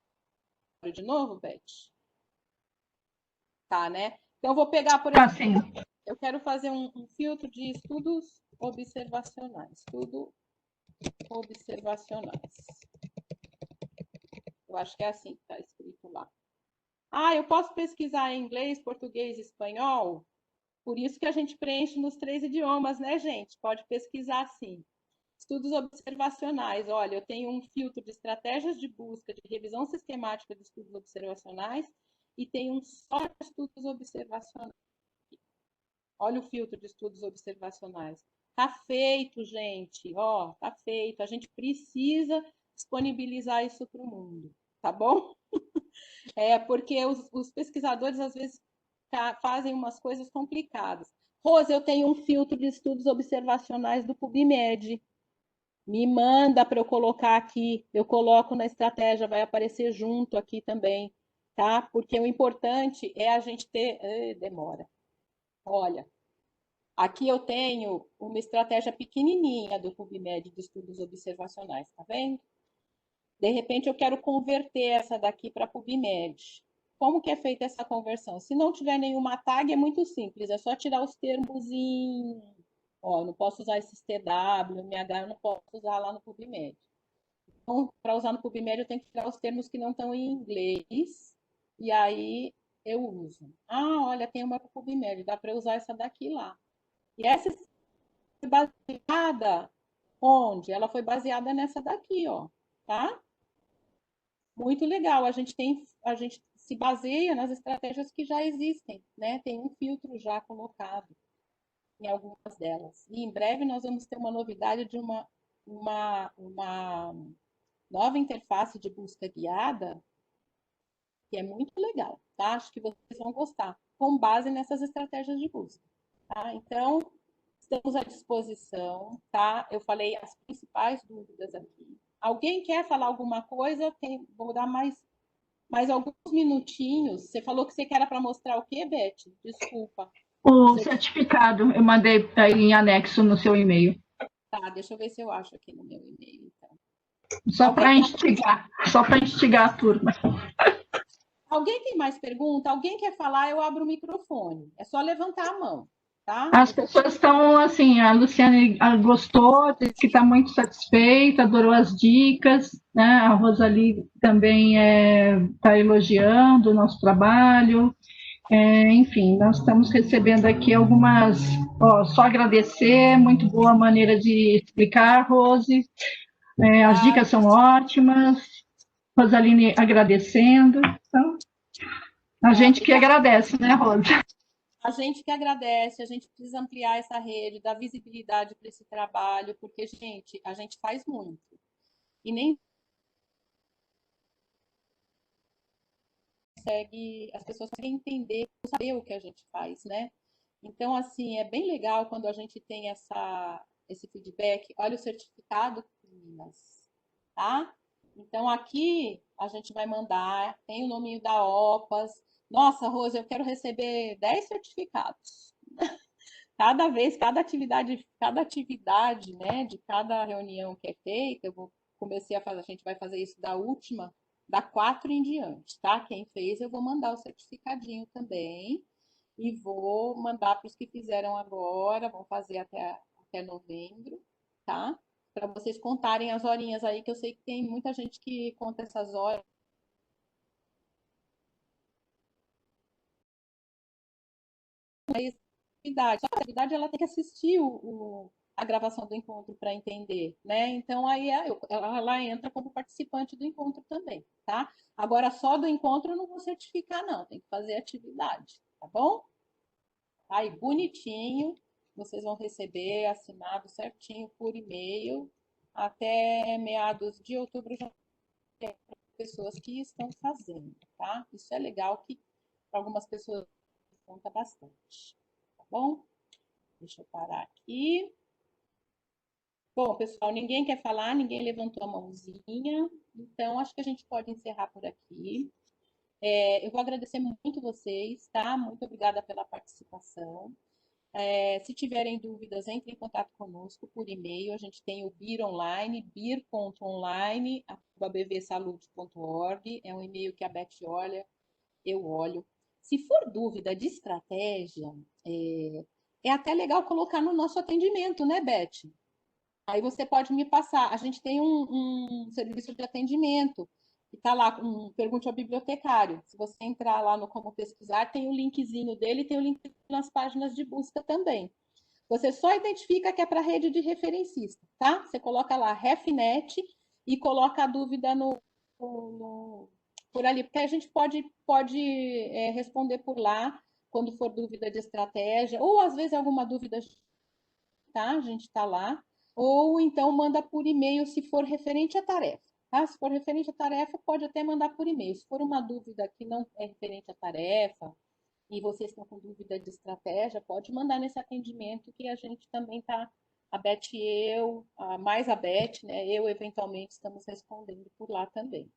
de novo, Beth? Tá, né? Então, eu vou pegar, por exemplo, eu quero fazer um filtro de estudos observacionais. Estudo observacionais. Eu acho que é assim que está escrito lá. Ah, eu posso pesquisar em inglês, português e espanhol? Por isso que a gente preenche nos 3 idiomas, né, gente? Pode pesquisar sim. Estudos observacionais. Olha, eu tenho um filtro de estratégias de busca, de revisão sistemática de estudos observacionais e tenho um só de estudos observacionais. Olha o filtro de estudos observacionais. Tá feito, gente. Ó, tá feito. A gente precisa disponibilizar isso para o mundo, tá bom? Porque os pesquisadores às vezes fazem umas coisas complicadas. Rose, eu tenho um filtro de estudos observacionais do PubMed. Me manda para eu colocar aqui. Eu coloco na estratégia, vai aparecer junto aqui também, tá? Porque o importante é a gente ter. Demora. Olha, aqui eu tenho uma estratégia pequenininha do PubMed de estudos observacionais, tá vendo? De repente eu quero converter essa daqui para PubMed. Como que é feita essa conversão? Se não tiver nenhuma tag, é muito simples, é só tirar os termos em. Ó, eu não posso usar esses TW, MH, eu não posso usar lá no PubMed. Então, para usar no PubMed, eu tenho que tirar os termos que não estão em inglês, e aí eu uso. Ah, olha, tem uma PubMed, dá para usar essa daqui lá. E essa foi baseada onde? Ela foi baseada nessa daqui, ó, tá? Muito legal. A gente se baseia nas estratégias que já existem, né? Tem um filtro já colocado em algumas delas. E em breve nós vamos ter uma novidade de uma nova interface de busca guiada, que é muito legal, tá? Acho que vocês vão gostar, com base nessas estratégias de busca, tá? Então, estamos à disposição, tá? Eu falei as principais dúvidas aqui. Alguém quer falar alguma coisa? Vou dar mais alguns minutinhos. Você falou que você quer para mostrar o quê, Beth? Desculpa. O certificado eu mandei em anexo no seu e-mail. Tá, deixa eu ver se eu acho aqui no meu e-mail, então. Só para instigar a turma. Alguém tem mais pergunta? Alguém quer falar? Eu abro o microfone. É só levantar a mão, tá? As pessoas estão assim, a Luciane gostou, disse que está muito satisfeita, adorou as dicas, né? A Rosali também está elogiando o nosso trabalho. Enfim, nós estamos recebendo aqui algumas. Só agradecer, muito boa maneira de explicar, Rose. As dicas são ótimas. Rosaline agradecendo. Então, a gente que agradece, né, Rose? A gente que agradece, a gente precisa ampliar essa rede, dar visibilidade para esse trabalho, porque, gente, a gente faz muito. E nem consegue, as pessoas conseguem entender, saber o que a gente faz, né? Então, assim, é bem legal quando a gente tem esse feedback. Olha o certificado, meninas, tá? Então, aqui a gente vai mandar, tem o nominho da OPAS. Nossa, Rose, eu quero receber 10 certificados. Cada vez, cada atividade, né, de cada reunião que é feita, comecei a fazer, a gente vai fazer isso da última, da 4 em diante, tá? Quem fez, eu vou mandar o certificadinho também e vou mandar para os que fizeram agora, vão fazer até novembro, tá? Para vocês contarem as horinhas aí, que eu sei que tem muita gente que conta essas horas. A atividade ela tem que assistir a gravação do encontro para entender, né? Então aí ela entra como participante do encontro também, tá? Agora só do encontro eu não vou certificar não, tem que fazer atividade, tá bom? Aí bonitinho, vocês vão receber assinado certinho por e-mail até meados de outubro já tem pessoas que estão fazendo, tá? Isso é legal que para algumas pessoas conta bastante, tá bom? Deixa eu parar aqui. Bom, pessoal, ninguém quer falar, ninguém levantou a mãozinha, então acho que a gente pode encerrar por aqui. Eu vou agradecer muito vocês, tá? Muito obrigada pela participação. Se tiverem dúvidas, entrem em contato conosco por e-mail. A gente tem o BIR online, bir.online@bvsalude.org. É um e-mail que a Beth olha, eu olho. Se for dúvida de estratégia, é até legal colocar no nosso atendimento, né, Beth? Aí você pode me passar. A gente tem um serviço de atendimento que está lá, pergunte ao bibliotecário. Se você entrar lá no Como Pesquisar, tem o linkzinho dele, tem o link nas páginas de busca também. Você só identifica que é para rede de referencista, tá? Você coloca lá RefNet e coloca a dúvida por ali, porque a gente pode responder por lá quando for dúvida de estratégia, ou às vezes alguma dúvida, tá? A gente está lá. Ou então manda por e-mail se for referente à tarefa. Tá? Se for referente à tarefa, pode até mandar por e-mail. Se for uma dúvida que não é referente à tarefa, e vocês estão com dúvida de estratégia, pode mandar nesse atendimento que a gente também está, a Beth e eu, mais a Beth, né? Eu eventualmente estamos respondendo por lá também.